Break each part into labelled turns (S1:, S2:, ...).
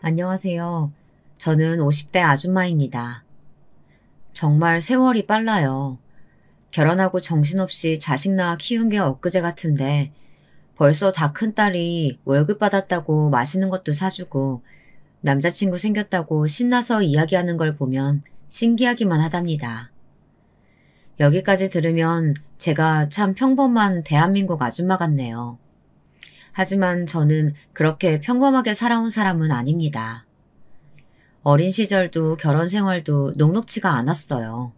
S1: 안녕하세요. 저는 50대 아줌마입니다. 정말 세월이 빨라요. 결혼하고 정신없이 자식 낳아 키운 게 엊그제 같은데 벌써 다 큰 딸이 월급 받았다고 맛있는 것도 사주고 남자친구 생겼다고 신나서 이야기하는 걸 보면 신기하기만 하답니다. 여기까지 들으면 제가 참 평범한 대한민국 아줌마 같네요. 하지만 저는 그렇게 평범하게 살아온 사람은 아닙니다. 어린 시절도 결혼 생활도 녹록치가 않았어요.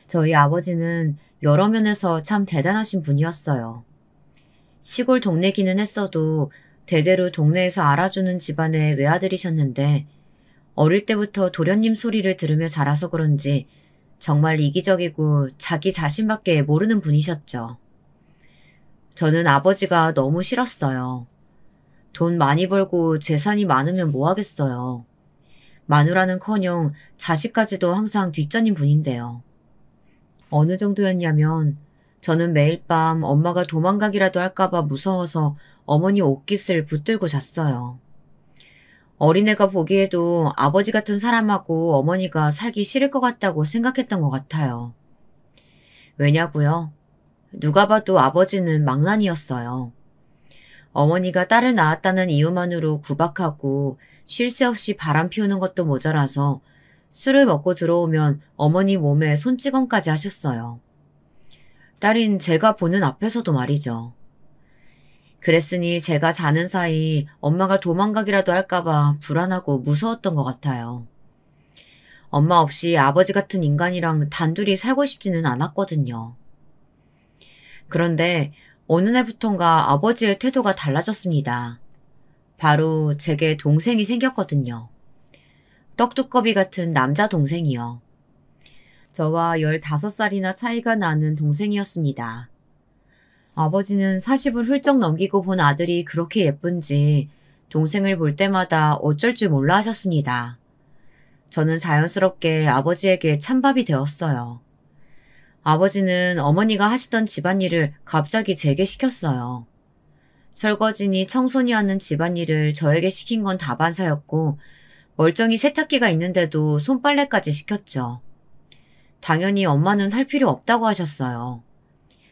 S1: 저희 아버지는 여러 면에서 참 대단하신 분이었어요. 시골 동네기는 했어도 대대로 동네에서 알아주는 집안의 외아들이셨는데 어릴 때부터 도련님 소리를 들으며 자라서 그런지 정말 이기적이고 자기 자신밖에 모르는 분이셨죠. 저는 아버지가 너무 싫었어요. 돈 많이 벌고 재산이 많으면 뭐 하겠어요. 마누라는커녕 자식까지도 항상 뒷전인 분인데요. 어느 정도였냐면 저는 매일 밤 엄마가 도망가기라도 할까봐 무서워서 어머니 옷깃을 붙들고 잤어요. 어린애가 보기에도 아버지 같은 사람하고 어머니가 살기 싫을 것 같다고 생각했던 것 같아요. 왜냐고요? 누가 봐도 아버지는 망나니였어요. 어머니가 딸을 낳았다는 이유만으로 구박하고 쉴 새 없이 바람 피우는 것도 모자라서 술을 먹고 들어오면 어머니 몸에 손찌검까지 하셨어요. 딸인 제가 보는 앞에서도 말이죠. 그랬으니 제가 자는 사이 엄마가 도망가기라도 할까봐 불안하고 무서웠던 것 같아요. 엄마 없이 아버지 같은 인간이랑 단둘이 살고 싶지는 않았거든요. 그런데 어느 날부턴가 아버지의 태도가 달라졌습니다. 바로 제게 동생이 생겼거든요. 떡두꺼비 같은 남자 동생이요. 저와 15살이나 차이가 나는 동생이었습니다. 아버지는 40을 훌쩍 넘기고 본 아들이 그렇게 예쁜지 동생을 볼 때마다 어쩔 줄 몰라 하셨습니다. 저는 자연스럽게 아버지에게 찬밥이 되었어요. 아버지는 어머니가 하시던 집안일을 갑자기 제게 시켰어요. 설거지니 청소니 하는 집안일을 저에게 시킨 건 다반사였고 멀쩡히 세탁기가 있는데도 손빨래까지 시켰죠. 당연히 엄마는 할 필요 없다고 하셨어요.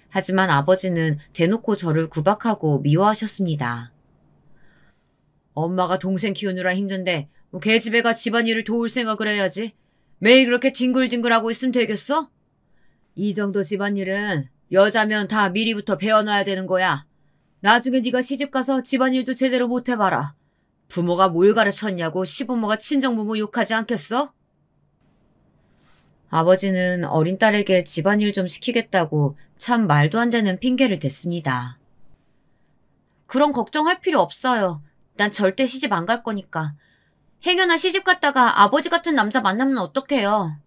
S1: 하지만 아버지는 대놓고 저를 구박하고 미워하셨습니다. 엄마가 동생 키우느라 힘든데 걔집애가 집안일을 도울 생각을 해야지. 매일 그렇게 뒹굴뒹굴하고 있으면 되겠어? 이 정도 집안일은 여자면 다 미리부터 배워놔야 되는 거야. 나중에 네가 시집가서 집안일도 제대로 못 해봐라. 부모가 뭘 가르쳤냐고 시부모가 친정부모 욕하지 않겠어? 아버지는 어린 딸에게 집안일 좀 시키겠다고 참 말도 안 되는 핑계를 댔습니다. 그런 걱정할 필요 없어요. 난 절대 시집 안 갈 거니까. 행여나 시집 갔다가 아버지 같은 남자 만나면 어떡해요.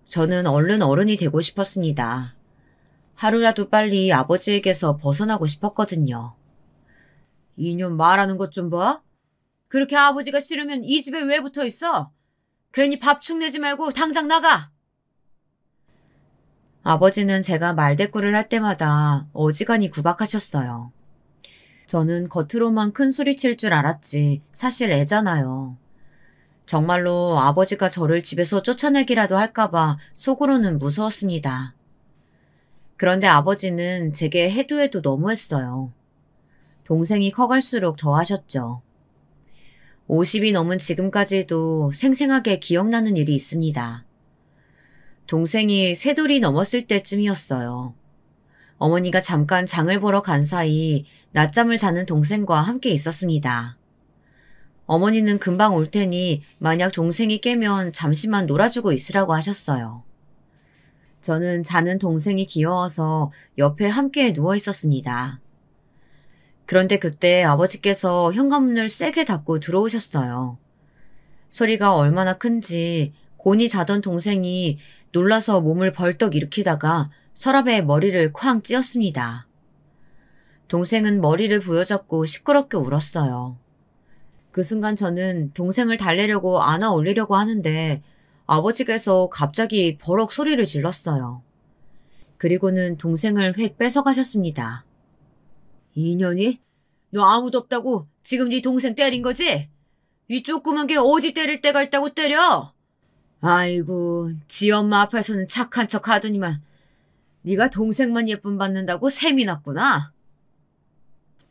S1: 저는 얼른 어른이 되고 싶었습니다. 하루라도 빨리 아버지에게서 벗어나고 싶었거든요. 이년 말하는 것 좀 봐. 그렇게 아버지가 싫으면 이 집에 왜 붙어 있어? 괜히 밥축 내지 말고 당장 나가! 아버지는 제가 말대꾸를 할 때마다 어지간히 구박하셨어요. 저는 겉으로만 큰 소리칠 줄 알았지 사실 애잖아요. 정말로 아버지가 저를 집에서 쫓아내기라도 할까봐 속으로는 무서웠습니다. 그런데 아버지는 제게 해도 해도 너무했어요. 동생이 커갈수록 더 하셨죠. 50이 넘은 지금까지도 생생하게 기억나는 일이 있습니다. 동생이 새돌이 넘었을 때쯤이었어요. 어머니가 잠깐 장을 보러 간 사이 낮잠을 자는 동생과 함께 있었습니다. 어머니는 금방 올 테니 만약 동생이 깨면 잠시만 놀아주고 있으라고 하셨어요. 저는 자는 동생이 귀여워서 옆에 함께 누워 있었습니다. 그런데 그때 아버지께서 현관문을 세게 닫고 들어오셨어요. 소리가 얼마나 큰지 곤히 자던 동생이 놀라서 몸을 벌떡 일으키다가 서랍에 머리를 쾅 찧었습니다. 동생은 머리를 부여잡고 시끄럽게 울었어요. 그 순간 저는 동생을 달래려고 안아 올리려고 하는데 아버지께서 갑자기 버럭 소리를 질렀어요. 그리고는 동생을 획 뺏어가셨습니다. 이년이? 너 아무도 없다고 지금 네 동생 때린 거지? 이 조그만 게 어디 때릴 데가 있다고 때려? 아이고, 지 엄마 앞에서는 착한 척 하더니만 네가 동생만 예쁨 받는다고 셈이 났구나.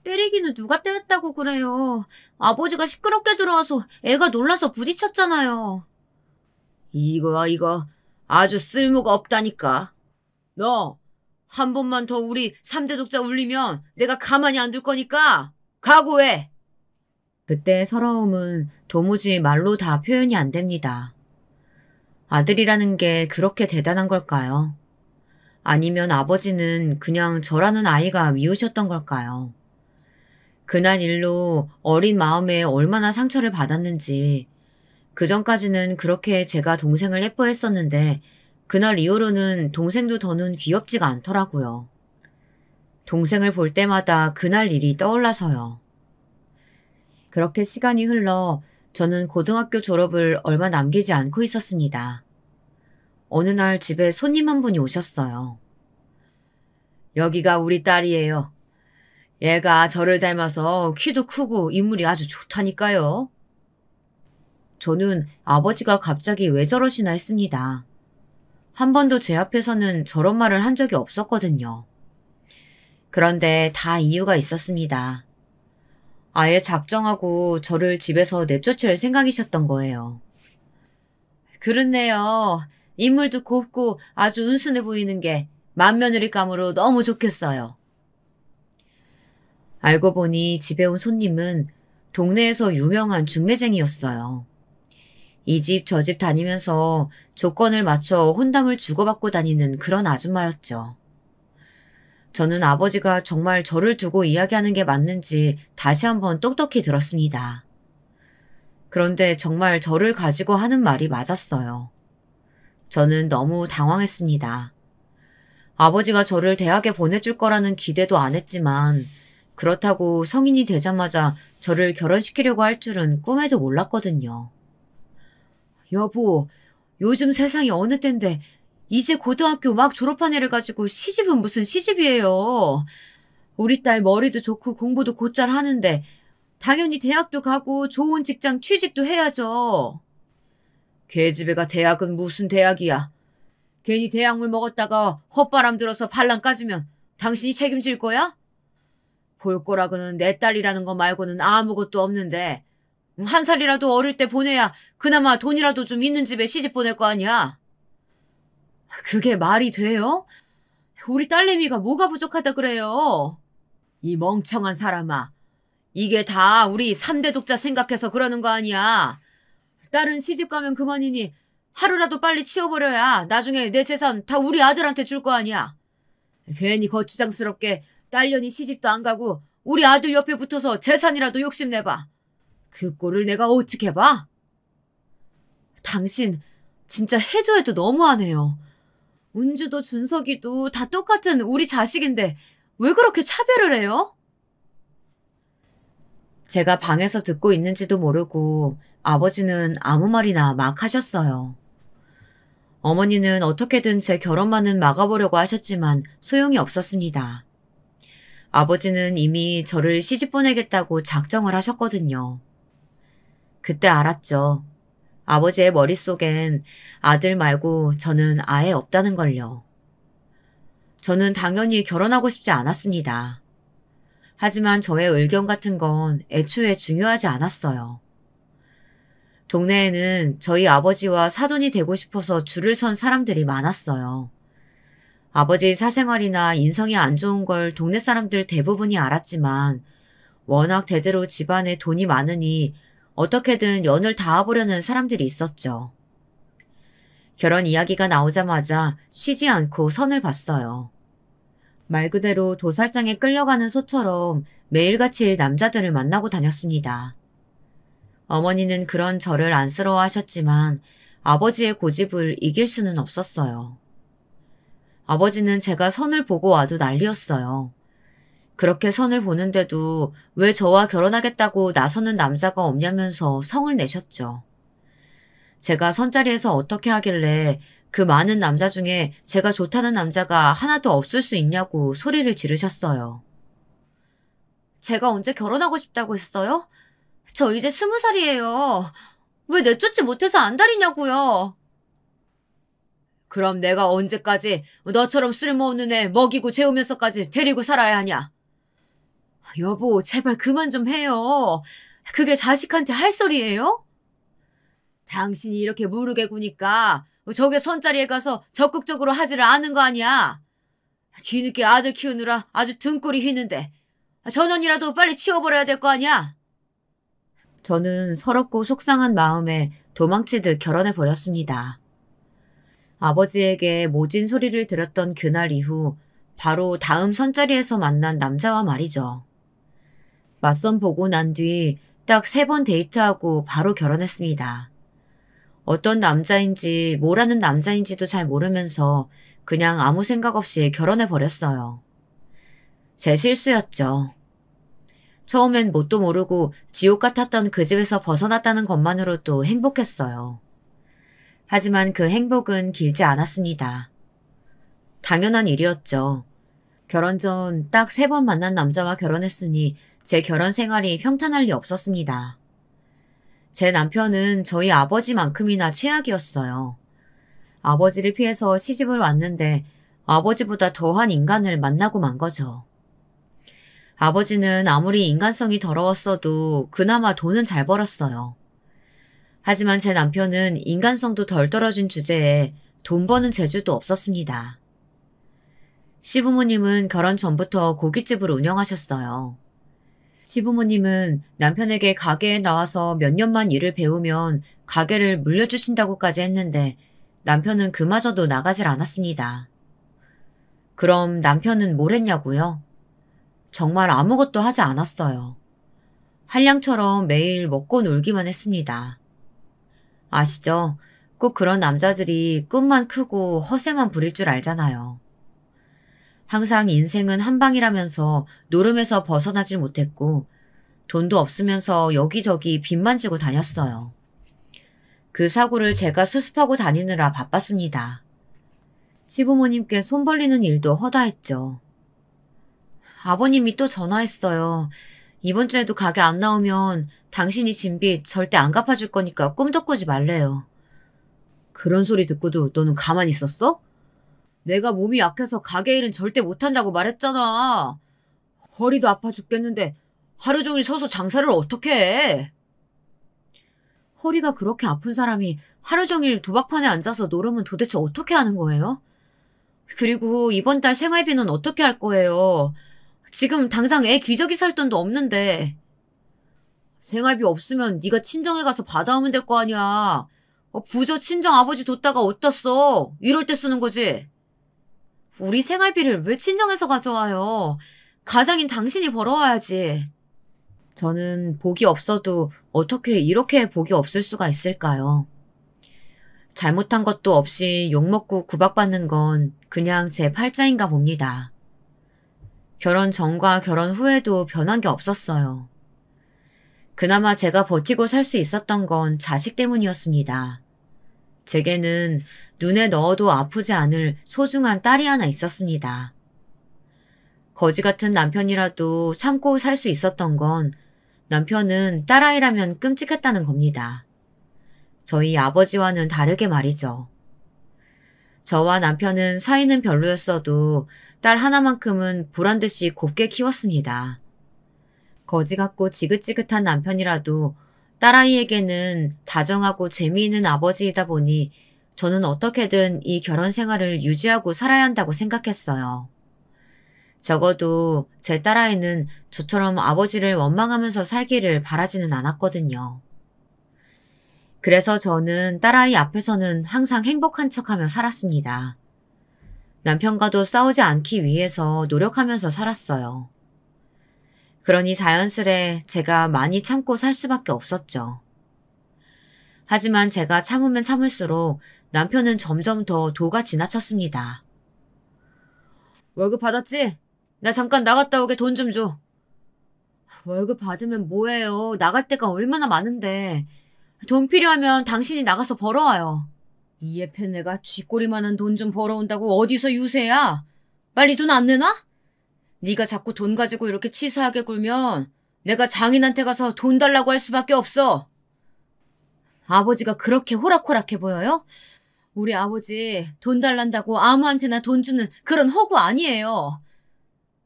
S1: 때리기는 누가 때렸다고 그래요. 아버지가 시끄럽게 들어와서 애가 놀라서 부딪혔잖아요. 이거 아주 쓸모가 없다니까. 너 한 번만 더 우리 3대 독자 울리면 내가 가만히 안 둘 거니까 각오해. 그때 서러움은 도무지 말로 다 표현이 안 됩니다. 아들이라는 게 그렇게 대단한 걸까요? 아니면 아버지는 그냥 저라는 아이가 미우셨던 걸까요? 그날 일로 어린 마음에 얼마나 상처를 받았는지, 그전까지는 그렇게 제가 동생을 예뻐했었는데 그날 이후로는 동생도 더는 귀엽지가 않더라고요. 동생을 볼 때마다 그날 일이 떠올라서요. 그렇게 시간이 흘러 저는 고등학교 졸업을 얼마 남기지 않고 있었습니다. 어느 날 집에 손님 한 분이 오셨어요. 여기가 우리 딸이에요. 얘가 저를 닮아서 키도 크고 인물이 아주 좋다니까요. 저는 아버지가 갑자기 왜 저러시나 했습니다. 한 번도 제 앞에서는 저런 말을 한 적이 없었거든요. 그런데 다 이유가 있었습니다. 아예 작정하고 저를 집에서 내쫓을 생각이셨던 거예요. 그렇네요. 인물도 곱고 아주 은순해 보이는 게 맏며느리감으로 너무 좋겠어요. 알고 보니 집에 온 손님은 동네에서 유명한 중매쟁이였어요. 이 집 저 집 다니면서 조건을 맞춰 혼담을 주고받고 다니는 그런 아줌마였죠. 저는 아버지가 정말 저를 두고 이야기하는 게 맞는지 다시 한번 똑똑히 들었습니다. 그런데 정말 저를 가지고 하는 말이 맞았어요. 저는 너무 당황했습니다. 아버지가 저를 대학에 보내줄 거라는 기대도 안 했지만 그렇다고 성인이 되자마자 저를 결혼시키려고 할 줄은 꿈에도 몰랐거든요. 여보, 요즘 세상이 어느 땐데 이제 고등학교 막 졸업한 애를 가지고 시집은 무슨 시집이에요. 우리 딸 머리도 좋고 공부도 곧잘 하는데 당연히 대학도 가고 좋은 직장 취직도 해야죠. 계집애가 대학은 무슨 대학이야. 괜히 대학물 먹었다가 헛바람 들어서 반란 까지면 당신이 책임질 거야? 볼 거라고는 내 딸이라는 거 말고는 아무것도 없는데 한 살이라도 어릴 때 보내야 그나마 돈이라도 좀 있는 집에 시집 보낼 거 아니야. 그게 말이 돼요? 우리 딸내미가 뭐가 부족하다 그래요? 이 멍청한 사람아. 이게 다 우리 3대 독자 생각해서 그러는 거 아니야. 딸은 시집 가면 그만이니 하루라도 빨리 치워버려야 나중에 내 재산 다 우리 아들한테 줄 거 아니야. 괜히 거추장스럽게 딸년이 시집도 안 가고 우리 아들 옆에 붙어서 재산이라도 욕심내봐. 그 꼴을 내가 어떻게 봐? 당신 진짜 해도 해도 너무하네요. 은주도 준석이도 다 똑같은 우리 자식인데 왜 그렇게 차별을 해요? 제가 방에서 듣고 있는지도 모르고 아버지는 아무 말이나 막 하셨어요. 어머니는 어떻게든 제 결혼만은 막아보려고 하셨지만 소용이 없었습니다. 아버지는 이미 저를 시집 보내겠다고 작정을 하셨거든요. 그때 알았죠. 아버지의 머릿속엔 아들 말고 저는 아예 없다는 걸요. 저는 당연히 결혼하고 싶지 않았습니다. 하지만 저의 의견 같은 건 애초에 중요하지 않았어요. 동네에는 저희 아버지와 사돈이 되고 싶어서 줄을 선 사람들이 많았어요. 아버지 사생활이나 인성이 안 좋은 걸 동네 사람들 대부분이 알았지만 워낙 대대로 집안에 돈이 많으니 어떻게든 연을 닿아보려는 사람들이 있었죠. 결혼 이야기가 나오자마자 쉬지 않고 선을 봤어요. 말 그대로 도살장에 끌려가는 소처럼 매일같이 남자들을 만나고 다녔습니다. 어머니는 그런 저를 안쓰러워하셨지만 아버지의 고집을 이길 수는 없었어요. 아버지는 제가 선을 보고 와도 난리였어요. 그렇게 선을 보는데도 왜 저와 결혼하겠다고 나서는 남자가 없냐면서 성을 내셨죠. 제가 선자리에서 어떻게 하길래 그 많은 남자 중에 제가 좋다는 남자가 하나도 없을 수 있냐고 소리를 지르셨어요. 제가 언제 결혼하고 싶다고 했어요? 저 이제 20살이에요. 왜 내쫓지 못해서 안달이냐고요. 그럼 내가 언제까지 너처럼 쓸모없는 애 먹이고 재우면서까지 데리고 살아야 하냐? 여보, 제발 그만 좀 해요. 그게 자식한테 할 소리예요? 당신이 이렇게 무르게 구니까 저게 선자리에 가서 적극적으로 하지를 않은 거 아니야. 뒤늦게 아들 키우느라 아주 등골이 휘는데 전원이라도 빨리 치워버려야 될 거 아니야. 저는 서럽고 속상한 마음에 도망치듯 결혼해버렸습니다. 아버지에게 모진 소리를 들었던 그날 이후 바로 다음 선자리에서 만난 남자와 말이죠. 맞선 보고 난 뒤 딱 3번 데이트하고 바로 결혼했습니다. 어떤 남자인지 뭐라는 남자인지도 잘 모르면서 그냥 아무 생각 없이 결혼해버렸어요. 제 실수였죠. 처음엔 뭣도 모르고 지옥 같았던 그 집에서 벗어났다는 것만으로도 행복했어요. 하지만 그 행복은 길지 않았습니다. 당연한 일이었죠. 결혼 전 딱 3번 만난 남자와 결혼했으니 제 결혼 생활이 평탄할 리 없었습니다. 제 남편은 저희 아버지만큼이나 최악이었어요. 아버지를 피해서 시집을 왔는데 아버지보다 더한 인간을 만나고 만 거죠. 아버지는 아무리 인간성이 더러웠어도 그나마 돈은 잘 벌었어요. 하지만 제 남편은 인간성도 덜 떨어진 주제에 돈 버는 재주도 없었습니다. 시부모님은 결혼 전부터 고깃집을 운영하셨어요. 시부모님은 남편에게 가게에 나와서 몇 년만 일을 배우면 가게를 물려주신다고까지 했는데 남편은 그마저도 나가질 않았습니다. 그럼 남편은 뭘 했냐고요? 정말 아무것도 하지 않았어요. 한량처럼 매일 먹고 놀기만 했습니다. 아시죠? 꼭 그런 남자들이 꿈만 크고 허세만 부릴 줄 알잖아요. 항상 인생은 한 방이라면서 노름에서 벗어나질 못했고 돈도 없으면서 여기저기 빚만 지고 다녔어요. 그 사고를 제가 수습하고 다니느라 바빴습니다. 시부모님께 손 벌리는 일도 허다했죠. 아버님이 또 전화했어요. 이번 주에도 가게 안 나오면 당신이 진 빚 절대 안 갚아줄 거니까 꿈도 꾸지 말래요. 그런 소리 듣고도 너는 가만히 있었어? 내가 몸이 약해서 가게 일은 절대 못한다고 말했잖아. 허리도 아파 죽겠는데 하루 종일 서서 장사를 어떻게 해? 허리가 그렇게 아픈 사람이 하루 종일 도박판에 앉아서 놀으면 도대체 어떻게 하는 거예요? 그리고 이번 달 생활비는 어떻게 할 거예요? 지금 당장 애 기저귀 살 돈도 없는데. 생활비 없으면 네가 친정에 가서 받아오면 될 거 아니야. 부저 친정 아버지 뒀다가 어디다 써? 이럴 때 쓰는 거지. 우리 생활비를 왜 친정에서 가져와요? 가장인 당신이 벌어와야지. 저는 복이 없어도 어떻게 이렇게 복이 없을 수가 있을까요? 잘못한 것도 없이 욕먹고 구박받는 건 그냥 제 팔자인가 봅니다. 결혼 전과 결혼 후에도 변한 게 없었어요. 그나마 제가 버티고 살 수 있었던 건 자식 때문이었습니다. 제게는 눈에 넣어도 아프지 않을 소중한 딸이 하나 있었습니다. 거지 같은 남편이라도 참고 살 수 있었던 건 남편은 딸아이라면 끔찍했다는 겁니다. 저희 아버지와는 다르게 말이죠. 저와 남편은 사이는 별로였어도 딸 하나만큼은 보란듯이 곱게 키웠습니다. 거지 같고 지긋지긋한 남편이라도 딸아이에게는 다정하고 재미있는 아버지이다 보니 저는 어떻게든 이 결혼 생활을 유지하고 살아야 한다고 생각했어요. 적어도 제 딸아이는 저처럼 아버지를 원망하면서 살기를 바라지는 않았거든요. 그래서 저는 딸아이 앞에서는 항상 행복한 척하며 살았습니다. 남편과도 싸우지 않기 위해서 노력하면서 살았어요. 그러니 자연스레 제가 많이 참고 살 수밖에 없었죠. 하지만 제가 참으면 참을수록 남편은 점점 더 도가 지나쳤습니다. 월급 받았지? 나 잠깐 나갔다 오게 돈 좀 줘. 월급 받으면 뭐해요? 나갈 데가 얼마나 많은데. 돈 필요하면 당신이 나가서 벌어와요. 이 애편 내가 쥐꼬리만한 돈 좀 벌어온다고 어디서 유세야? 빨리 돈 안 내놔? 네가 자꾸 돈 가지고 이렇게 치사하게 굴면 내가 장인한테 가서 돈 달라고 할 수밖에 없어. 아버지가 그렇게 호락호락해 보여요? 우리 아버지 돈 달란다고 아무한테나 돈 주는 그런 허구 아니에요.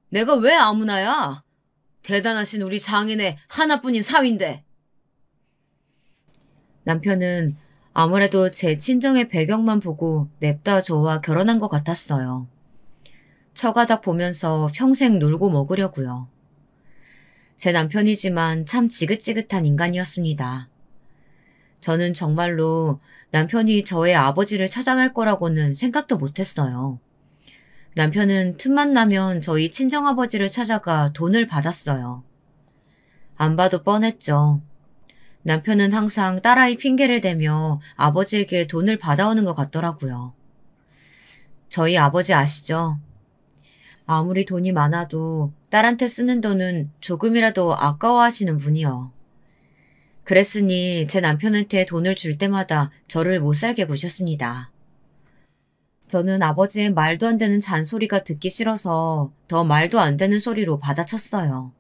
S1: 내가 왜 아무나야? 대단하신 우리 장인의 하나뿐인 사위인데. 남편은 아무래도 제 친정의 배경만 보고 냅다 저와 결혼한 것 같았어요. 처가닥 보면서 평생 놀고 먹으려고요. 제 남편이지만 참 지긋지긋한 인간이었습니다. 저는 정말로 남편이 저의 아버지를 찾아갈 거라고는 생각도 못했어요. 남편은 틈만 나면 저희 친정아버지를 찾아가 돈을 받았어요. 안 봐도 뻔했죠. 남편은 항상 딸아이 핑계를 대며 아버지에게 돈을 받아오는 것 같더라고요. 저희 아버지 아시죠? 아무리 돈이 많아도 딸한테 쓰는 돈은 조금이라도 아까워하시는 분이요. 그랬으니 제 남편한테 돈을 줄 때마다 저를 못살게 구셨습니다. 저는 아버지의 말도 안 되는 잔소리가 듣기 싫어서 더 말도 안 되는 소리로 받아쳤어요.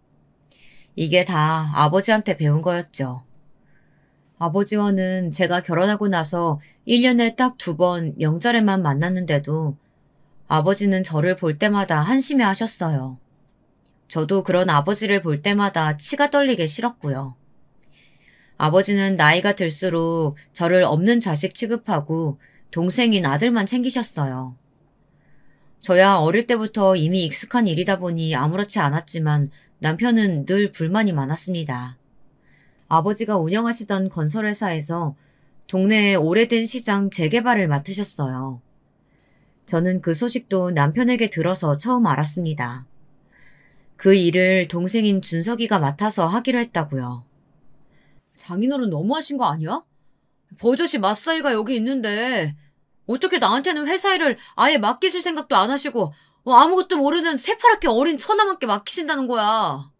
S1: 이게 다 아버지한테 배운 거였죠. 아버지와는 제가 결혼하고 나서 1년에 딱 2번 명절에만 만났는데도 아버지는 저를 볼 때마다 한심해 하셨어요. 저도 그런 아버지를 볼 때마다 치가 떨리게 싫었고요. 아버지는 나이가 들수록 저를 없는 자식 취급하고 동생인 아들만 챙기셨어요. 저야 어릴 때부터 이미 익숙한 일이다 보니 아무렇지 않았지만 남편은 늘 불만이 많았습니다. 아버지가 운영하시던 건설회사에서 동네의 오래된 시장 재개발을 맡으셨어요. 저는 그 소식도 남편에게 들어서 처음 알았습니다. 그 일을 동생인 준석이가 맡아서 하기로 했다고요. 장인어른 너무하신 거 아니야? 버젓이 맞사이가 여기 있는데 어떻게 나한테는 회사 일을 아예 맡기실 생각도 안 하시고 아무것도 모르는 새파랗게 어린 처남한테 맡기신다는 거야.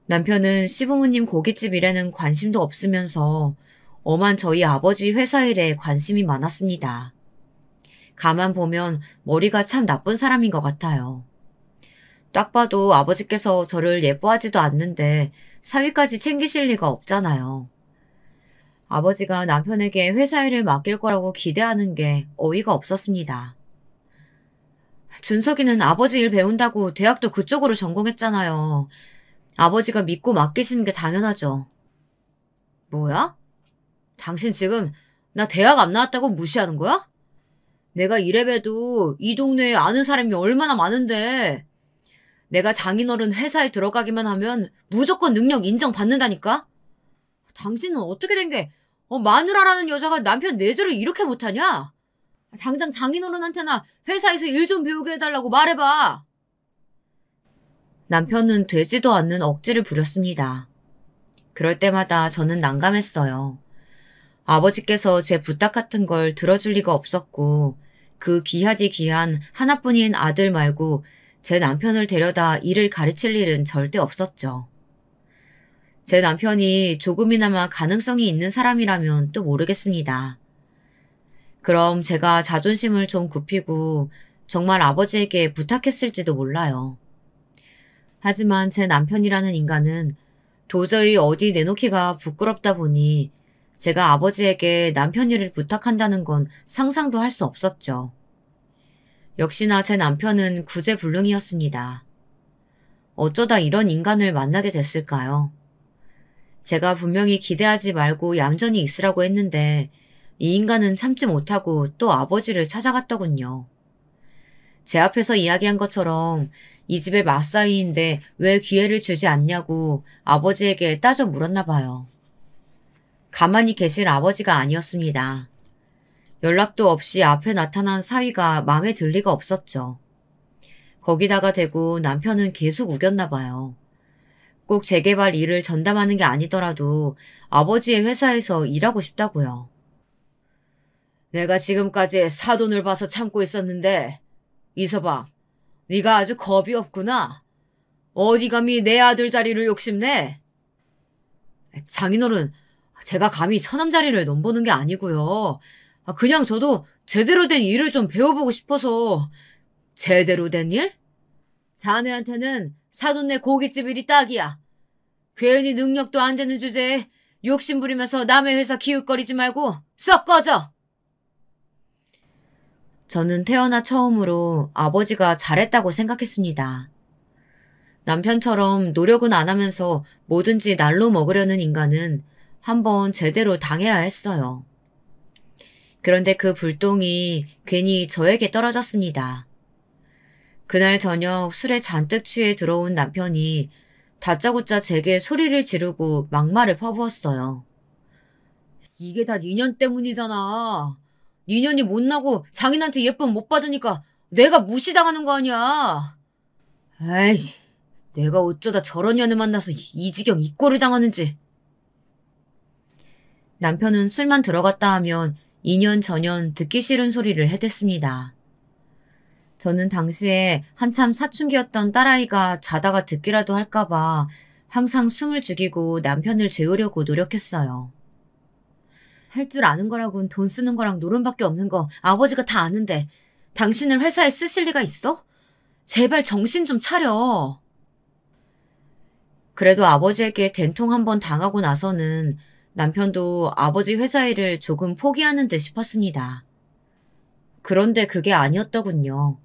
S1: 남편은 시부모님 고깃집 일에는 관심도 없으면서 엄한 저희 아버지 회사 일에 관심이 많았습니다. 가만 보면 머리가 참 나쁜 사람인 것 같아요. 딱 봐도 아버지께서 저를 예뻐하지도 않는데 사위까지 챙기실 리가 없잖아요. 아버지가 남편에게 회사 일을 맡길 거라고 기대하는 게 어이가 없었습니다. 준석이는 아버지 일 배운다고 대학도 그쪽으로 전공했잖아요. 아버지가 믿고 맡기시는 게 당연하죠. 뭐야? 당신 지금 나 대학 안 나왔다고 무시하는 거야? 내가 이래봬도 이 동네에 아는 사람이 얼마나 많은데 내가 장인어른 회사에 들어가기만 하면 무조건 능력 인정받는다니까? 당신은 어떻게 된 게 마누라라는 여자가 남편 내조를 이렇게 못하냐? 당장 장인어른한테나 회사에서 일 좀 배우게 해달라고 말해봐. 남편은 되지도 않는 억지를 부렸습니다. 그럴 때마다 저는 난감했어요. 아버지께서 제 부탁 같은 걸 들어줄 리가 없었고 그 귀하디 귀한 하나뿐인 아들 말고 제 남편을 데려다 일을 가르칠 일은 절대 없었죠. 제 남편이 조금이나마 가능성이 있는 사람이라면 또 모르겠습니다. 그럼 제가 자존심을 좀 굽히고 정말 아버지에게 부탁했을지도 몰라요. 하지만 제 남편이라는 인간은 도저히 어디 내놓기가 부끄럽다 보니 제가 아버지에게 남편 일을 부탁한다는 건 상상도 할 수 없었죠. 역시나 제 남편은 구제불능이었습니다. 어쩌다 이런 인간을 만나게 됐을까요? 제가 분명히 기대하지 말고 얌전히 있으라고 했는데 이 인간은 참지 못하고 또 아버지를 찾아갔더군요. 제 앞에서 이야기한 것처럼 이 집의 맞사위인데 왜 기회를 주지 않냐고 아버지에게 따져 물었나 봐요. 가만히 계실 아버지가 아니었습니다. 연락도 없이 앞에 나타난 사위가 마음에 들 리가 없었죠. 거기다가 대고 남편은 계속 우겼나 봐요. 꼭 재개발 일을 전담하는 게 아니더라도 아버지의 회사에서 일하고 싶다고요. 내가 지금까지 사돈을 봐서 참고 있었는데 이서방, 네가 아주 겁이 없구나. 어디 감히 내 아들 자리를 욕심내? 장인어른, 제가 감히 처남 자리를 넘보는 게 아니고요. 그냥 저도 제대로 된 일을 좀 배워보고 싶어서. 제대로 된 일? 자네한테는 사돈네 고깃집 일이 딱이야. 괜히 능력도 안 되는 주제에 욕심 부리면서 남의 회사 기웃거리지 말고 썩 꺼져! 저는 태어나 처음으로 아버지가 잘했다고 생각했습니다. 남편처럼 노력은 안 하면서 뭐든지 날로 먹으려는 인간은 한번 제대로 당해야 했어요. 그런데 그 불똥이 괜히 저에게 떨어졌습니다. 그날 저녁 술에 잔뜩 취해 들어온 남편이 다짜고짜 제게 소리를 지르고 막말을 퍼부었어요. 이게 다 니년 때문이잖아. 니년이 못나고 장인한테 예쁨 못 받으니까 내가 무시당하는 거 아니야. 에이, 내가 어쩌다 저런 년을 만나서 이 지경 이 꼴을 당하는지. 남편은 술만 들어갔다 하면 2년 전년 듣기 싫은 소리를 해댔습니다. 저는 당시에 한참 사춘기였던 딸아이가 자다가 듣기라도 할까봐 항상 숨을 죽이고 남편을 재우려고 노력했어요. 할 줄 아는 거라곤 돈 쓰는 거랑 노름밖에 없는 거 아버지가 다 아는데 당신을 회사에 쓰실 리가 있어? 제발 정신 좀 차려. 그래도 아버지에게 된통 한번 당하고 나서는 남편도 아버지 회사 일을 조금 포기하는 듯 싶었습니다. 그런데 그게 아니었더군요.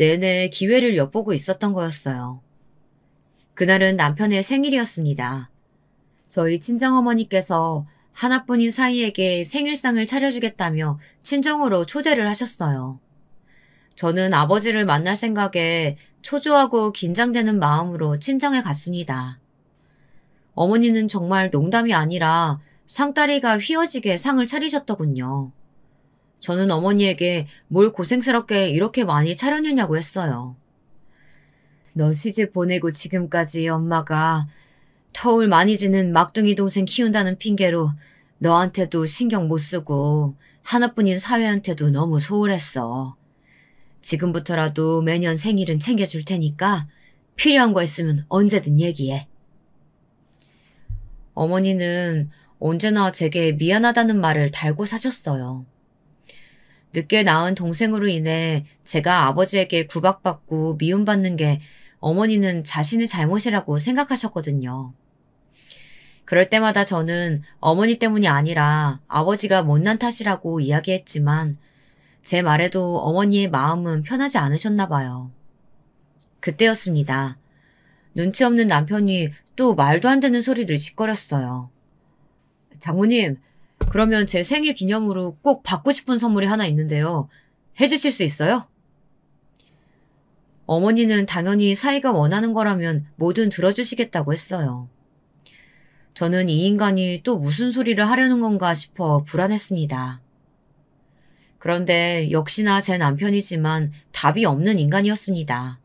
S1: 내내 기회를 엿보고 있었던 거였어요. 그날은 남편의 생일이었습니다. 저희 친정어머니께서 하나뿐인 사위에게 생일상을 차려주겠다며 친정으로 초대를 하셨어요. 저는 아버지를 만날 생각에 초조하고 긴장되는 마음으로 친정에 갔습니다. 어머니는 정말 농담이 아니라 상다리가 휘어지게 상을 차리셨더군요. 저는 어머니에게 뭘 고생스럽게 이렇게 많이 차렸느냐고 했어요. 너 시집 보내고 지금까지 엄마가 터울 많이 지는 막둥이 동생 키운다는 핑계로 너한테도 신경 못 쓰고 하나뿐인 사회한테도 너무 소홀했어. 지금부터라도 매년 생일은 챙겨줄 테니까 필요한 거 있으면 언제든 얘기해. 어머니는 언제나 제게 미안하다는 말을 달고 사셨어요. 늦게 낳은 동생으로 인해 제가 아버지에게 구박받고 미움받는 게 어머니는 자신의 잘못이라고 생각하셨거든요. 그럴 때마다 저는 어머니 때문이 아니라 아버지가 못난 탓이라고 이야기했지만 제 말에도 어머니의 마음은 편하지 않으셨나 봐요. 그때였습니다. 눈치 없는 남편이 또 말도 안 되는 소리를 짓거렸어요. 장모님, 그러면 제 생일 기념으로 꼭 받고 싶은 선물이 하나 있는데요. 해주실 수 있어요? 어머니는 당연히 사이가 원하는 거라면 뭐든 들어주시겠다고 했어요. 저는 이 인간이 또 무슨 소리를 하려는 건가 싶어 불안했습니다. 그런데 역시나 제 남편이지만 답이 없는 인간이었습니다.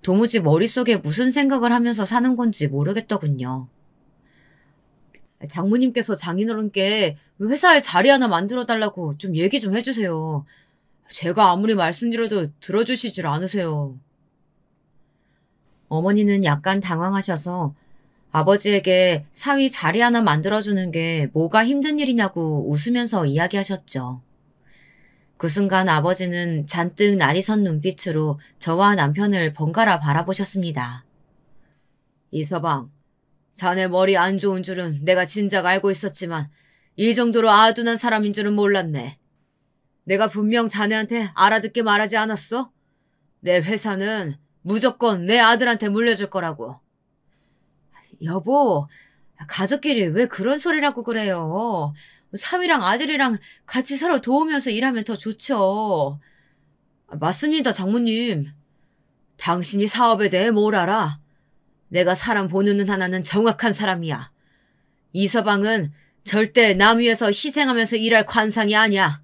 S1: 도무지 머릿속에 무슨 생각을 하면서 사는 건지 모르겠더군요. 장모님께서 장인어른께 회사에 자리 하나 만들어달라고 좀 얘기 좀 해주세요. 제가 아무리 말씀드려도 들어주시질 않으세요. 어머니는 약간 당황하셔서 아버지에게 사위 자리 하나 만들어주는 게 뭐가 힘든 일이냐고 웃으면서 이야기하셨죠. 그 순간 아버지는 잔뜩 날이 선 눈빛으로 저와 남편을 번갈아 바라보셨습니다. 이서방, 자네 머리 안 좋은 줄은 내가 진작 알고 있었지만 이 정도로 아둔한 사람인 줄은 몰랐네. 내가 분명 자네한테 알아듣게 말하지 않았어? 내 회사는 무조건 내 아들한테 물려줄 거라고. 여보, 가족끼리 왜 그런 소리라고 그래요? 사위랑 아들이랑 같이 서로 도우면서 일하면 더 좋죠. 맞습니다, 장모님. 당신이 사업에 대해 뭘 알아? 내가 사람 보는 눈 하나는 정확한 사람이야. 이서방은 절대 남 위에서 희생하면서 일할 관상이 아니야.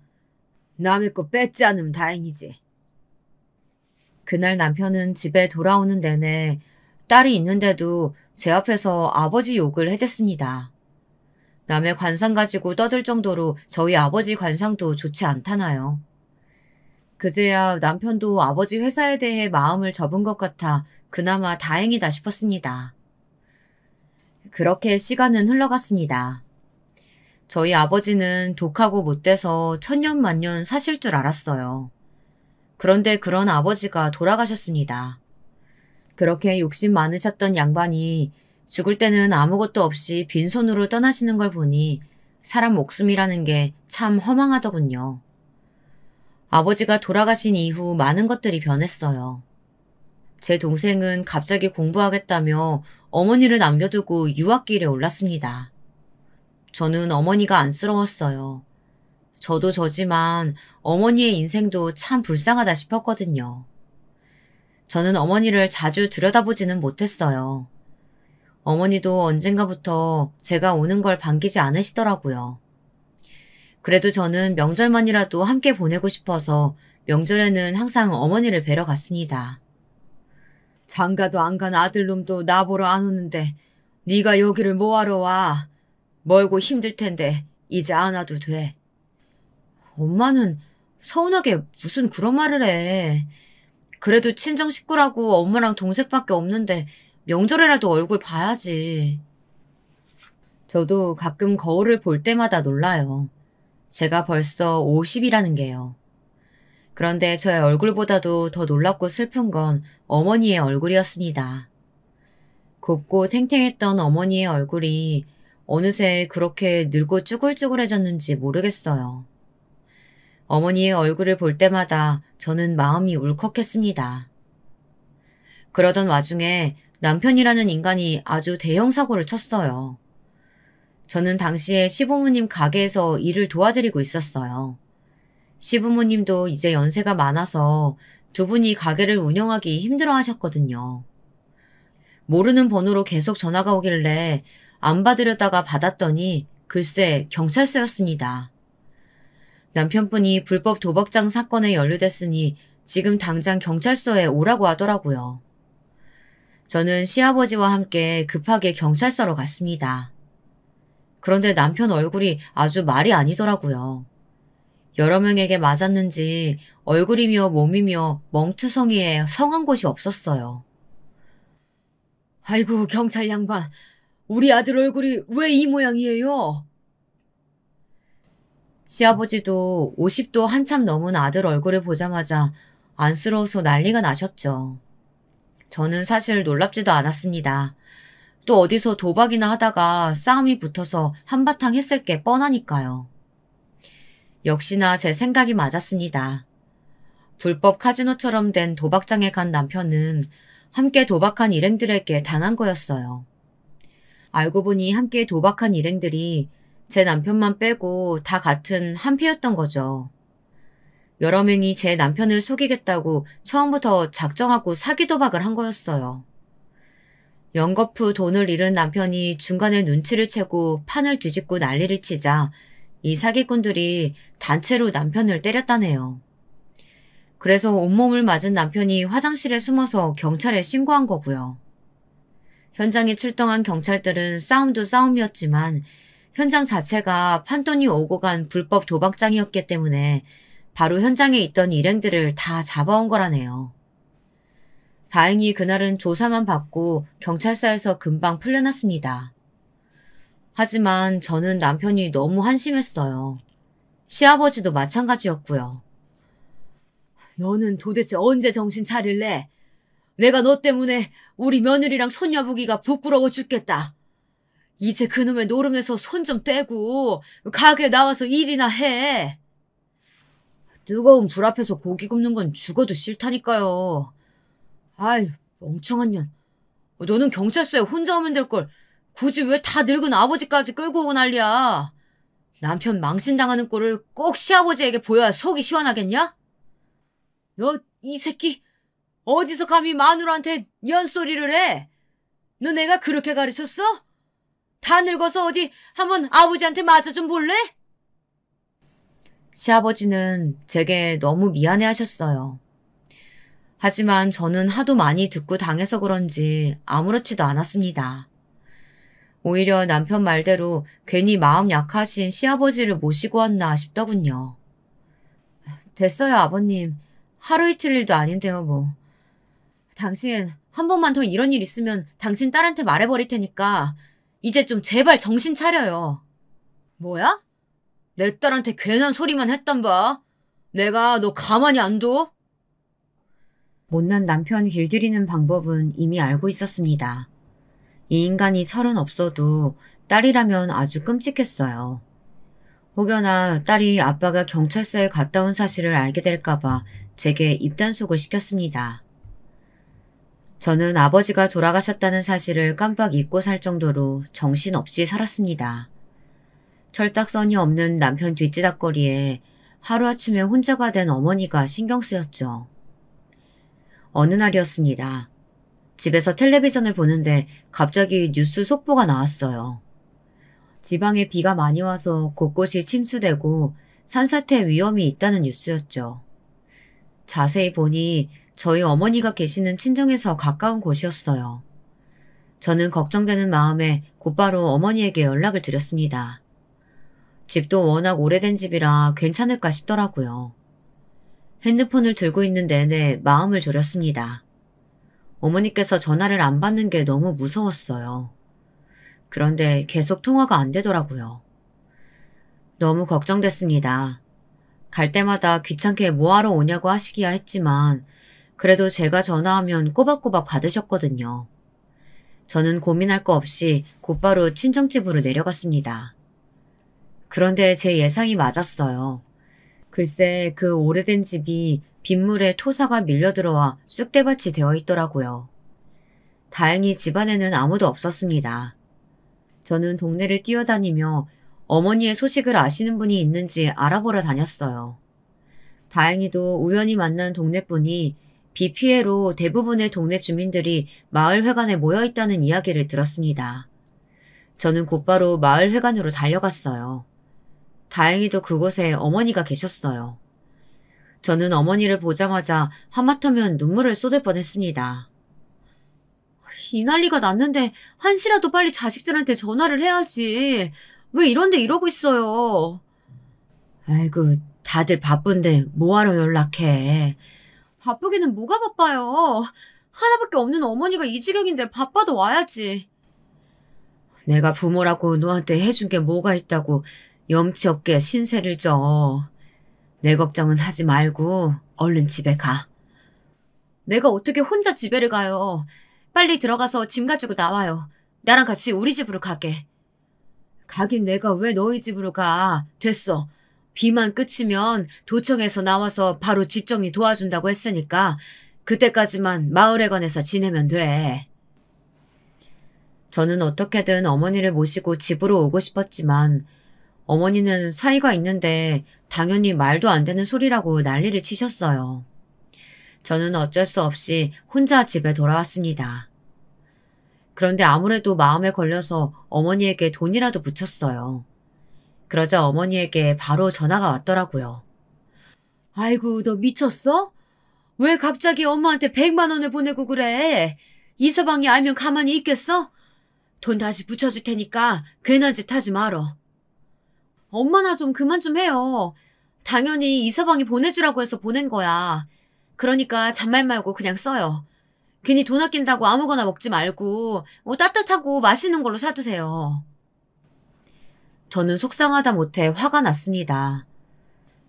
S1: 남의 거 뺏지 않으면 다행이지. 그날 남편은 집에 돌아오는 내내 딸이 있는데도 제 앞에서 아버지 욕을 해댔습니다. 남의 관상 가지고 떠들 정도로 저희 아버지 관상도 좋지 않다나요. 그제야 남편도 아버지 회사에 대해 마음을 접은 것 같아 그나마 다행이다 싶었습니다. 그렇게 시간은 흘러갔습니다. 저희 아버지는 독하고 못돼서 천년만년 사실 줄 알았어요. 그런데 그런 아버지가 돌아가셨습니다. 그렇게 욕심 많으셨던 양반이 죽을 때는 아무것도 없이 빈손으로 떠나시는 걸 보니 사람 목숨이라는 게 참 허망하더군요. 아버지가 돌아가신 이후 많은 것들이 변했어요. 제 동생은 갑자기 공부하겠다며 어머니를 남겨두고 유학길에 올랐습니다. 저는 어머니가 안쓰러웠어요. 저도 저지만 어머니의 인생도 참 불쌍하다 싶었거든요. 저는 어머니를 자주 들여다보지는 못했어요. 어머니도 언젠가부터 제가 오는 걸 반기지 않으시더라고요. 그래도 저는 명절만이라도 함께 보내고 싶어서 명절에는 항상 어머니를 뵈러 갔습니다. 장가도 안 간 아들놈도 나보러 안 오는데 네가 여기를 뭐하러 와? 멀고 힘들 텐데 이제 안 와도 돼. 엄마는 서운하게 무슨 그런 말을 해. 그래도 친정 식구라고 엄마랑 동생밖에 없는데 명절에라도 얼굴 봐야지. 저도 가끔 거울을 볼 때마다 놀라요. 제가 벌써 50이라는 게요. 그런데 저의 얼굴보다도 더 놀랍고 슬픈 건 어머니의 얼굴이었습니다. 곱고 탱탱했던 어머니의 얼굴이 어느새 그렇게 늙고 쭈글쭈글해졌는지 모르겠어요. 어머니의 얼굴을 볼 때마다 저는 마음이 울컥했습니다. 그러던 와중에 남편이라는 인간이 아주 대형 사고를 쳤어요. 저는 당시에 시부모님 가게에서 일을 도와드리고 있었어요. 시부모님도 이제 연세가 많아서 두 분이 가게를 운영하기 힘들어 하셨거든요. 모르는 번호로 계속 전화가 오길래 안 받으려다가 받았더니 글쎄 경찰서였습니다. 남편분이 불법 도박장 사건에 연루됐으니 지금 당장 경찰서에 오라고 하더라고요. 저는 시아버지와 함께 급하게 경찰서로 갔습니다. 그런데 남편 얼굴이 아주 말이 아니더라고요. 여러 명에게 맞았는지 얼굴이며 몸이며 멍투성이에 성한 곳이 없었어요. 아이고 경찰 양반, 우리 아들 얼굴이 왜 이 모양이에요? 시아버지도 50도 한참 넘은 아들 얼굴을 보자마자 안쓰러워서 난리가 나셨죠. 저는 사실 놀랍지도 않았습니다. 또 어디서 도박이나 하다가 싸움이 붙어서 한바탕 했을 게 뻔하니까요. 역시나 제 생각이 맞았습니다. 불법 카지노처럼 된 도박장에 간 남편은 함께 도박한 일행들에게 당한 거였어요. 알고 보니 함께 도박한 일행들이 제 남편만 빼고 다 같은 한패였던 거죠. 여러 명이 제 남편을 속이겠다고 처음부터 작정하고 사기 도박을 한 거였어요. 연거푸 돈을 잃은 남편이 중간에 눈치를 채고 판을 뒤집고 난리를 치자 이 사기꾼들이 단체로 남편을 때렸다네요. 그래서 온몸을 맞은 남편이 화장실에 숨어서 경찰에 신고한 거고요. 현장에 출동한 경찰들은 싸움도 싸움이었지만 현장 자체가 판돈이 오고 간 불법 도박장이었기 때문에 바로 현장에 있던 일행들을 다 잡아온 거라네요. 다행히 그날은 조사만 받고 경찰서에서 금방 풀려났습니다. 하지만 저는 남편이 너무 한심했어요. 시아버지도 마찬가지였고요. 너는 도대체 언제 정신 차릴래? 내가 너 때문에 우리 며느리랑 손녀보기가 부끄러워 죽겠다. 이제 그놈의 노름에서 손 좀 떼고 가게 나와서 일이나 해. 뜨거운 불 앞에서 고기 굽는 건 죽어도 싫다니까요. 아이, 멍청한 년. 너는 경찰서에 혼자 오면 될 걸 굳이 왜 다 늙은 아버지까지 끌고 오고 난리야. 남편 망신당하는 꼴을 꼭 시아버지에게 보여야 속이 시원하겠냐? 너 이 새끼 어디서 감히 마누라한테 연소리를 해? 너 내가 그렇게 가르쳤어? 다 늙어서 어디 한번 아버지한테 맞아 좀 볼래? 시아버지는 제게 너무 미안해하셨어요. 하지만 저는 하도 많이 듣고 당해서 그런지 아무렇지도 않았습니다. 오히려 남편 말대로 괜히 마음 약하신 시아버지를 모시고 왔나 싶더군요. 됐어요, 아버님. 하루 이틀 일도 아닌데요, 뭐. 당신 한 번만 더 이런 일 있으면 당신 딸한테 말해버릴 테니까 이제 좀 제발 정신 차려요. 뭐야? 내 딸한테 괜한 소리만 했단 봐. 내가 너 가만히 안 둬? 못난 남편 길들이는 방법은 이미 알고 있었습니다. 이 인간이 철은 없어도 딸이라면 아주 끔찍했어요. 혹여나 딸이 아빠가 경찰서에 갔다 온 사실을 알게 될까봐 제게 입단속을 시켰습니다. 저는 아버지가 돌아가셨다는 사실을 깜빡 잊고 살 정도로 정신없이 살았습니다. 철딱선이 없는 남편 뒷지닥거리에 하루아침에 혼자가 된 어머니가 신경 쓰였죠. 어느 날이었습니다. 집에서 텔레비전을 보는데 갑자기 뉴스 속보가 나왔어요. 지방에 비가 많이 와서 곳곳이 침수되고 산사태 위험이 있다는 뉴스였죠. 자세히 보니 저희 어머니가 계시는 친정에서 가까운 곳이었어요. 저는 걱정되는 마음에 곧바로 어머니에게 연락을 드렸습니다. 집도 워낙 오래된 집이라 괜찮을까 싶더라고요. 핸드폰을 들고 있는 내내 마음을 졸였습니다. 어머니께서 전화를 안 받는 게 너무 무서웠어요. 그런데 계속 통화가 안 되더라고요. 너무 걱정됐습니다. 갈 때마다 귀찮게 뭐하러 오냐고 하시기야 했지만 그래도 제가 전화하면 꼬박꼬박 받으셨거든요. 저는 고민할 거 없이 곧바로 친정집으로 내려갔습니다. 그런데 제 예상이 맞았어요. 글쎄 그 오래된 집이 빗물에 토사가 밀려들어와 쑥대밭이 되어 있더라고요. 다행히 집안에는 아무도 없었습니다. 저는 동네를 뛰어다니며 어머니의 소식을 아시는 분이 있는지 알아보러 다녔어요. 다행히도 우연히 만난 동네분이 비 피해로 대부분의 동네 주민들이 마을회관에 모여 있다는 이야기를 들었습니다. 저는 곧바로 마을회관으로 달려갔어요. 다행히도 그곳에 어머니가 계셨어요. 저는 어머니를 보자마자 하마터면 눈물을 쏟을 뻔했습니다. 이 난리가 났는데 한시라도 빨리 자식들한테 전화를 해야지. 왜 이런데 이러고 있어요. 아이고, 다들 바쁜데 뭐하러 연락해. 바쁘기는 뭐가 바빠요. 하나밖에 없는 어머니가 이 지경인데 바빠도 와야지. 내가 부모라고 너한테 해준 게 뭐가 있다고 염치 없게 신세를 져. 내 걱정은 하지 말고 얼른 집에 가. 내가 어떻게 혼자 집에를 가요. 빨리 들어가서 짐 가지고 나와요. 나랑 같이 우리 집으로 가게. 가긴 내가 왜 너희 집으로 가. 됐어. 비만 그치면 도청에서 나와서 바로 집 정리 도와준다고 했으니까 그때까지만 마을회관에서 지내면 돼. 저는 어떻게든 어머니를 모시고 집으로 오고 싶었지만 어머니는 사이가 있는데 당연히 말도 안 되는 소리라고 난리를 치셨어요. 저는 어쩔 수 없이 혼자 집에 돌아왔습니다. 그런데 아무래도 마음에 걸려서 어머니에게 돈이라도 붙였어요. 그러자 어머니에게 바로 전화가 왔더라고요. 아이고, 너 미쳤어? 왜 갑자기 엄마한테 100만 원을 보내고 그래? 이서방이 알면 가만히 있겠어? 돈 다시 붙여줄 테니까 괜한 짓 하지 말어. 엄마나 좀 그만 좀 해요. 당연히 이서방이 보내주라고 해서 보낸 거야. 그러니까 잔말 말고 그냥 써요. 괜히 돈 아낀다고 아무거나 먹지 말고 따뜻하고 맛있는 걸로 사드세요. 저는 속상하다 못해 화가 났습니다.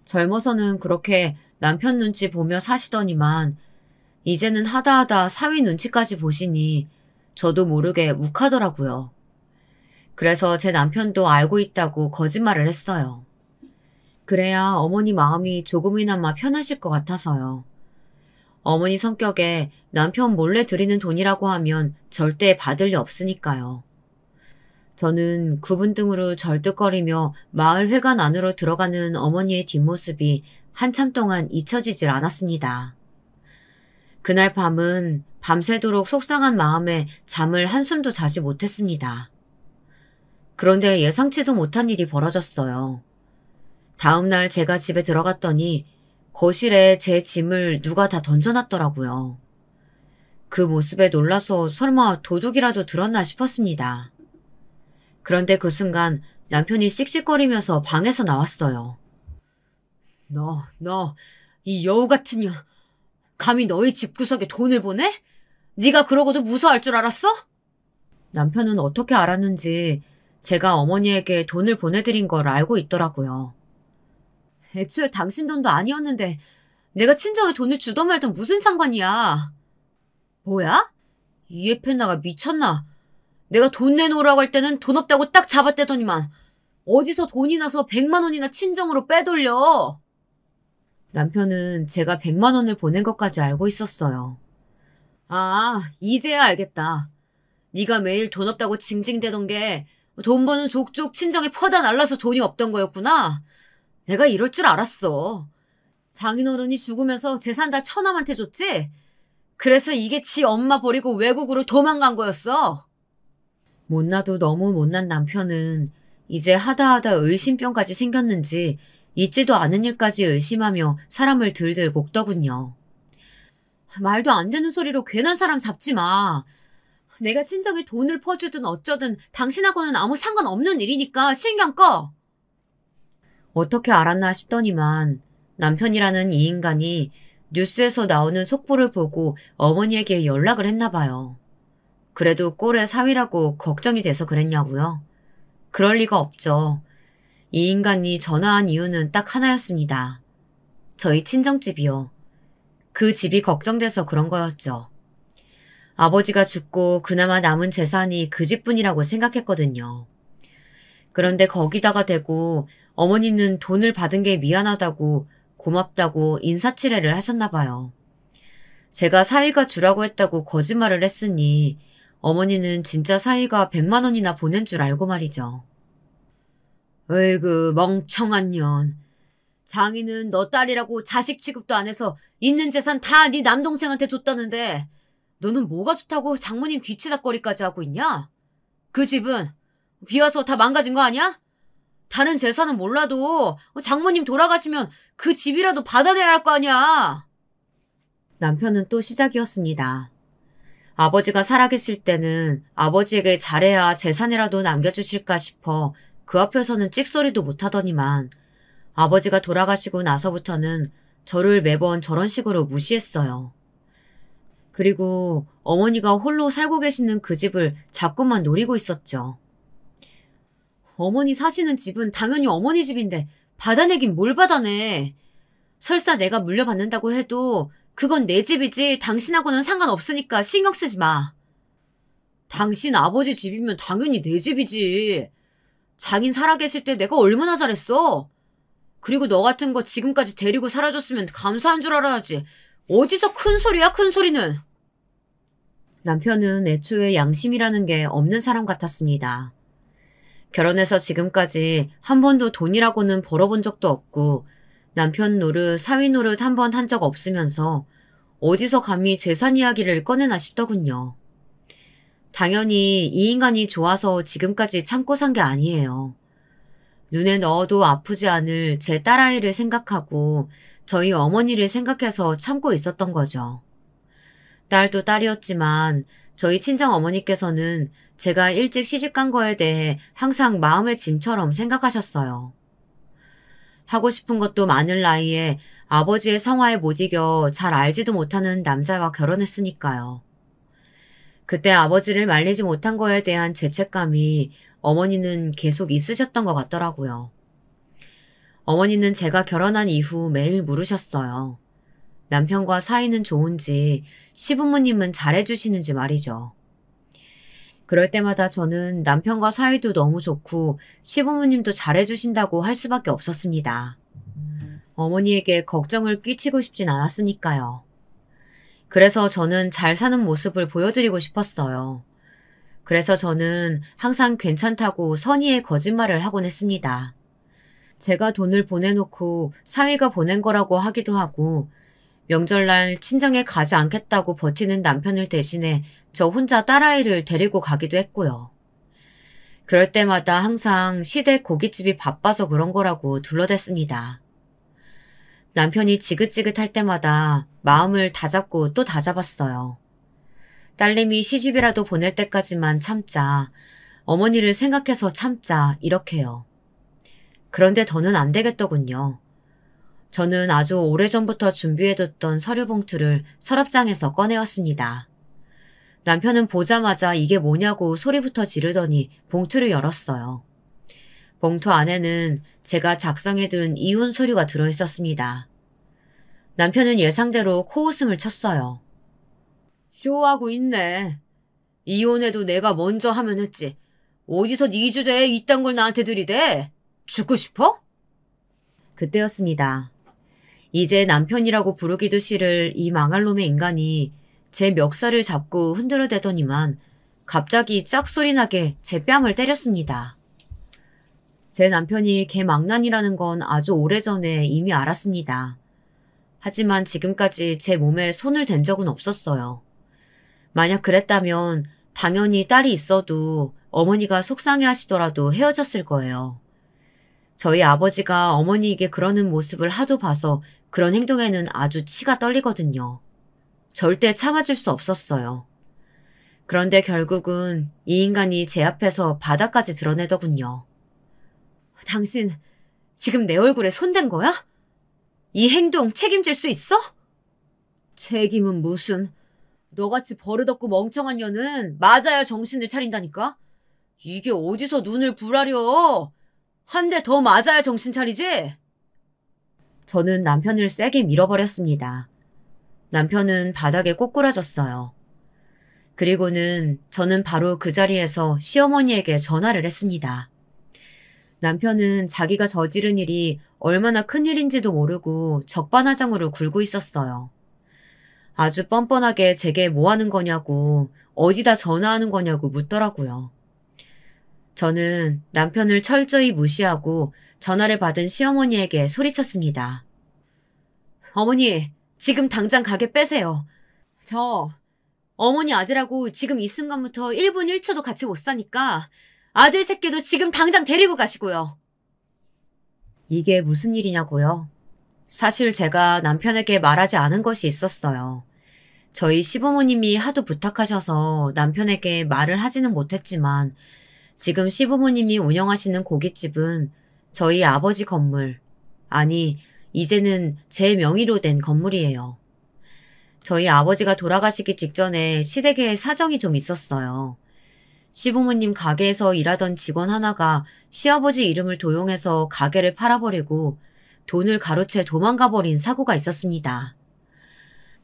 S1: 젊어서는 그렇게 남편 눈치 보며 사시더니만 이제는 하다하다 사위 눈치까지 보시니 저도 모르게 욱하더라고요. 그래서 제 남편도 알고 있다고 거짓말을 했어요. 그래야 어머니 마음이 조금이나마 편하실 것 같아서요. 어머니 성격에 남편 몰래 드리는 돈이라고 하면 절대 받을 리 없으니까요. 저는 구분등으로 절뚝거리며 마을회관 안으로 들어가는 어머니의 뒷모습이 한참 동안 잊혀지질 않았습니다. 그날 밤은 밤새도록 속상한 마음에 잠을 한숨도 자지 못했습니다. 그런데 예상치도 못한 일이 벌어졌어요. 다음날 제가 집에 들어갔더니 거실에 제 짐을 누가 다 던져놨더라고요. 그 모습에 놀라서 설마 도둑이라도 들었나 싶었습니다. 그런데 그 순간 남편이 씩씩거리면서 방에서 나왔어요. 너, 이 여우 같은 년, 감히 너희 집구석에 돈을 보내? 네가 그러고도 무서워할 줄 알았어? 남편은 어떻게 알았는지 제가 어머니에게 돈을 보내드린 걸 알고 있더라고요. 애초에 당신 돈도 아니었는데 내가 친정에 돈을 주던 말던 무슨 상관이야. 뭐야? 이에펜나가 미쳤나? 내가 돈 내놓으라고 할 때는 돈 없다고 딱 잡아떼더니만 어디서 돈이 나서 100만 원이나 친정으로 빼돌려. 남편은 제가 100만 원을 보낸 것까지 알고 있었어요. 아, 이제야 알겠다. 네가 매일 돈 없다고 징징대던 게 돈 버는 족족 친정에 퍼다 날라서 돈이 없던 거였구나. 내가 이럴 줄 알았어. 장인어른이 죽으면서 재산 다 처남한테 줬지? 그래서 이게 지 엄마 버리고 외국으로 도망간 거였어. 못나도 너무 못난 남편은 이제 하다하다 의심병까지 생겼는지 있지도 않은 일까지 의심하며 사람을 들들 볶더군요. 말도 안 되는 소리로 괜한 사람 잡지 마. 내가 친정에 돈을 퍼주든 어쩌든 당신하고는 아무 상관없는 일이니까 신경 꺼. 어떻게 알았나 싶더니만 남편이라는 이 인간이 뉴스에서 나오는 속보를 보고 어머니에게 연락을 했나 봐요. 그래도 꼴의 사위라고 걱정이 돼서 그랬냐고요? 그럴 리가 없죠. 이 인간이 전화한 이유는 딱 하나였습니다. 저희 친정집이요. 그 집이 걱정돼서 그런 거였죠. 아버지가 죽고 그나마 남은 재산이 그 집뿐이라고 생각했거든요. 그런데 거기다가 대고 어머니는 돈을 받은 게 미안하다고 고맙다고 인사치레를 하셨나 봐요. 제가 사위가 주라고 했다고 거짓말을 했으니 어머니는 진짜 사위가 100만 원이나 보낸 줄 알고 말이죠. 어이구 멍청한 년. 장인은 너 딸이라고 자식 취급도 안 해서 있는 재산 다 네 남동생한테 줬다는데 너는 뭐가 좋다고 장모님 뒤치다거리까지 하고 있냐? 그 집은 비와서 다 망가진 거 아니야? 다른 재산은 몰라도 장모님 돌아가시면 그 집이라도 받아내야 할 거 아니야. 남편은 또 시작이었습니다. 아버지가 살아계실 때는 아버지에게 잘해야 재산이라도 남겨주실까 싶어 그 앞에서는 찍소리도 못하더니만 아버지가 돌아가시고 나서부터는 저를 매번 저런 식으로 무시했어요. 그리고 어머니가 홀로 살고 계시는 그 집을 자꾸만 노리고 있었죠. 어머니 사시는 집은 당연히 어머니 집인데 받아내긴 뭘 받아내. 설사 내가 물려받는다고 해도 그건 내 집이지 당신하고는 상관없으니까 신경 쓰지 마. 당신 아버지 집이면 당연히 내 집이지. 장인 살아계실 때 내가 얼마나 잘했어. 그리고 너 같은 거 지금까지 데리고 살아줬으면 감사한 줄 알아야지. 어디서 큰 소리야, 큰 소리는. 남편은 애초에 양심이라는 게 없는 사람 같았습니다. 결혼해서 지금까지 한 번도 돈이라고는 벌어본 적도 없고 남편 노릇, 사위 노릇 한 번 한 적 없으면서 어디서 감히 재산 이야기를 꺼내나 싶더군요. 당연히 이 인간이 좋아서 지금까지 참고 산 게 아니에요. 눈에 넣어도 아프지 않을 제 딸아이를 생각하고 저희 어머니를 생각해서 참고 있었던 거죠. 딸도 딸이었지만 저희 친정 어머니께서는 제가 일찍 시집간 거에 대해 항상 마음의 짐처럼 생각하셨어요. 하고 싶은 것도 많을 나이에 아버지의 성화에 못 이겨 잘 알지도 못하는 남자와 결혼했으니까요. 그때 아버지를 말리지 못한 거에 대한 죄책감이 어머니는 계속 있으셨던 것 같더라고요. 어머니는 제가 결혼한 이후 매일 물으셨어요. 남편과 사이는 좋은지, 시부모님은 잘해주시는지 말이죠. 그럴 때마다 저는 남편과 사이도 너무 좋고 시부모님도 잘해주신다고 할 수밖에 없었습니다. 어머니에게 걱정을 끼치고 싶진 않았으니까요. 그래서 저는 잘 사는 모습을 보여드리고 싶었어요. 그래서 저는 항상 괜찮다고 선의의 거짓말을 하곤 했습니다. 제가 돈을 보내놓고 사위가 보낸 거라고 하기도 하고 명절날 친정에 가지 않겠다고 버티는 남편을 대신해 저 혼자 딸아이를 데리고 가기도 했고요. 그럴 때마다 항상 시댁 고깃집이 바빠서 그런 거라고 둘러댔습니다. 남편이 지긋지긋할 때마다 마음을 다잡고 또 다잡았어요. 딸내미 시집이라도 보낼 때까지만 참자, 어머니를 생각해서 참자 이렇게요. 그런데 더는 안 되겠더군요. 저는 아주 오래전부터 준비해뒀던 서류 봉투를 서랍장에서 꺼내왔습니다. 남편은 보자마자 이게 뭐냐고 소리부터 지르더니 봉투를 열었어요. 봉투 안에는 제가 작성해둔 이혼 서류가 들어있었습니다. 남편은 예상대로 코웃음을 쳤어요. 쇼하고 있네. 이혼해도 내가 먼저 하면 했지. 어디서 네 주제에 이딴 걸 나한테 들이대? 죽고 싶어? 그때였습니다. 이제 남편이라고 부르기도 싫을 이 망할 놈의 인간이 제 멱살을 잡고 흔들어대더니만 갑자기 짝소리 나게 제 뺨을 때렸습니다. 제 남편이 개망난이라는 건 아주 오래전에 이미 알았습니다. 하지만 지금까지 제 몸에 손을 댄 적은 없었어요. 만약 그랬다면 당연히 딸이 있어도 어머니가 속상해 하시더라도 헤어졌을 거예요. 저희 아버지가 어머니에게 그러는 모습을 하도 봐서 그런 행동에는 아주 치가 떨리거든요. 절대 참아줄 수 없었어요. 그런데 결국은 이 인간이 제 앞에서 바닥까지 드러내더군요. 당신 지금 내 얼굴에 손댄 거야? 이 행동 책임질 수 있어? 책임은 무슨. 너같이 버릇없고 멍청한 년은 맞아야 정신을 차린다니까? 이게 어디서 눈을 부라려? 한 대 더 맞아야 정신 차리지? 저는 남편을 세게 밀어버렸습니다. 남편은 바닥에 꼬꾸라졌어요. 그리고는 저는 바로 그 자리에서 시어머니에게 전화를 했습니다. 남편은 자기가 저지른 일이 얼마나 큰일인지도 모르고 적반하장으로 굴고 있었어요. 아주 뻔뻔하게 제게 뭐 하는 거냐고, 어디다 전화하는 거냐고 묻더라고요. 저는 남편을 철저히 무시하고 전화를 받은 시어머니에게 소리쳤습니다. 어머니, 지금 당장 가게 빼세요. 저 어머니 아들하고 지금 이 순간부터 1분 1초도 같이 못 사니까 아들 새끼도 지금 당장 데리고 가시고요. 이게 무슨 일이냐고요? 사실 제가 남편에게 말하지 않은 것이 있었어요. 저희 시부모님이 하도 부탁하셔서 남편에게 말을 하지는 못했지만 지금 시부모님이 운영하시는 고깃집은 저희 아버지 건물, 아니 이제는 제 명의로 된 건물이에요. 저희 아버지가 돌아가시기 직전에 시댁에 사정이 좀 있었어요. 시부모님 가게에서 일하던 직원 하나가 시아버지 이름을 도용해서 가게를 팔아버리고 돈을 가로채 도망가버린 사고가 있었습니다.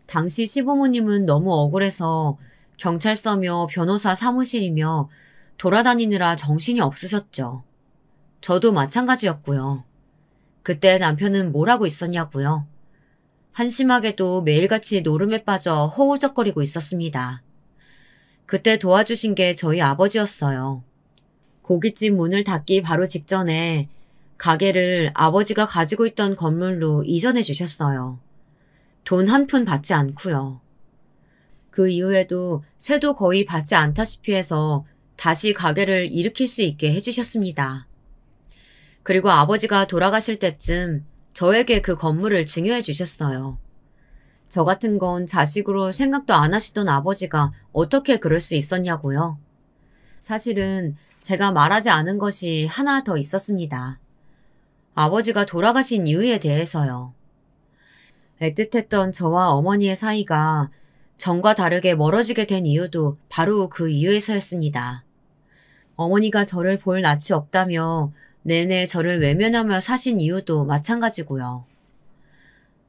S1: 당시 시부모님은 너무 억울해서 경찰서며 변호사 사무실이며 돌아다니느라 정신이 없으셨죠. 저도 마찬가지였고요. 그때 남편은 뭘 하고 있었냐고요. 한심하게도 매일같이 노름에 빠져 허우적거리고 있었습니다. 그때 도와주신 게 저희 아버지였어요. 고깃집 문을 닫기 바로 직전에 가게를 아버지가 가지고 있던 건물로 이전해 주셨어요. 돈 한 푼 받지 않고요. 그 이후에도 세도 거의 받지 않다시피 해서 다시 가게를 일으킬 수 있게 해주셨습니다. 그리고 아버지가 돌아가실 때쯤 저에게 그 건물을 증여해 주셨어요. 저 같은 건 자식으로 생각도 안 하시던 아버지가 어떻게 그럴 수 있었냐고요. 사실은 제가 말하지 않은 것이 하나 더 있었습니다. 아버지가 돌아가신 이유에 대해서요. 애틋했던 저와 어머니의 사이가 전과 다르게 멀어지게 된 이유도 바로 그 이유에서였습니다. 어머니가 저를 볼 낯이 없다며 내내 저를 외면하며 사신 이유도 마찬가지고요.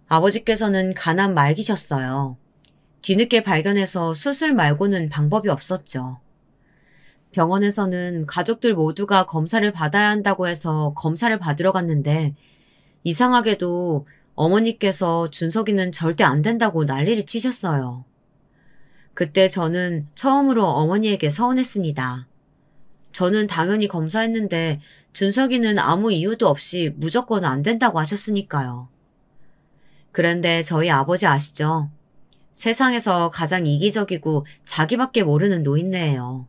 S1: 아버지께서는 가난 말기셨어요. 뒤늦게 발견해서 수술 말고는 방법이 없었죠. 병원에서는 가족들 모두가 검사를 받아야 한다고 해서 검사를 받으러 갔는데 이상하게도 어머니께서 준석이는 절대 안 된다고 난리를 치셨어요. 그때 저는 처음으로 어머니에게 서운했습니다. 저는 당연히 검사했는데 준석이는 아무 이유도 없이 무조건 안 된다고 하셨으니까요. 그런데 저희 아버지 아시죠? 세상에서 가장 이기적이고 자기밖에 모르는 노인네예요.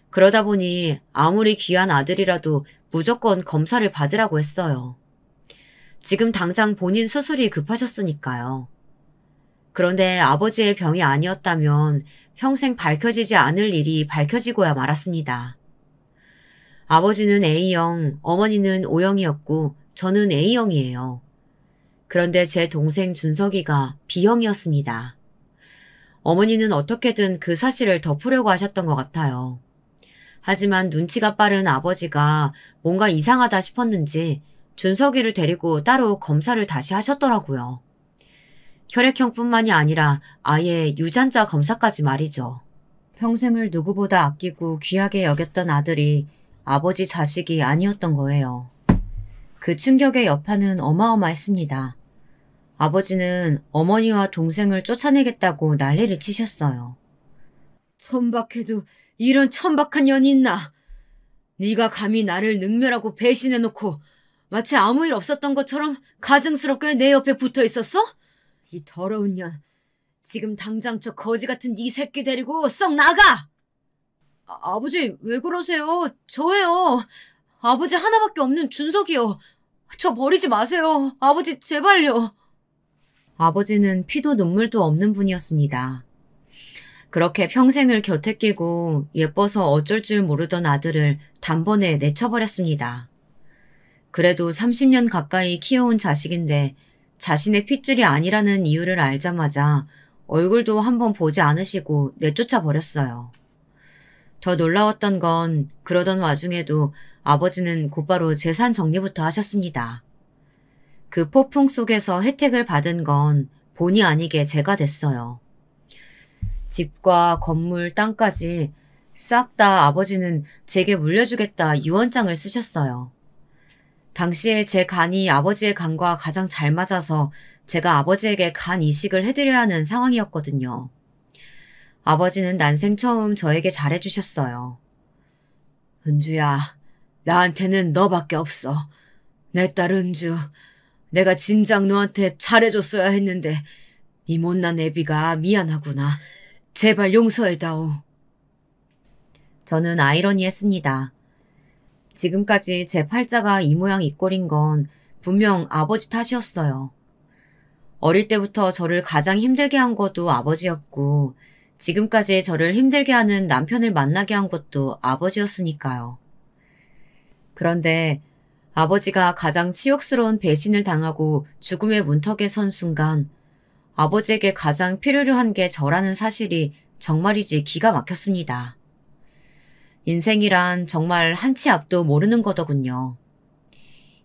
S1: 그러다 보니 아무리 귀한 아들이라도 무조건 검사를 받으라고 했어요. 지금 당장 본인 수술이 급하셨으니까요. 그런데 아버지의 병이 아니었다면 평생 밝혀지지 않을 일이 밝혀지고야 말았습니다. 아버지는 A형, 어머니는 O형이었고 저는 A형이에요. 그런데 제 동생 준석이가 B형이었습니다. 어머니는 어떻게든 그 사실을 덮으려고 하셨던 것 같아요. 하지만 눈치가 빠른 아버지가 뭔가 이상하다 싶었는지 준석이를 데리고 따로 검사를 다시 하셨더라고요. 혈액형뿐만이 아니라 아예 유전자 검사까지 말이죠. 평생을 누구보다 아끼고 귀하게 여겼던 아들이 아버지 자식이 아니었던 거예요. 그 충격의 여파는 어마어마했습니다. 아버지는 어머니와 동생을 쫓아내겠다고 난리를 치셨어요. 천박해도 이런 천박한 년이 있나? 네가 감히 나를 능멸하고 배신해놓고 마치 아무 일 없었던 것처럼 가증스럽게 내 옆에 붙어 있었어? 이 더러운 년. 지금 당장 저 거지 같은 네 새끼 데리고 썩 나가! 아버지 왜 그러세요? 저예요. 아버지 하나밖에 없는 준석이요. 저 버리지 마세요. 아버지 제발요. 아버지는 피도 눈물도 없는 분이었습니다. 그렇게 평생을 곁에 끼고 예뻐서 어쩔 줄 모르던 아들을 단번에 내쳐버렸습니다. 그래도 30년 가까이 키워온 자식인데 자신의 핏줄이 아니라는 이유를 알자마자 얼굴도 한번 보지 않으시고 내쫓아 버렸어요. 더 놀라웠던 건 그러던 와중에도 아버지는 곧바로 재산 정리부터 하셨습니다. 그 폭풍 속에서 혜택을 받은 건 본의 아니게 제가 됐어요. 집과 건물, 땅까지 싹 다 아버지는 제게 물려주겠다 유언장을 쓰셨어요. 당시에 제 간이 아버지의 간과 가장 잘 맞아서 제가 아버지에게 간 이식을 해드려야 하는 상황이었거든요. 아버지는 난생 처음 저에게 잘해주셨어요. 은주야, 나한테는 너밖에 없어. 내 딸 은주, 내가 진작 너한테 잘해줬어야 했는데 네 못난 애비가 미안하구나. 제발 용서해다오. 저는 아이러니했습니다. 지금까지 제 팔자가 이 모양 이 꼴인 건 분명 아버지 탓이었어요. 어릴 때부터 저를 가장 힘들게 한 것도 아버지였고 지금까지 저를 힘들게 하는 남편을 만나게 한 것도 아버지였으니까요. 그런데 아버지가 가장 치욕스러운 배신을 당하고 죽음의 문턱에 선 순간 아버지에게 가장 필요로 한 게 저라는 사실이 정말이지 기가 막혔습니다. 인생이란 정말 한 치 앞도 모르는 거더군요.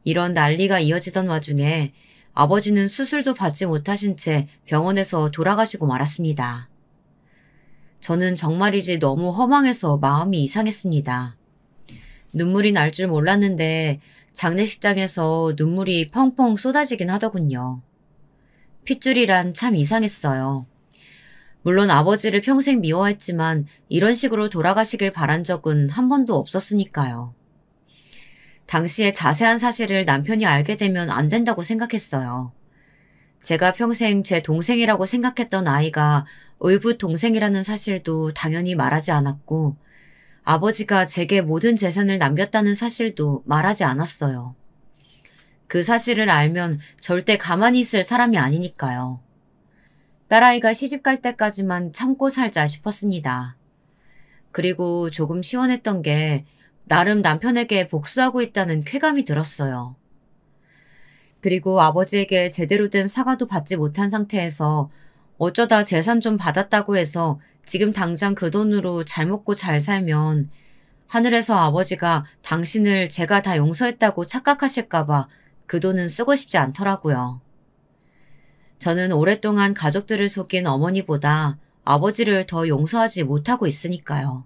S1: 이런 난리가 이어지던 와중에 아버지는 수술도 받지 못하신 채 병원에서 돌아가시고 말았습니다. 저는 정말이지 너무 허망해서 마음이 이상했습니다. 눈물이 날 줄 몰랐는데 장례식장에서 눈물이 펑펑 쏟아지긴 하더군요. 핏줄이란 참 이상했어요. 물론 아버지를 평생 미워했지만 이런 식으로 돌아가시길 바란 적은 한 번도 없었으니까요. 당시에 자세한 사실을 남편이 알게 되면 안 된다고 생각했어요. 제가 평생 제 동생이라고 생각했던 아이가 의붓 동생이라는 사실도 당연히 말하지 않았고 아버지가 제게 모든 재산을 남겼다는 사실도 말하지 않았어요. 그 사실을 알면 절대 가만히 있을 사람이 아니니까요. 딸아이가 시집갈 때까지만 참고 살자 싶었습니다. 그리고 조금 시원했던 게 나름 남편에게 복수하고 있다는 쾌감이 들었어요. 그리고 아버지에게 제대로 된 사과도 받지 못한 상태에서 어쩌다 재산 좀 받았다고 해서 지금 당장 그 돈으로 잘 먹고 잘 살면 하늘에서 아버지가 당신을 제가 다 용서했다고 착각하실까봐 그 돈은 쓰고 싶지 않더라고요. 저는 오랫동안 가족들을 속인 어머니보다 아버지를 더 용서하지 못하고 있으니까요.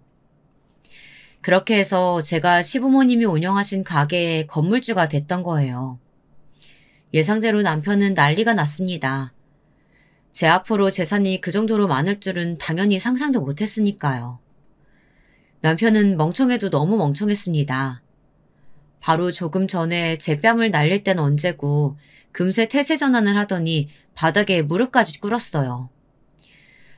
S1: 그렇게 해서 제가 시부모님이 운영하신 가게의 건물주가 됐던 거예요. 예상대로 남편은 난리가 났습니다. 제 앞으로 재산이 그 정도로 많을 줄은 당연히 상상도 못했으니까요. 남편은 멍청해도 너무 멍청했습니다. 바로 조금 전에 제 뺨을 날릴 땐 언제고 금세 태세 전환을 하더니 바닥에 무릎까지 꿇었어요.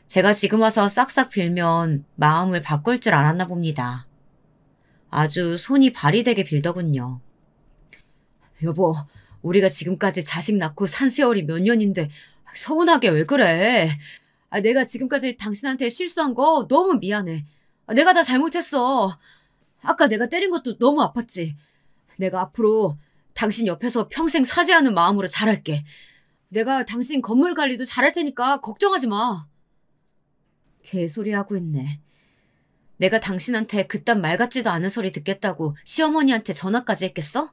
S1: 제가 지금 와서 싹싹 빌면 마음을 바꿀 줄 알았나 봅니다. 아주 손이 발이 되게 빌더군요. 여보, 우리가 지금까지 자식 낳고 산 세월이 몇 년인데 서운하게 왜 그래? 내가 지금까지 당신한테 실수한 거 너무 미안해. 내가 다 잘못했어. 아까 내가 때린 것도 너무 아팠지. 내가 앞으로 당신 옆에서 평생 사죄하는 마음으로 잘할게. 내가 당신 건물 관리도 잘할 테니까 걱정하지 마. 개소리하고 있네. 내가 당신한테 그딴 말 같지도 않은 소리 듣겠다고 시어머니한테 전화까지 했겠어?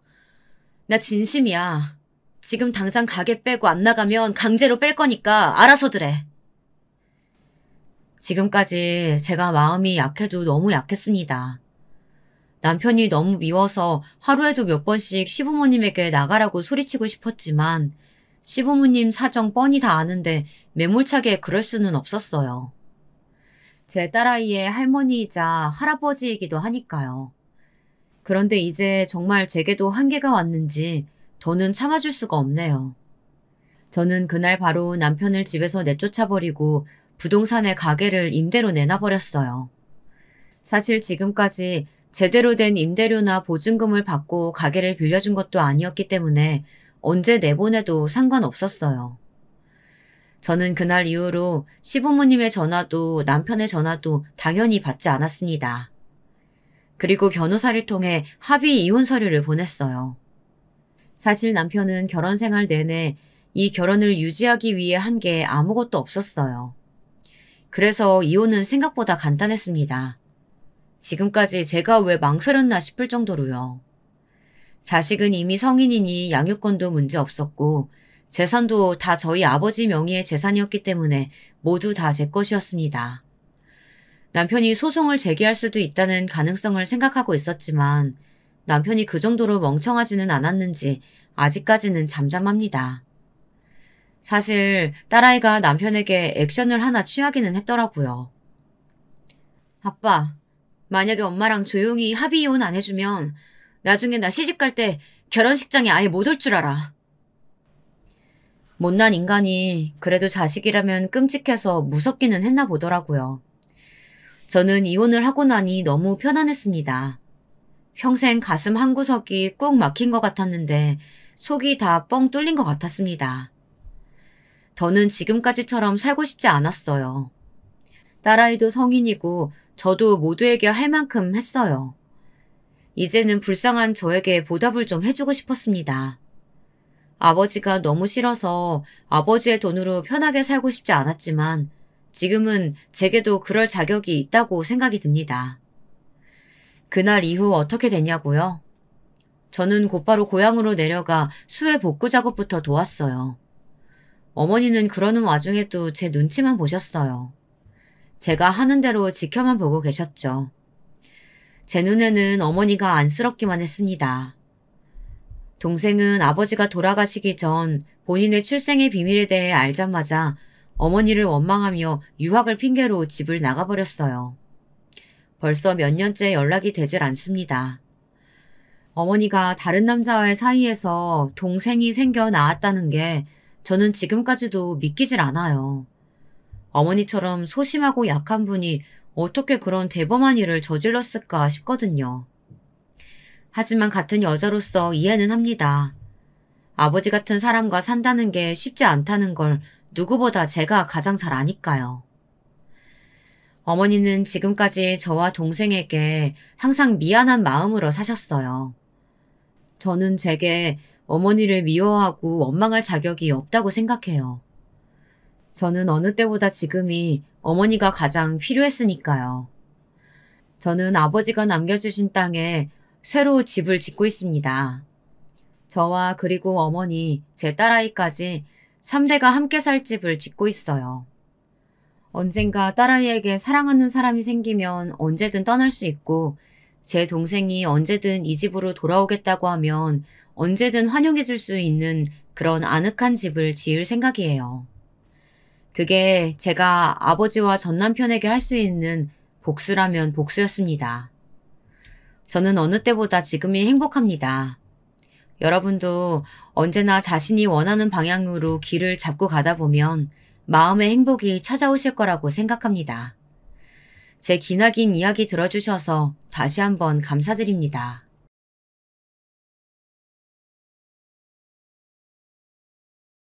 S1: 나 진심이야. 지금 당장 가게 빼고 안 나가면 강제로 뺄 거니까 알아서들 해. 지금까지 제가 마음이 약해도 너무 약했습니다. 남편이 너무 미워서 하루에도 몇 번씩 시부모님에게 나가라고 소리치고 싶었지만 시부모님 사정 뻔히 다 아는데 매몰차게 그럴 수는 없었어요. 제 딸아이의 할머니이자 할아버지이기도 하니까요. 그런데 이제 정말 제게도 한계가 왔는지 더는 참아줄 수가 없네요. 저는 그날 바로 남편을 집에서 내쫓아버리고 부동산의 가게를 임대로 내놔버렸어요. 사실 지금까지 제대로 된 임대료나 보증금을 받고 가게를 빌려준 것도 아니었기 때문에 언제 내보내도 상관없었어요. 저는 그날 이후로 시부모님의 전화도 남편의 전화도 당연히 받지 않았습니다. 그리고 변호사를 통해 합의 이혼 서류를 보냈어요. 사실 남편은 결혼 생활 내내 이 결혼을 유지하기 위해 한 게 아무것도 없었어요. 그래서 이혼은 생각보다 간단했습니다. 지금까지 제가 왜 망설였나 싶을 정도로요. 자식은 이미 성인이니 양육권도 문제 없었고 재산도 다 저희 아버지 명의의 재산이었기 때문에 모두 다 제 것이었습니다. 남편이 소송을 제기할 수도 있다는 가능성을 생각하고 있었지만 남편이 그 정도로 멍청하지는 않았는지 아직까지는 잠잠합니다. 사실 딸아이가 남편에게 액션을 하나 취하기는 했더라고요. 아빠, 만약에 엄마랑 조용히 합의 이혼 안 해주면 나중에 나 시집갈 때 결혼식장에 아예 못 올 줄 알아. 못난 인간이 그래도 자식이라면 끔찍해서 무섭기는 했나 보더라고요. 저는 이혼을 하고 나니 너무 편안했습니다. 평생 가슴 한구석이 꾹 막힌 것 같았는데 속이 다 뻥 뚫린 것 같았습니다. 더는 지금까지처럼 살고 싶지 않았어요. 딸아이도 성인이고 저도 모두에게 할 만큼 했어요. 이제는 불쌍한 저에게 보답을 좀 해주고 싶었습니다. 아버지가 너무 싫어서 아버지의 돈으로 편하게 살고 싶지 않았지만 지금은 제게도 그럴 자격이 있다고 생각이 듭니다. 그날 이후 어떻게 됐냐고요? 저는 곧바로 고향으로 내려가 수해 복구 작업부터 도왔어요. 어머니는 그러는 와중에도 제 눈치만 보셨어요. 제가 하는 대로 지켜만 보고 계셨죠. 제 눈에는 어머니가 안쓰럽기만 했습니다. 동생은 아버지가 돌아가시기 전 본인의 출생의 비밀에 대해 알자마자 어머니를 원망하며 유학을 핑계로 집을 나가버렸어요. 벌써 몇 년째 연락이 되질 않습니다. 어머니가 다른 남자와의 사이에서 동생이 생겨 나왔다는 게 저는 지금까지도 믿기질 않아요. 어머니처럼 소심하고 약한 분이 어떻게 그런 대범한 일을 저질렀을까 싶거든요. 하지만 같은 여자로서 이해는 합니다. 아버지 같은 사람과 산다는 게 쉽지 않다는 걸 누구보다 제가 가장 잘 아니까요. 어머니는 지금까지 저와 동생에게 항상 미안한 마음으로 사셨어요. 저는 제게 어머니를 미워하고 원망할 자격이 없다고 생각해요. 저는 어느 때보다 지금이 어머니가 가장 필요했으니까요. 저는 아버지가 남겨주신 땅에 새로 집을 짓고 있습니다. 저와 그리고 어머니, 제 딸아이까지 3대가 함께 살 집을 짓고 있어요. 언젠가 딸아이에게 사랑하는 사람이 생기면 언제든 떠날 수 있고 제 동생이 언제든 이 집으로 돌아오겠다고 하면 언제든 환영해 줄 수 있는 그런 아늑한 집을 지을 생각이에요. 그게 제가 아버지와 전 남편에게 할 수 있는 복수라면 복수였습니다. 저는 어느 때보다 지금이 행복합니다. 여러분도 언제나 자신이 원하는 방향으로 길을 잡고 가다 보면 마음의 행복이 찾아오실 거라고 생각합니다. 제 기나긴 이야기 들어주셔서 다시 한번 감사드립니다.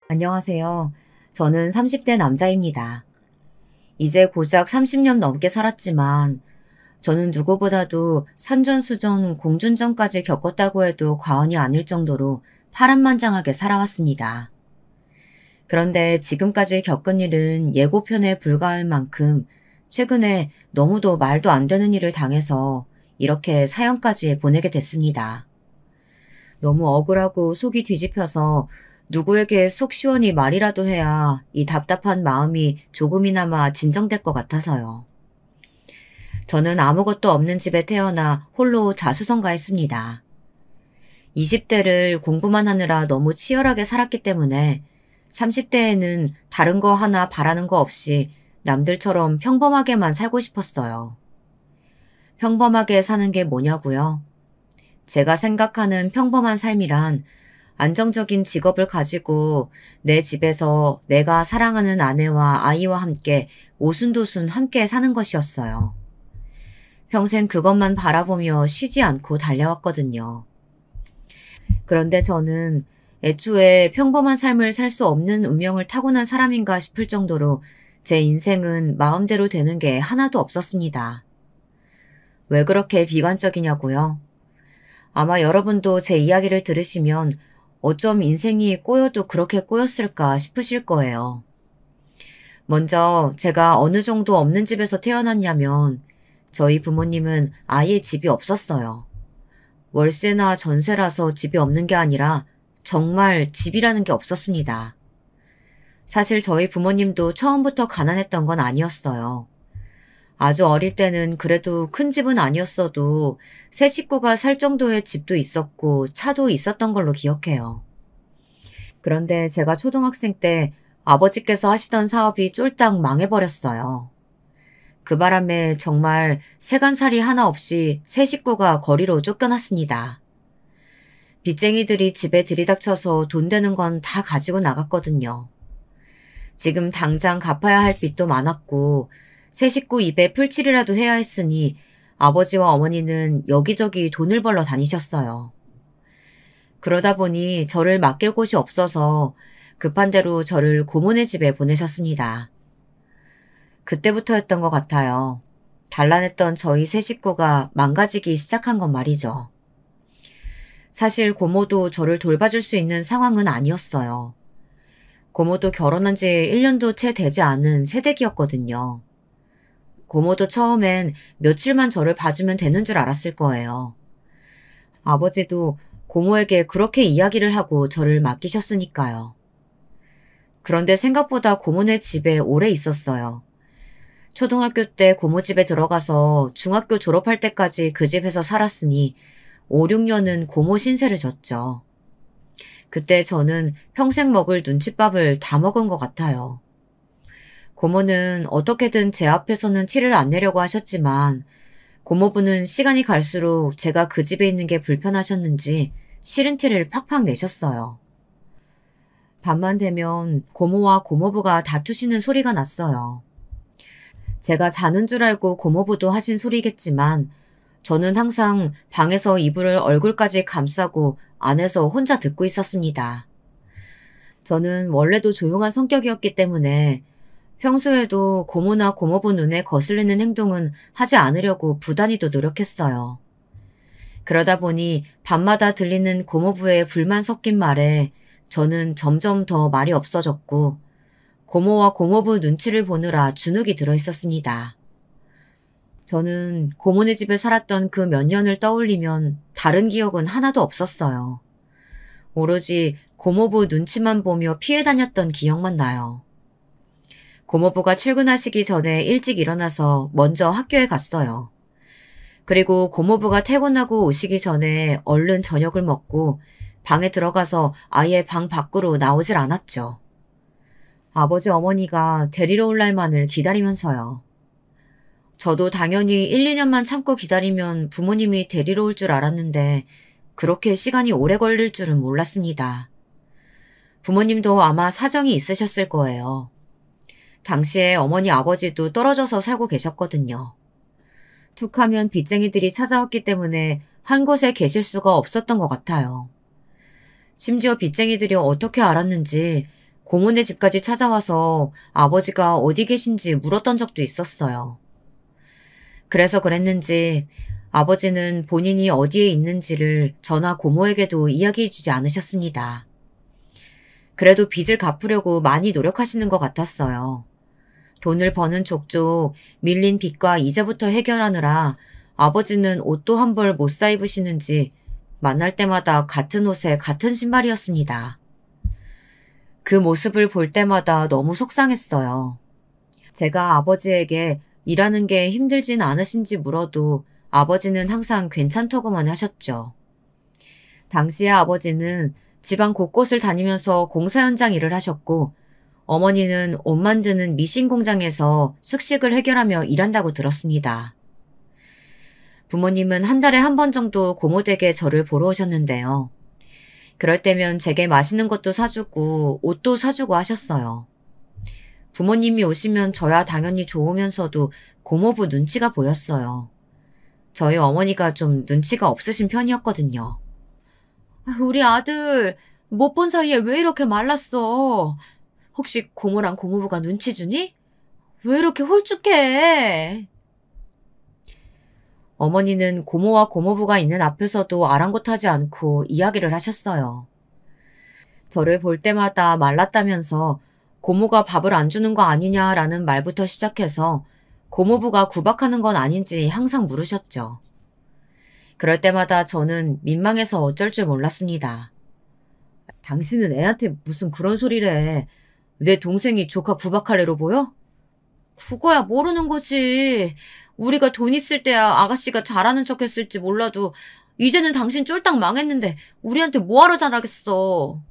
S1: 안녕하세요. 저는 30대 남자입니다. 이제 고작 30년 넘게 살았지만 저는 누구보다도 산전수전 공준전까지 겪었다고 해도 과언이 아닐 정도로 파란만장하게 살아왔습니다. 그런데 지금까지 겪은 일은 예고편에 불과할 만큼 최근에 너무도 말도 안 되는 일을 당해서 이렇게 사연까지 보내게 됐습니다. 너무 억울하고 속이 뒤집혀서 누구에게 속 시원히 말이라도 해야 이 답답한 마음이 조금이나마 진정될 것 같아서요. 저는 아무것도 없는 집에 태어나 홀로 자수성가했습니다. 20대를 공부만 하느라 너무 치열하게 살았기 때문에 30대에는 다른 거 하나 바라는 거 없이 남들처럼 평범하게만 살고 싶었어요. 평범하게 사는 게 뭐냐고요? 제가 생각하는 평범한 삶이란 안정적인 직업을 가지고 내 집에서 내가 사랑하는 아내와 아이와 함께 오순도순 함께 사는 것이었어요. 평생 그것만 바라보며 쉬지 않고 달려왔거든요. 그런데 저는 애초에 평범한 삶을 살 수 없는 운명을 타고난 사람인가 싶을 정도로 제 인생은 마음대로 되는 게 하나도 없었습니다. 왜 그렇게 비관적이냐고요? 아마 여러분도 제 이야기를 들으시면 어쩜 인생이 꼬여도 그렇게 꼬였을까 싶으실 거예요. 먼저 제가 어느 정도 없는 집에서 태어났냐면 저희 부모님은 아예 집이 없었어요. 월세나 전세라서 집이 없는 게 아니라 정말 집이라는 게 없었습니다. 사실 저희 부모님도 처음부터 가난했던 건 아니었어요. 아주 어릴 때는 그래도 큰 집은 아니었어도 세 식구가 살 정도의 집도 있었고 차도 있었던 걸로 기억해요. 그런데 제가 초등학생 때 아버지께서 하시던 사업이 쫄딱 망해버렸어요. 그 바람에 정말 세간살이 하나 없이 세 식구가 거리로 쫓겨났습니다. 빚쟁이들이 집에 들이닥쳐서 돈 되는 건 다 가지고 나갔거든요. 지금 당장 갚아야 할 빚도 많았고 세 식구 입에 풀칠이라도 해야 했으니 아버지와 어머니는 여기저기 돈을 벌러 다니셨어요. 그러다 보니 저를 맡길 곳이 없어서 급한 대로 저를 고모네 집에 보내셨습니다. 그때부터였던 것 같아요. 단란했던 저희 세 식구가 망가지기 시작한 건 말이죠. 사실 고모도 저를 돌봐줄 수 있는 상황은 아니었어요. 고모도 결혼한 지 1년도 채 되지 않은 새댁이었거든요. 고모도 처음엔 며칠만 저를 봐주면 되는 줄 알았을 거예요. 아버지도 고모에게 그렇게 이야기를 하고 저를 맡기셨으니까요. 그런데 생각보다 고모네 집에 오래 있었어요. 초등학교 때 고모 집에 들어가서 중학교 졸업할 때까지 그 집에서 살았으니 5, 6년은 고모 신세를 졌죠. 그때 저는 평생 먹을 눈칫밥을 다 먹은 것 같아요. 고모는 어떻게든 제 앞에서는 티를 안 내려고 하셨지만 고모부는 시간이 갈수록 제가 그 집에 있는 게 불편하셨는지 싫은 티를 팍팍 내셨어요. 밤만 되면 고모와 고모부가 다투시는 소리가 났어요. 제가 자는 줄 알고 고모부도 하신 소리겠지만 저는 항상 방에서 이불을 얼굴까지 감싸고 안에서 혼자 듣고 있었습니다. 저는 원래도 조용한 성격이었기 때문에 평소에도 고모나 고모부 눈에 거슬리는 행동은 하지 않으려고 부단히도 노력했어요. 그러다 보니 밤마다 들리는 고모부의 불만 섞인 말에 저는 점점 더 말이 없어졌고 고모와 고모부 눈치를 보느라 주눅이 들어 있었습니다. 저는 고모네 집에 살았던 그 몇 년을 떠올리면 다른 기억은 하나도 없었어요. 오로지 고모부 눈치만 보며 피해 다녔던 기억만 나요. 고모부가 출근하시기 전에 일찍 일어나서 먼저 학교에 갔어요. 그리고 고모부가 퇴근하고 오시기 전에 얼른 저녁을 먹고 방에 들어가서 아예 방 밖으로 나오질 않았죠. 아버지 어머니가 데리러 올 날만을 기다리면서요. 저도 당연히 1, 2년만 참고 기다리면 부모님이 데리러 올 줄 알았는데 그렇게 시간이 오래 걸릴 줄은 몰랐습니다. 부모님도 아마 사정이 있으셨을 거예요. 당시에 어머니 아버지도 떨어져서 살고 계셨거든요. 툭하면 빚쟁이들이 찾아왔기 때문에 한 곳에 계실 수가 없었던 것 같아요. 심지어 빚쟁이들이 어떻게 알았는지 고모네 집까지 찾아와서 아버지가 어디 계신지 물었던 적도 있었어요. 그래서 그랬는지 아버지는 본인이 어디에 있는지를 저나 고모에게도 이야기해주지 않으셨습니다. 그래도 빚을 갚으려고 많이 노력하시는 것 같았어요. 돈을 버는 족족 밀린 빚과 이자부터 해결하느라 아버지는 옷도 한 벌 못 사 입으시는지 만날 때마다 같은 옷에 같은 신발이었습니다. 그 모습을 볼 때마다 너무 속상했어요. 제가 아버지에게 일하는 게 힘들진 않으신지 물어도 아버지는 항상 괜찮다고만 하셨죠. 당시에 아버지는 집안 곳곳을 다니면서 공사 현장 일을 하셨고 어머니는 옷 만드는 미신 공장에서 숙식을 해결하며 일한다고 들었습니다. 부모님은 한 달에 한 번 정도 고모댁에 저를 보러 오셨는데요. 그럴 때면 제게 맛있는 것도 사주고 옷도 사주고 하셨어요. 부모님이 오시면 저야 당연히 좋으면서도 고모부 눈치가 보였어요. 저희 어머니가 좀 눈치가 없으신 편이었거든요. 우리 아들 못 본 사이에 왜 이렇게 말랐어? 혹시 고모랑 고모부가 눈치 주니? 왜 이렇게 홀쭉해? 어머니는 고모와 고모부가 있는 앞에서도 아랑곳하지 않고 이야기를 하셨어요. 저를 볼 때마다 말랐다면서 고모가 밥을 안 주는 거 아니냐라는 말부터 시작해서 고모부가 구박하는 건 아닌지 항상 물으셨죠. 그럴 때마다 저는 민망해서 어쩔 줄 몰랐습니다. 당신은 애한테 무슨 그런 소리를 해. 내 동생이 조카 구박할 애로 보여? 그거야 모르는 거지. 우리가 돈 있을 때야 아가씨가 잘하는 척 했을지 몰라도 이제는 당신 쫄딱 망했는데 우리한테 뭐하러 잘하겠어.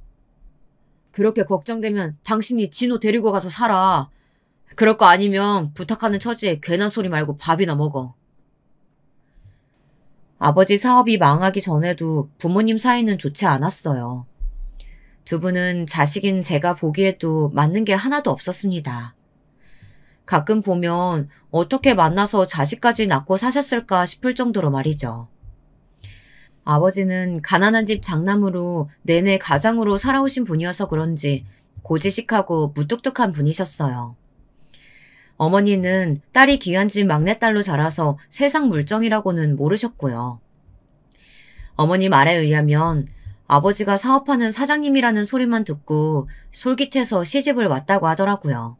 S1: 그렇게 걱정되면 당신이 진호 데리고 가서 살아. 그럴 거 아니면 부탁하는 처지에 괜한 소리 말고 밥이나 먹어. 아버지 사업이 망하기 전에도 부모님 사이는 좋지 않았어요. 두 분은 자식인 제가 보기에도 맞는 게 하나도 없었습니다. 가끔 보면 어떻게 만나서 자식까지 낳고 사셨을까 싶을 정도로 말이죠. 아버지는 가난한 집 장남으로 내내 가장으로 살아오신 분이어서 그런지 고지식하고 무뚝뚝한 분이셨어요. 어머니는 딸이 귀한 집 막내딸로 자라서 세상 물정이라고는 모르셨고요. 어머니 말에 의하면 아버지가 사업하는 사장님이라는 소리만 듣고 솔깃해서 시집을 왔다고 하더라고요.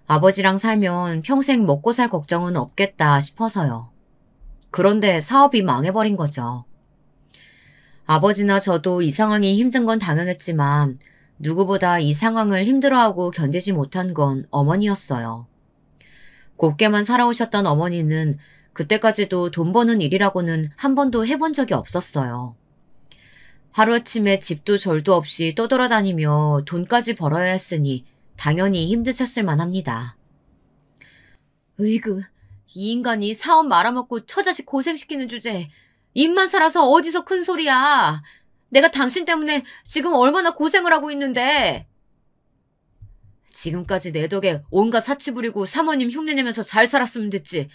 S1: 아버지랑 살면 평생 먹고 살 걱정은 없겠다 싶어서요. 그런데 사업이 망해버린 거죠. 아버지나 저도 이 상황이 힘든 건 당연했지만 누구보다 이 상황을 힘들어하고 견디지 못한 건 어머니였어요. 곱게만 살아오셨던 어머니는 그때까지도 돈 버는 일이라고는 한 번도 해본 적이 없었어요. 하루아침에 집도 절도 없이 떠돌아다니며 돈까지 벌어야 했으니 당연히 힘드셨을 만합니다. 으이그, 이 인간이 사업 말아먹고 처자식 고생시키는 주제에 입만 살아서 어디서 큰 소리야. 내가 당신 때문에 지금 얼마나 고생을 하고 있는데. 지금까지 내 덕에 온갖 사치 부리고 사모님 흉내내면서 잘 살았으면 됐지.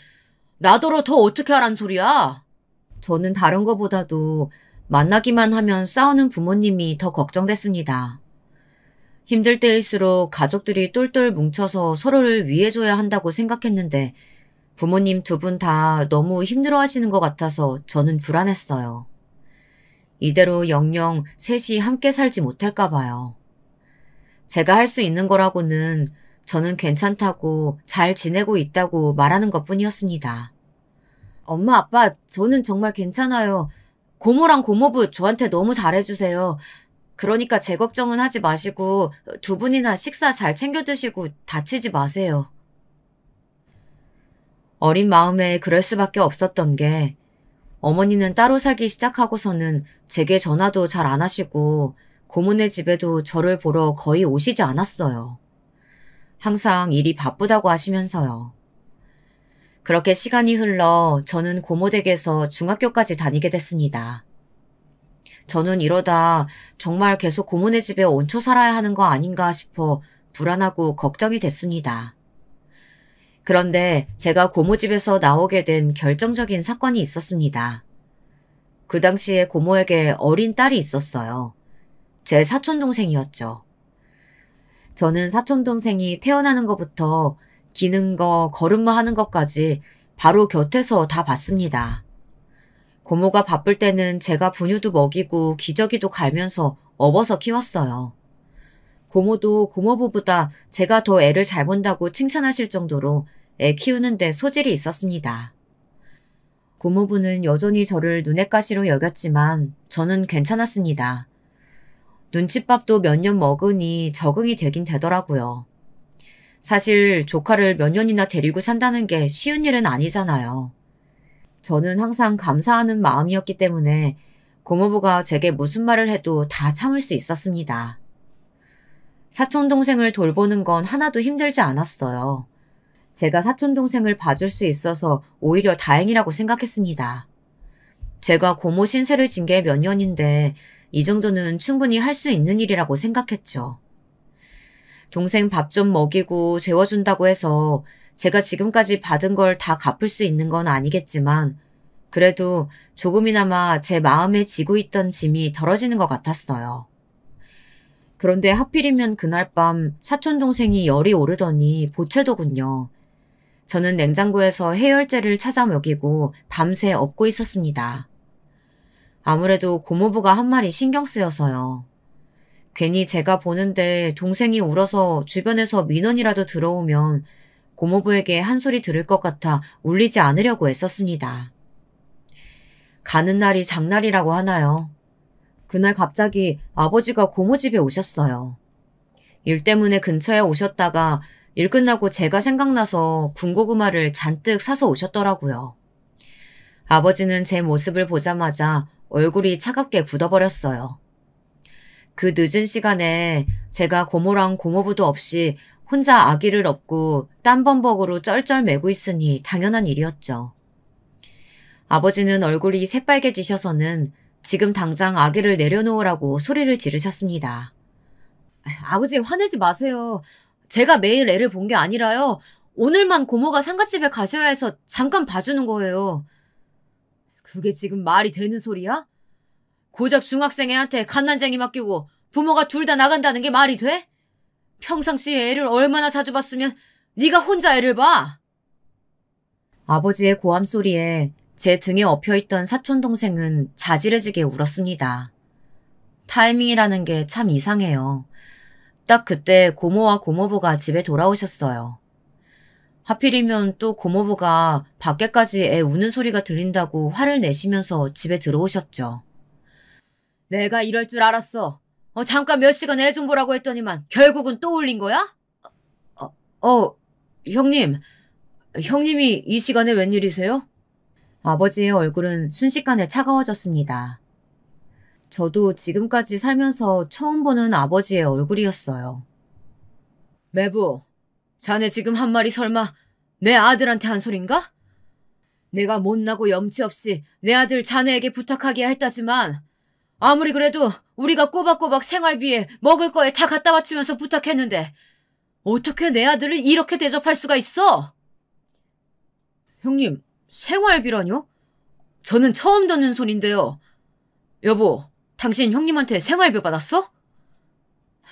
S1: 나더러 더 어떻게 하란 소리야. 저는 다른 거보다도 만나기만 하면 싸우는 부모님이 더 걱정됐습니다. 힘들 때일수록 가족들이 똘똘 뭉쳐서 서로를 위해줘야 한다고 생각했는데 부모님 두 분 다 너무 힘들어하시는 것 같아서 저는 불안했어요. 이대로 영영 셋이 함께 살지 못할까 봐요. 제가 할 수 있는 거라고는 저는 괜찮다고 잘 지내고 있다고 말하는 것뿐이었습니다. 엄마, 아빠, 저는 정말 괜찮아요. 고모랑 고모부 저한테 너무 잘해주세요. 그러니까 제 걱정은 하지 마시고 두 분이나 식사 잘 챙겨 드시고 다치지 마세요. 어린 마음에 그럴 수밖에 없었던 게 어머니는 따로 살기 시작하고서는 제게 전화도 잘 안 하시고 고모네 집에도 저를 보러 거의 오시지 않았어요. 항상 일이 바쁘다고 하시면서요. 그렇게 시간이 흘러 저는 고모댁에서 중학교까지 다니게 됐습니다. 저는 이러다 정말 계속 고모네 집에 얹혀 살아야 하는 거 아닌가 싶어 불안하고 걱정이 됐습니다. 그런데 제가 고모 집에서 나오게 된 결정적인 사건이 있었습니다. 그 당시에 고모에게 어린 딸이 있었어요. 제 사촌동생이었죠. 저는 사촌동생이 태어나는 것부터 기는 거, 걸음마 하는 것까지 바로 곁에서 다 봤습니다. 고모가 바쁠 때는 제가 분유도 먹이고 기저귀도 갈면서 업어서 키웠어요. 고모도 고모부보다 제가 더 애를 잘 본다고 칭찬하실 정도로 애 키우는데 소질이 있었습니다. 고모부는 여전히 저를 눈엣가시로 여겼지만 저는 괜찮았습니다. 눈칫밥도 몇 년 먹으니 적응이 되긴 되더라고요. 사실 조카를 몇 년이나 데리고 산다는 게 쉬운 일은 아니잖아요. 저는 항상 감사하는 마음이었기 때문에 고모부가 제게 무슨 말을 해도 다 참을 수 있었습니다. 사촌동생을 돌보는 건 하나도 힘들지 않았어요. 제가 사촌동생을 봐줄 수 있어서 오히려 다행이라고 생각했습니다. 제가 고모 신세를 진 게 몇 년인데 이 정도는 충분히 할 수 있는 일이라고 생각했죠. 동생 밥 좀 먹이고 재워준다고 해서 제가 지금까지 받은 걸 다 갚을 수 있는 건 아니겠지만 그래도 조금이나마 제 마음에 지고 있던 짐이 덜어지는 것 같았어요. 그런데 하필이면 그날 밤 사촌동생이 열이 오르더니 보채더군요. 저는 냉장고에서 해열제를 찾아 먹이고 밤새 업고 있었습니다. 아무래도 고모부가 한 말이 신경 쓰여서요. 괜히 제가 보는데 동생이 울어서 주변에서 민원이라도 들어오면 고모부에게 한 소리 들을 것 같아 울리지 않으려고 애썼습니다. 가는 날이 장날이라고 하나요? 그날 갑자기 아버지가 고모 집에 오셨어요. 일 때문에 근처에 오셨다가 일 끝나고 제가 생각나서 군고구마를 잔뜩 사서 오셨더라고요. 아버지는 제 모습을 보자마자 얼굴이 차갑게 굳어버렸어요. 그 늦은 시간에 제가 고모랑 고모부도 없이 혼자 아기를 업고 땀범벅으로 쩔쩔매고 있으니 당연한 일이었죠. 아버지는 얼굴이 새빨개지셔서는 지금 당장 아기를 내려놓으라고 소리를 지르셨습니다. 아버지 화내지 마세요. 제가 매일 애를 본 게 아니라요. 오늘만 고모가 상가집에 가셔야 해서 잠깐 봐주는 거예요. 그게 지금 말이 되는 소리야? 고작 중학생 애한테 갓난쟁이 맡기고 부모가 둘 다 나간다는 게 말이 돼? 평상시에 애를 얼마나 자주 봤으면 네가 혼자 애를 봐? 아버지의 고함 소리에 제 등에 엎여있던 사촌동생은 자지러지게 울었습니다. 타이밍이라는 게 참 이상해요. 딱 그때 고모와 고모부가 집에 돌아오셨어요. 하필이면 또 고모부가 밖에까지 애 우는 소리가 들린다고 화를 내시면서 집에 들어오셨죠. 내가 이럴 줄 알았어. 잠깐 몇 시간 애 좀 보라고 했더니만 결국은 또 울린 거야? 형님. 형님이 이 시간에 웬일이세요? 아버지의 얼굴은 순식간에 차가워졌습니다. 저도 지금까지 살면서 처음 보는 아버지의 얼굴이었어요. 매부, 자네 지금 한 말이 설마 내 아들한테 한 소린가? 내가 못나고 염치 없이 내 아들 자네에게 부탁하기야 했다지만 아무리 그래도 우리가 꼬박꼬박 생활비에 먹을 거에 다 갖다 바치면서 부탁했는데 어떻게 내 아들을 이렇게 대접할 수가 있어? 형님, 생활비라뇨? 저는 처음 듣는 소린데요. 여보, 당신 형님한테 생활비 받았어?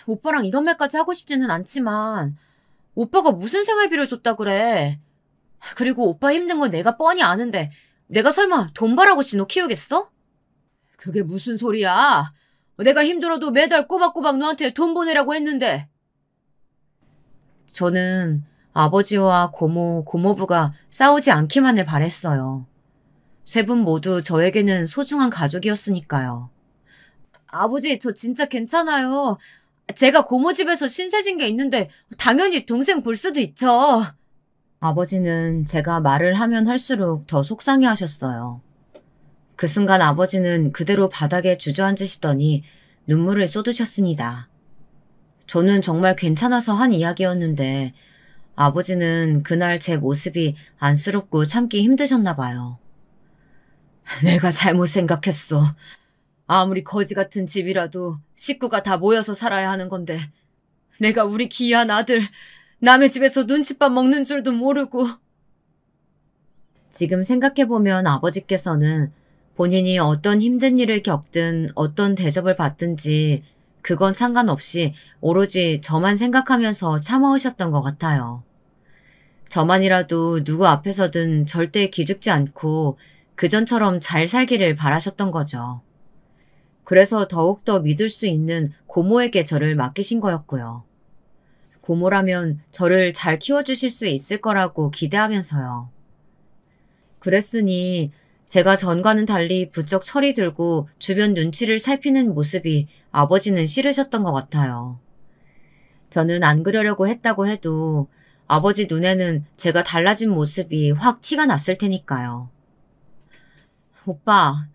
S1: 오빠랑 이런 말까지 하고 싶지는 않지만 오빠가 무슨 생활비를 줬다 그래. 그리고 오빠 힘든 건 내가 뻔히 아는데 내가 설마 돈 벌라고 진호 키우겠어? 그게 무슨 소리야. 내가 힘들어도 매달 꼬박꼬박 너한테 돈 보내라고 했는데. 저는 아버지와 고모, 고모부가 싸우지 않기만을 바랬어요. 세 분 모두 저에게는 소중한 가족이었으니까요. 아버지, 저 진짜 괜찮아요. 제가 고모 집에서 신세진 게 있는데 당연히 동생 볼 수도 있죠. 아버지는 제가 말을 하면 할수록 더 속상해 하셨어요. 그 순간 아버지는 그대로 바닥에 주저앉으시더니 눈물을 쏟으셨습니다. 저는 정말 괜찮아서 한 이야기였는데 아버지는 그날 제 모습이 안쓰럽고 참기 힘드셨나 봐요. 내가 잘못 생각했어. 아무리 거지 같은 집이라도 식구가 다 모여서 살아야 하는 건데 내가 우리 귀한 아들 남의 집에서 눈칫밥 먹는 줄도 모르고. 지금 생각해보면 아버지께서는 본인이 어떤 힘든 일을 겪든 어떤 대접을 받든지 그건 상관없이 오로지 저만 생각하면서 참아오셨던 것 같아요. 저만이라도 누구 앞에서든 절대 기죽지 않고 그전처럼 잘 살기를 바라셨던 거죠. 그래서 더욱더 믿을 수 있는 고모에게 저를 맡기신 거였고요. 고모라면 저를 잘 키워주실 수 있을 거라고 기대하면서요. 그랬으니 제가 전과는 달리 부쩍 철이 들고 주변 눈치를 살피는 모습이 아버지는 싫으셨던 것 같아요. 저는 안 그러려고 했다고 해도 아버지 눈에는 제가 달라진 모습이 확 티가 났을 테니까요. 오빠,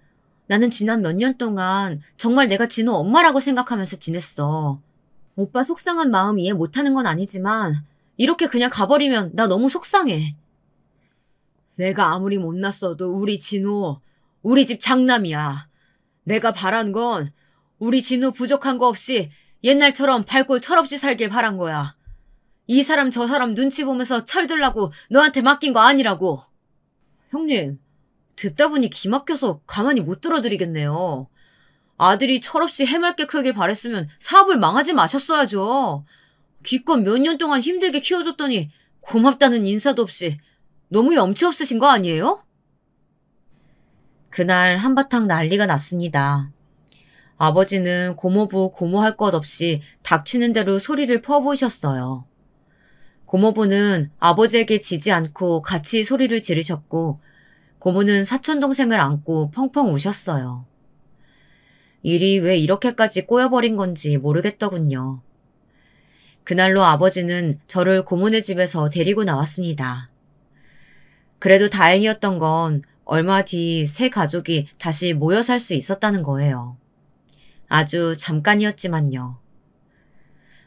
S1: 나는 지난 몇 년 동안 정말 내가 진호 엄마라고 생각하면서 지냈어. 오빠 속상한 마음 이해 못하는 건 아니지만 이렇게 그냥 가버리면 나 너무 속상해. 내가 아무리 못났어도 우리 진호, 우리 집 장남이야. 내가 바란 건 우리 진호 부족한 거 없이 옛날처럼 밝고 철없이 살길 바란 거야. 이 사람 저 사람 눈치 보면서 철들라고 너한테 맡긴 거 아니라고. 형님, 듣다 보니 기막혀서 가만히 못 들어드리겠네요. 아들이 철없이 해맑게 크길 바랬으면 사업을 망하지 마셨어야죠. 기껏 몇 년 동안 힘들게 키워줬더니 고맙다는 인사도 없이 너무 염치 없으신 거 아니에요? 그날 한바탕 난리가 났습니다. 아버지는 고모부 고모할 것 없이 닥치는 대로 소리를 퍼부으셨어요. 고모부는 아버지에게 지지 않고 같이 소리를 지르셨고 고모는 사촌동생을 안고 펑펑 우셨어요. 일이 왜 이렇게까지 꼬여버린 건지 모르겠더군요. 그날로 아버지는 저를 고모네 집에서 데리고 나왔습니다. 그래도 다행이었던 건 얼마 뒤 세 가족이 다시 모여 살 수 있었다는 거예요. 아주 잠깐이었지만요.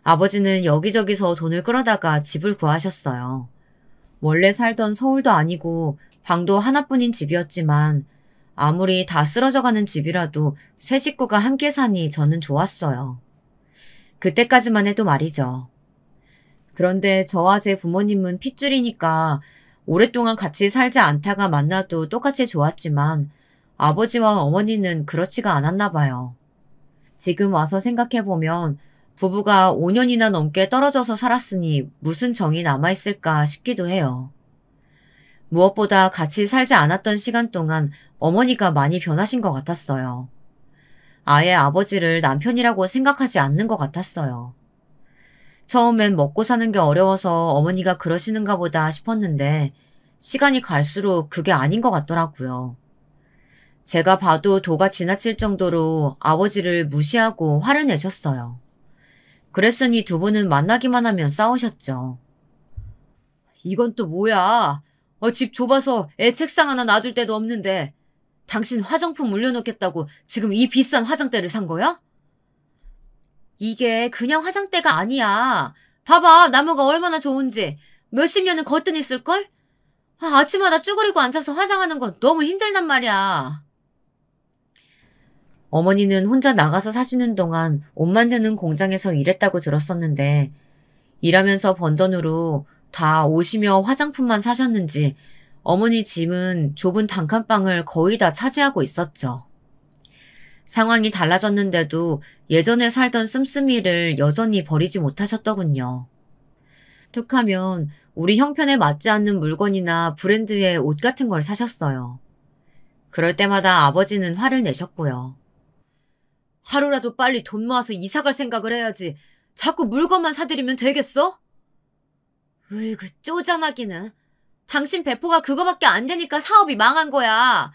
S1: 아버지는 여기저기서 돈을 끌어다가 집을 구하셨어요. 원래 살던 서울도 아니고 방도 하나뿐인 집이었지만 아무리 다 쓰러져가는 집이라도 세 식구가 함께 사니 저는 좋았어요. 그때까지만 해도 말이죠. 그런데 저와 제 부모님은 핏줄이니까 오랫동안 같이 살지 않다가 만나도 똑같이 좋았지만 아버지와 어머니는 그렇지가 않았나 봐요. 지금 와서 생각해보면 부부가 5년이나 넘게 떨어져서 살았으니 무슨 정이 남아있을까 싶기도 해요. 무엇보다 같이 살지 않았던 시간 동안 어머니가 많이 변하신 것 같았어요. 아예 아버지를 남편이라고 생각하지 않는 것 같았어요. 처음엔 먹고 사는 게 어려워서 어머니가 그러시는가 보다 싶었는데 시간이 갈수록 그게 아닌 것 같더라고요. 제가 봐도 도가 지나칠 정도로 아버지를 무시하고 화를 내셨어요. 그랬으니 두 분은 만나기만 하면 싸우셨죠. 이건 또 뭐야? 집 좁아서 애 책상 하나 놔둘 데도 없는데 당신 화장품 물려놓겠다고 지금 이 비싼 화장대를 산 거야? 이게 그냥 화장대가 아니야. 봐봐, 나무가 얼마나 좋은지. 몇십 년은 거뜬히 쓸걸? 아침마다 쭈그리고 앉아서 화장하는 건 너무 힘들단 말이야. 어머니는 혼자 나가서 사시는 동안 옷 만드는 공장에서 일했다고 들었었는데 일하면서 번 돈으로 다 옷이며 화장품만 사셨는지 어머니 짐은 좁은 단칸방을 거의 다 차지하고 있었죠. 상황이 달라졌는데도 예전에 살던 씀씀이를 여전히 버리지 못하셨더군요. 툭하면 우리 형편에 맞지 않는 물건이나 브랜드의 옷 같은 걸 사셨어요. 그럴 때마다 아버지는 화를 내셨고요. 하루라도 빨리 돈 모아서 이사갈 생각을 해야지. 자꾸 물건만 사들이면 되겠어? 으이그 쪼잔하기는. 당신 배포가 그거밖에 안 되니까 사업이 망한 거야.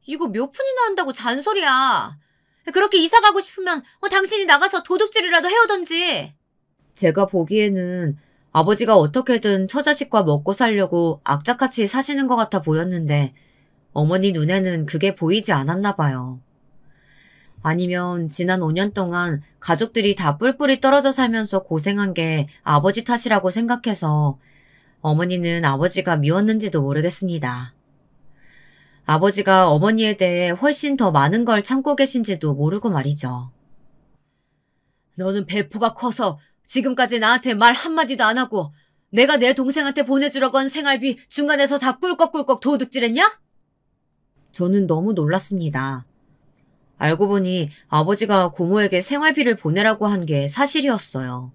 S1: 이거 몇 푼이나 한다고 잔소리야. 그렇게 이사 가고 싶으면 당신이 나가서 도둑질이라도 해오던지. 제가 보기에는 아버지가 어떻게든 처자식과 먹고 살려고 악착같이 사시는 것 같아 보였는데 어머니 눈에는 그게 보이지 않았나 봐요. 아니면 지난 5년 동안 가족들이 다 뿔뿔이 떨어져 살면서 고생한 게 아버지 탓이라고 생각해서 어머니는 아버지가 미웠는지도 모르겠습니다. 아버지가 어머니에 대해 훨씬 더 많은 걸 참고 계신지도 모르고 말이죠. 너는 배포가 커서 지금까지 나한테 말 한마디도 안 하고 내가 내 동생한테 보내주려고 한 생활비 중간에서 다 꿀꺽꿀꺽 도둑질했냐? 저는 너무 놀랐습니다. 알고 보니 아버지가 고모에게 생활비를 보내라고 한 게 사실이었어요.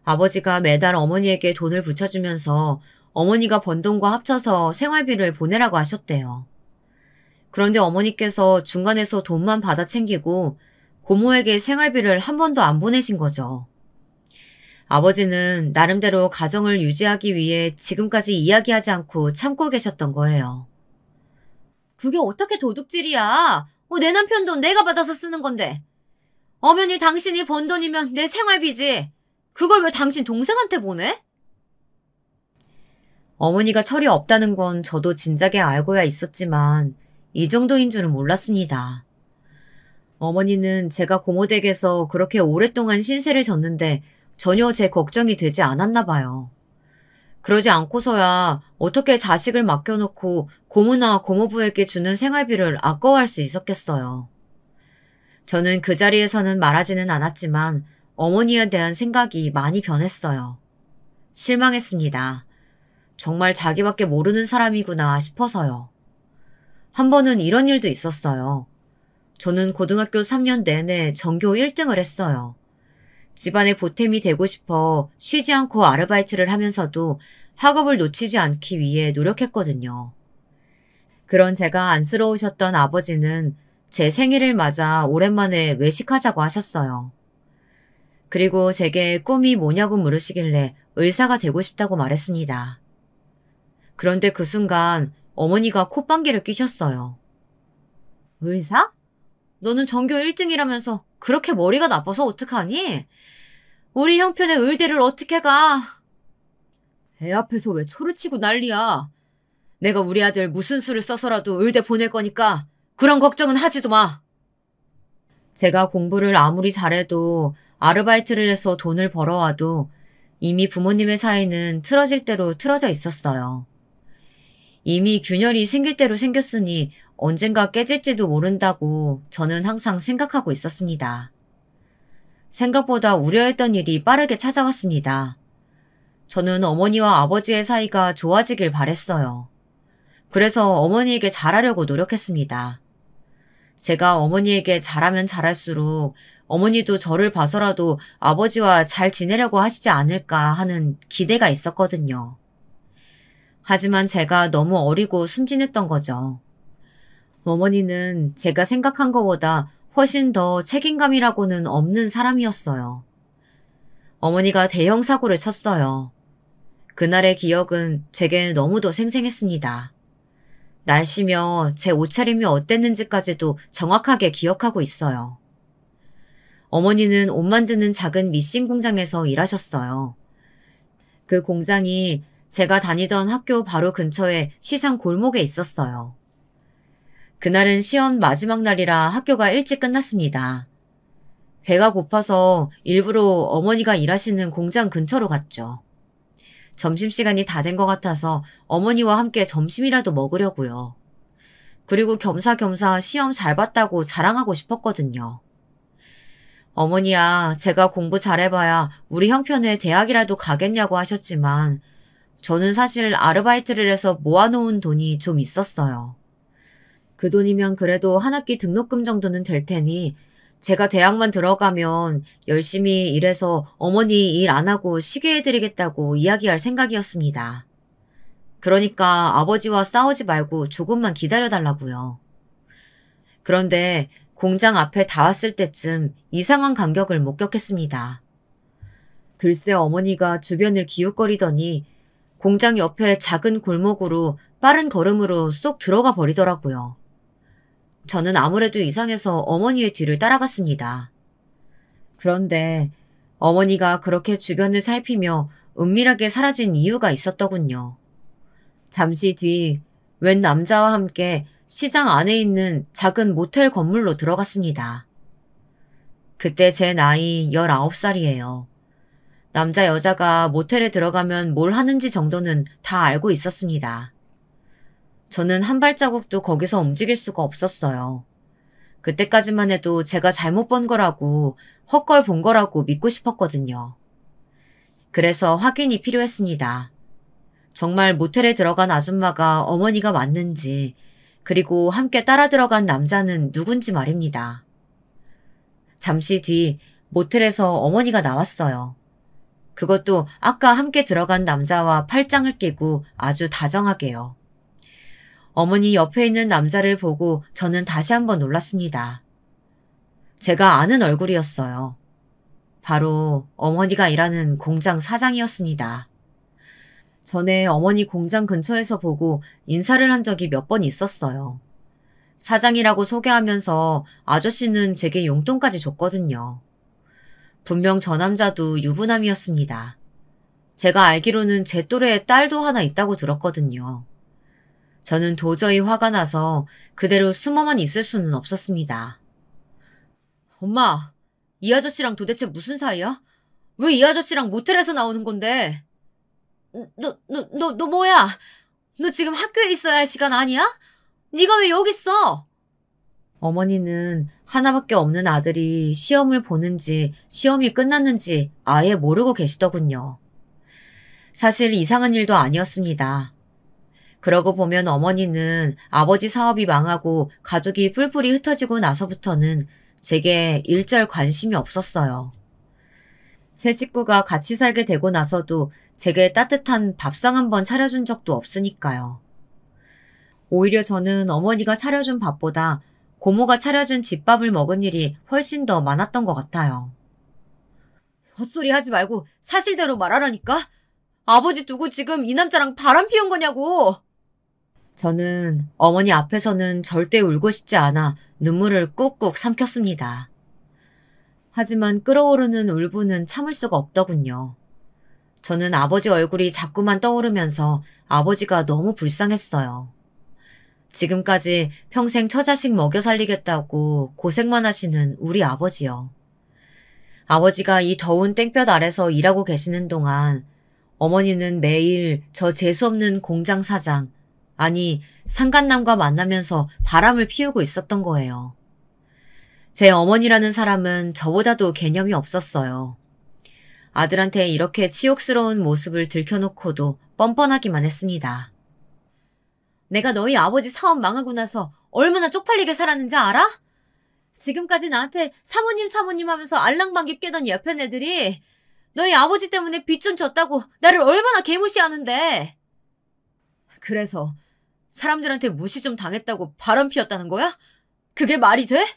S1: 아버지가 매달 어머니에게 돈을 붙여주면서 어머니가 번 돈과 합쳐서 생활비를 보내라고 하셨대요. 그런데 어머니께서 중간에서 돈만 받아 챙기고 고모에게 생활비를 한 번도 안 보내신 거죠. 아버지는 나름대로 가정을 유지하기 위해 지금까지 이야기하지 않고 참고 계셨던 거예요. 그게 어떻게 도둑질이야? 내 남편 돈 내가 받아서 쓰는 건데. 엄연히 당신이 번 돈이면 내 생활비지. 그걸 왜 당신 동생한테 보내? 어머니가 철이 없다는 건 저도 진작에 알고야 있었지만 이 정도인 줄은 몰랐습니다. 어머니는 제가 고모댁에서 그렇게 오랫동안 신세를 졌는데 전혀 제 걱정이 되지 않았나 봐요. 그러지 않고서야 어떻게 자식을 맡겨놓고 고모나 고모부에게 주는 생활비를 아까워할 수 있었겠어요. 저는 그 자리에서는 말하지는 않았지만 어머니에 대한 생각이 많이 변했어요. 실망했습니다. 정말 자기밖에 모르는 사람이구나 싶어서요. 한 번은 이런 일도 있었어요. 저는 고등학교 3년 내내 전교 1등을 했어요. 집안의 보탬이 되고 싶어 쉬지 않고 아르바이트를 하면서도 학업을 놓치지 않기 위해 노력했거든요. 그런 제가 안쓰러우셨던 아버지는 제 생일을 맞아 오랜만에 외식하자고 하셨어요. 그리고 제게 꿈이 뭐냐고 물으시길래 의사가 되고 싶다고 말했습니다. 그런데 그 순간 어머니가 콧방귀를 뀌셨어요. 의사? 너는 전교 1등이라면서 그렇게 머리가 나빠서 어떡하니? 우리 형편에 의대를 어떻게 가? 애 앞에서 왜 초를 치고 난리야? 내가 우리 아들 무슨 수를 써서라도 의대 보낼 거니까 그런 걱정은 하지도 마. 제가 공부를 아무리 잘해도 아르바이트를 해서 돈을 벌어와도 이미 부모님의 사이는 틀어질 대로 틀어져 있었어요. 이미 균열이 생길 대로 생겼으니 언젠가 깨질지도 모른다고 저는 항상 생각하고 있었습니다. 생각보다 우려했던 일이 빠르게 찾아왔습니다. 저는 어머니와 아버지의 사이가 좋아지길 바랬어요. 그래서 어머니에게 잘하려고 노력했습니다. 제가 어머니에게 잘하면 잘할수록 어머니도 저를 봐서라도 아버지와 잘 지내려고 하시지 않을까 하는 기대가 있었거든요. 하지만 제가 너무 어리고 순진했던 거죠. 어머니는 제가 생각한 것보다 훨씬 더 책임감이라고는 없는 사람이었어요. 어머니가 대형 사고를 쳤어요. 그날의 기억은 제게 너무도 생생했습니다. 날씨며 제 옷차림이 어땠는지까지도 정확하게 기억하고 있어요. 어머니는 옷 만드는 작은 미싱 공장에서 일하셨어요. 그 공장이 제가 다니던 학교 바로 근처에 시장 골목에 있었어요. 그날은 시험 마지막 날이라 학교가 일찍 끝났습니다. 배가 고파서 일부러 어머니가 일하시는 공장 근처로 갔죠. 점심시간이 다 된 것 같아서 어머니와 함께 점심이라도 먹으려고요. 그리고 겸사겸사 시험 잘 봤다고 자랑하고 싶었거든요. 어머니야, 제가 공부 잘해봐야 우리 형편에 대학이라도 가겠냐고 하셨지만 저는 사실 아르바이트를 해서 모아놓은 돈이 좀 있었어요. 그 돈이면 그래도 한 학기 등록금 정도는 될 테니 제가 대학만 들어가면 열심히 일해서 어머니 일 안 하고 쉬게 해드리겠다고 이야기할 생각이었습니다. 그러니까 아버지와 싸우지 말고 조금만 기다려달라고요. 그런데 공장 앞에 다 왔을 때쯤 이상한 간격을 목격했습니다. 글쎄 어머니가 주변을 기웃거리더니 공장 옆에 작은 골목으로 빠른 걸음으로 쏙 들어가 버리더라고요. 저는 아무래도 이상해서 어머니의 뒤를 따라갔습니다. 그런데 어머니가 그렇게 주변을 살피며 은밀하게 사라진 이유가 있었더군요. 잠시 뒤 웬 남자와 함께 시장 안에 있는 작은 모텔 건물로 들어갔습니다. 그때 제 나이 19살이에요. 남자 여자가 모텔에 들어가면 뭘 하는지 정도는 다 알고 있었습니다. 저는 한 발자국도 거기서 움직일 수가 없었어요. 그때까지만 해도 제가 잘못 본 거라고 헛걸 본 거라고 믿고 싶었거든요. 그래서 확인이 필요했습니다. 정말 모텔에 들어간 아줌마가 어머니가 맞는지 그리고 함께 따라 들어간 남자는 누군지 말입니다. 잠시 뒤 모텔에서 어머니가 나왔어요. 그것도 아까 함께 들어간 남자와 팔짱을 끼고 아주 다정하게요. 어머니 옆에 있는 남자를 보고 저는 다시 한번 놀랐습니다. 제가 아는 얼굴이었어요. 바로 어머니가 일하는 공장 사장이었습니다. 전에 어머니 공장 근처에서 보고 인사를 한 적이 몇 번 있었어요. 사장이라고 소개하면서 아저씨는 제게 용돈까지 줬거든요. 분명 저 남자도 유부남이었습니다. 제가 알기로는 제 또래의 딸도 하나 있다고 들었거든요. 저는 도저히 화가 나서 그대로 숨어만 있을 수는 없었습니다. 엄마, 이 아저씨랑 도대체 무슨 사이야? 왜 이 아저씨랑 모텔에서 나오는 건데? 너 뭐야? 너 지금 학교에 있어야 할 시간 아니야? 네가 왜 여기 있어? 어머니는 하나밖에 없는 아들이 시험을 보는지 시험이 끝났는지 아예 모르고 계시더군요. 사실 이상한 일도 아니었습니다. 그러고 보면 어머니는 아버지 사업이 망하고 가족이 뿔뿔이 흩어지고 나서부터는 제게 일절 관심이 없었어요. 세 식구가 같이 살게 되고 나서도 제게 따뜻한 밥상 한 번 차려준 적도 없으니까요. 오히려 저는 어머니가 차려준 밥보다 고모가 차려준 집밥을 먹은 일이 훨씬 더 많았던 것 같아요. 헛소리 하지 말고 사실대로 말하라니까? 아버지 두고 지금 이 남자랑 바람 피운 거냐고! 저는 어머니 앞에서는 절대 울고 싶지 않아 눈물을 꾹꾹 삼켰습니다. 하지만 끓어오르는 울분은 참을 수가 없더군요. 저는 아버지 얼굴이 자꾸만 떠오르면서 아버지가 너무 불쌍했어요. 지금까지 평생 처자식 먹여 살리겠다고 고생만 하시는 우리 아버지요. 아버지가 이 더운 땡볕 아래서 일하고 계시는 동안 어머니는 매일 저 재수없는 공장 사장, 아니 상간남과 만나면서 바람을 피우고 있었던 거예요. 제 어머니라는 사람은 저보다도 개념이 없었어요. 아들한테 이렇게 치욕스러운 모습을 들켜놓고도 뻔뻔하기만 했습니다. 내가 너희 아버지 사업 망하고 나서 얼마나 쪽팔리게 살았는지 알아? 지금까지 나한테 사모님 하면서 알랑방귀 뀌던 옆에 애들이 너희 아버지 때문에 빚 좀 졌다고 나를 얼마나 개무시하는데. 그래서 사람들한테 무시 좀 당했다고 바람 피웠다는 거야? 그게 말이 돼?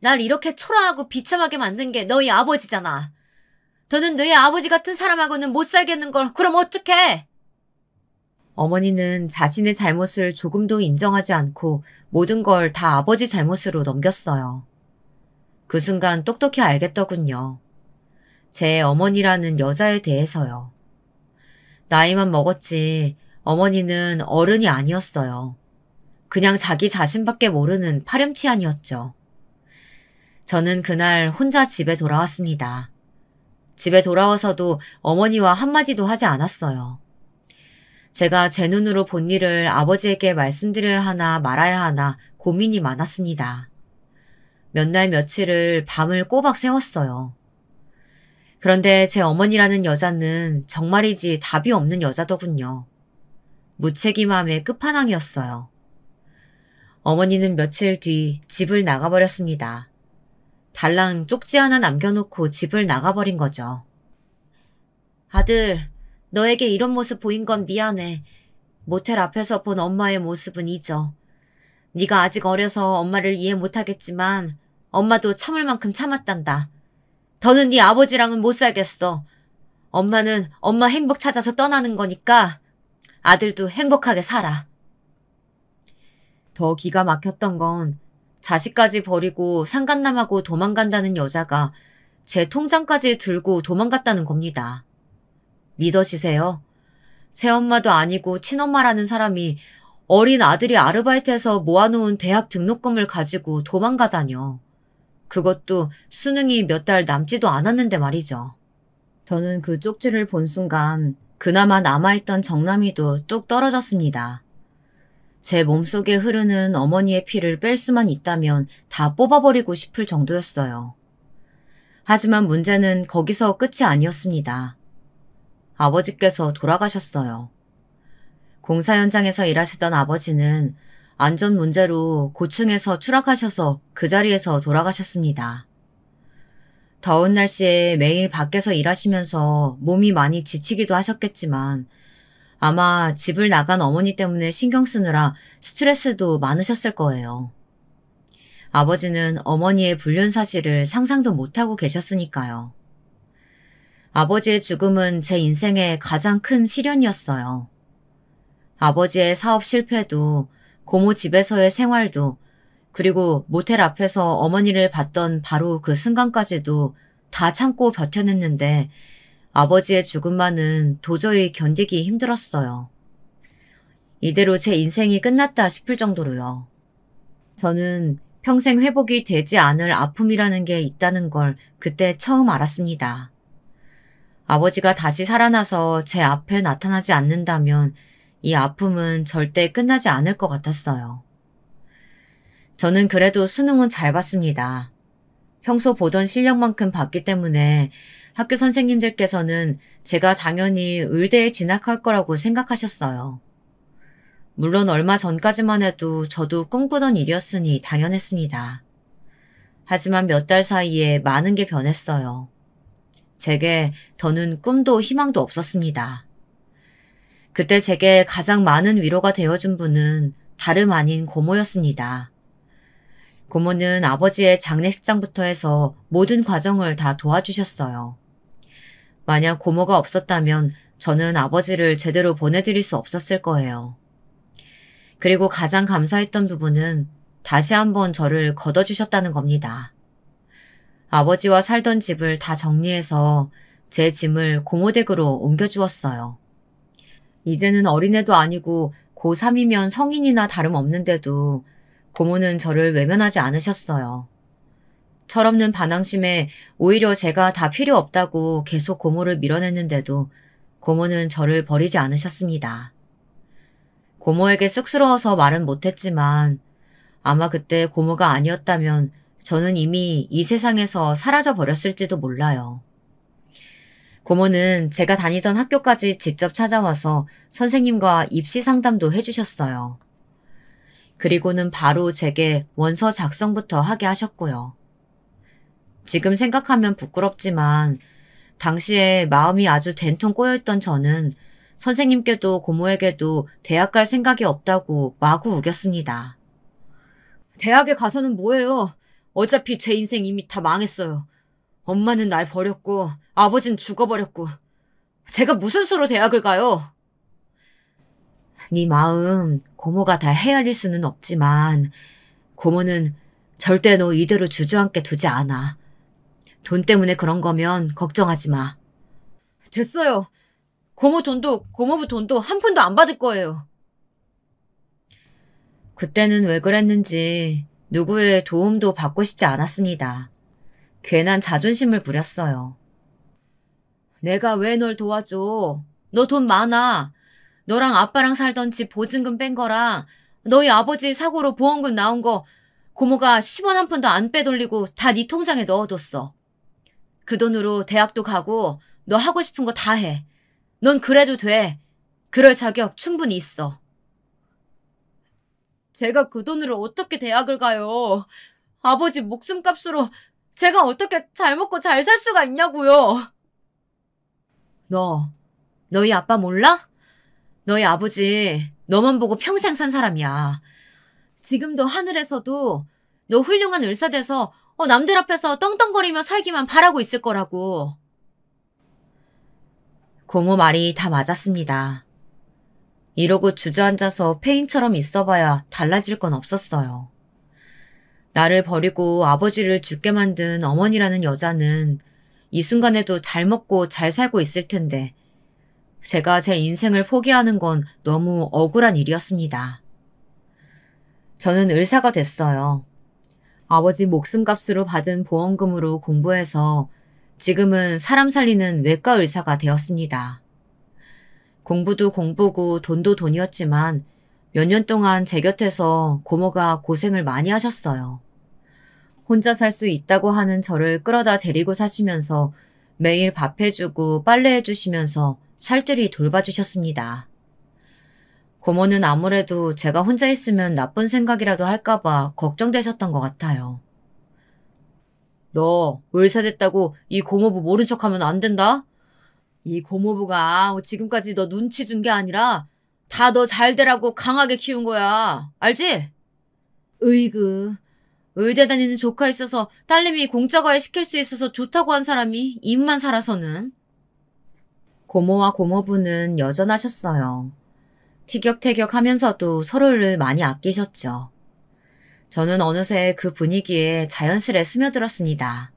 S1: 날 이렇게 초라하고 비참하게 만든 게 너희 아버지잖아. 너는 너희 아버지 같은 사람하고는 못 살겠는 걸 그럼 어떡해? 어머니는 자신의 잘못을 조금도 인정하지 않고 모든 걸 다 아버지 잘못으로 넘겼어요. 그 순간 똑똑히 알겠더군요. 제 어머니라는 여자에 대해서요. 나이만 먹었지 어머니는 어른이 아니었어요. 그냥 자기 자신밖에 모르는 파렴치한이었죠. 저는 그날 혼자 집에 돌아왔습니다. 집에 돌아와서도 어머니와 한마디도 하지 않았어요. 제가 제 눈으로 본 일을 아버지에게 말씀드려야 하나 말아야 하나 고민이 많았습니다. 몇 날 며칠을 밤을 꼬박 새웠어요. 그런데 제 어머니라는 여자는 정말이지 답이 없는 여자더군요. 무책임함의 끝판왕이었어요. 어머니는 며칠 뒤 집을 나가버렸습니다. 달랑 쪽지 하나 남겨놓고 집을 나가버린 거죠. 아들, 너에게 이런 모습 보인 건 미안해. 모텔 앞에서 본 엄마의 모습은 잊어. 네가 아직 어려서 엄마를 이해 못하겠지만 엄마도 참을 만큼 참았단다. 더는 네 아버지랑은 못 살겠어. 엄마는 엄마 행복 찾아서 떠나는 거니까 아들도 행복하게 살아. 더 기가 막혔던 건 자식까지 버리고 상간남하고 도망간다는 여자가 제 통장까지 들고 도망갔다는 겁니다. 믿어지세요? 새엄마도 아니고 친엄마라는 사람이 어린 아들이 아르바이트해서 모아놓은 대학 등록금을 가지고 도망가다뇨. 그것도 수능이 몇 달 남지도 않았는데 말이죠. 저는 그 쪽지를 본 순간 그나마 남아있던 정남이도 뚝 떨어졌습니다. 제 몸속에 흐르는 어머니의 피를 뺄 수만 있다면 다 뽑아버리고 싶을 정도였어요. 하지만 문제는 거기서 끝이 아니었습니다. 아버지께서 돌아가셨어요. 공사 현장에서 일하시던 아버지는 안전 문제로 고층에서 추락하셔서 그 자리에서 돌아가셨습니다. 더운 날씨에 매일 밖에서 일하시면서 몸이 많이 지치기도 하셨겠지만 아마 집을 나간 어머니 때문에 신경 쓰느라 스트레스도 많으셨을 거예요. 아버지는 어머니의 불륜 사실을 상상도 못하고 계셨으니까요. 아버지의 죽음은 제 인생의 가장 큰 시련이었어요. 아버지의 사업 실패도 고모 집에서의 생활도, 그리고 모텔 앞에서 어머니를 봤던 바로 그 순간까지도 다 참고 버텨냈는데 아버지의 죽음만은 도저히 견디기 힘들었어요. 이대로 제 인생이 끝났다 싶을 정도로요. 저는 평생 회복이 되지 않을 아픔이라는 게 있다는 걸 그때 처음 알았습니다. 아버지가 다시 살아나서 제 앞에 나타나지 않는다면 이 아픔은 절대 끝나지 않을 것 같았어요. 저는 그래도 수능은 잘 봤습니다. 평소 보던 실력만큼 봤기 때문에 학교 선생님들께서는 제가 당연히 의대에 진학할 거라고 생각하셨어요. 물론 얼마 전까지만 해도 저도 꿈꾸던 일이었으니 당연했습니다. 하지만 몇 달 사이에 많은 게 변했어요. 제게 더는 꿈도 희망도 없었습니다. 그때 제게 가장 많은 위로가 되어준 분은 다름 아닌 고모였습니다. 고모는 아버지의 장례식장부터 해서 모든 과정을 다 도와주셨어요. 만약 고모가 없었다면 저는 아버지를 제대로 보내드릴 수 없었을 거예요. 그리고 가장 감사했던 부분은 다시 한번 저를 걷어주셨다는 겁니다. 아버지와 살던 집을 다 정리해서 제 짐을 고모댁으로 옮겨주었어요. 이제는 어린애도 아니고 고3이면 성인이나 다름없는데도 고모는 저를 외면하지 않으셨어요. 철없는 반항심에 오히려 제가 다 필요 없다고 계속 고모를 밀어냈는데도 고모는 저를 버리지 않으셨습니다. 고모에게 쑥스러워서 말은 못했지만 아마 그때 고모가 아니었다면 저는 이미 이 세상에서 사라져 버렸을지도 몰라요. 고모는 제가 다니던 학교까지 직접 찾아와서 선생님과 입시 상담도 해주셨어요. 그리고는 바로 제게 원서 작성부터 하게 하셨고요. 지금 생각하면 부끄럽지만 당시에 마음이 아주 된통 꼬여있던 저는 선생님께도 고모에게도 대학 갈 생각이 없다고 마구 우겼습니다. 대학에 가서는 뭐해요? 어차피 제 인생 이미 다 망했어요. 엄마는 날 버렸고 아버진 죽어버렸고 제가 무슨 수로 대학을 가요? 네 마음 고모가 다 헤아릴 수는 없지만 고모는 절대 너 이대로 주저앉게 두지 않아. 돈 때문에 그런 거면 걱정하지 마. 됐어요. 고모 돈도 고모부 돈도 한 푼도 안 받을 거예요. 그때는 왜 그랬는지 누구의 도움도 받고 싶지 않았습니다. 괜한 자존심을 부렸어요. 내가 왜 널 도와줘? 너 돈 많아. 너랑 아빠랑 살던 집 보증금 뺀 거랑 너희 아버지 사고로 보험금 나온 거 고모가 10원 한 푼도 안 빼돌리고 다 네 통장에 넣어뒀어. 그 돈으로 대학도 가고 너 하고 싶은 거 다 해. 넌 그래도 돼. 그럴 자격 충분히 있어. 제가 그 돈으로 어떻게 대학을 가요? 아버지 목숨값으로 제가 어떻게 잘 먹고 잘 살 수가 있냐고요. 너희 아빠 몰라? 너희 아버지 너만 보고 평생 산 사람이야. 지금도 하늘에서도 너 훌륭한 의사 돼서 남들 앞에서 떵떵거리며 살기만 바라고 있을 거라고. 고모 말이 다 맞았습니다. 이러고 주저앉아서 폐인처럼 있어봐야 달라질 건 없었어요. 나를 버리고 아버지를 죽게 만든 어머니라는 여자는 이 순간에도 잘 먹고 잘 살고 있을 텐데 제가 제 인생을 포기하는 건 너무 억울한 일이었습니다. 저는 의사가 됐어요. 아버지 목숨값으로 받은 보험금으로 공부해서 지금은 사람 살리는 외과 의사가 되었습니다. 공부도 공부고 돈도 돈이었지만 몇 년 동안 제 곁에서 고모가 고생을 많이 하셨어요. 혼자 살 수 있다고 하는 저를 끌어다 데리고 사시면서 매일 밥 해주고 빨래 해주시면서 살뜰히 돌봐주셨습니다. 고모는 아무래도 제가 혼자 있으면 나쁜 생각이라도 할까봐 걱정되셨던 것 같아요. 너 의사 됐다고 이 고모부 모른 척하면 안 된다? 이 고모부가 지금까지 너 눈치 준 게 아니라 다 너 잘 되라고 강하게 키운 거야. 알지? 으이그. 의대 다니는 조카 있어서 딸내미 공짜 과외 시킬 수 있어서 좋다고 한 사람이 입만 살아서는. 고모와 고모부는 여전하셨어요. 티격태격하면서도 서로를 많이 아끼셨죠. 저는 어느새 그 분위기에 자연스레 스며들었습니다.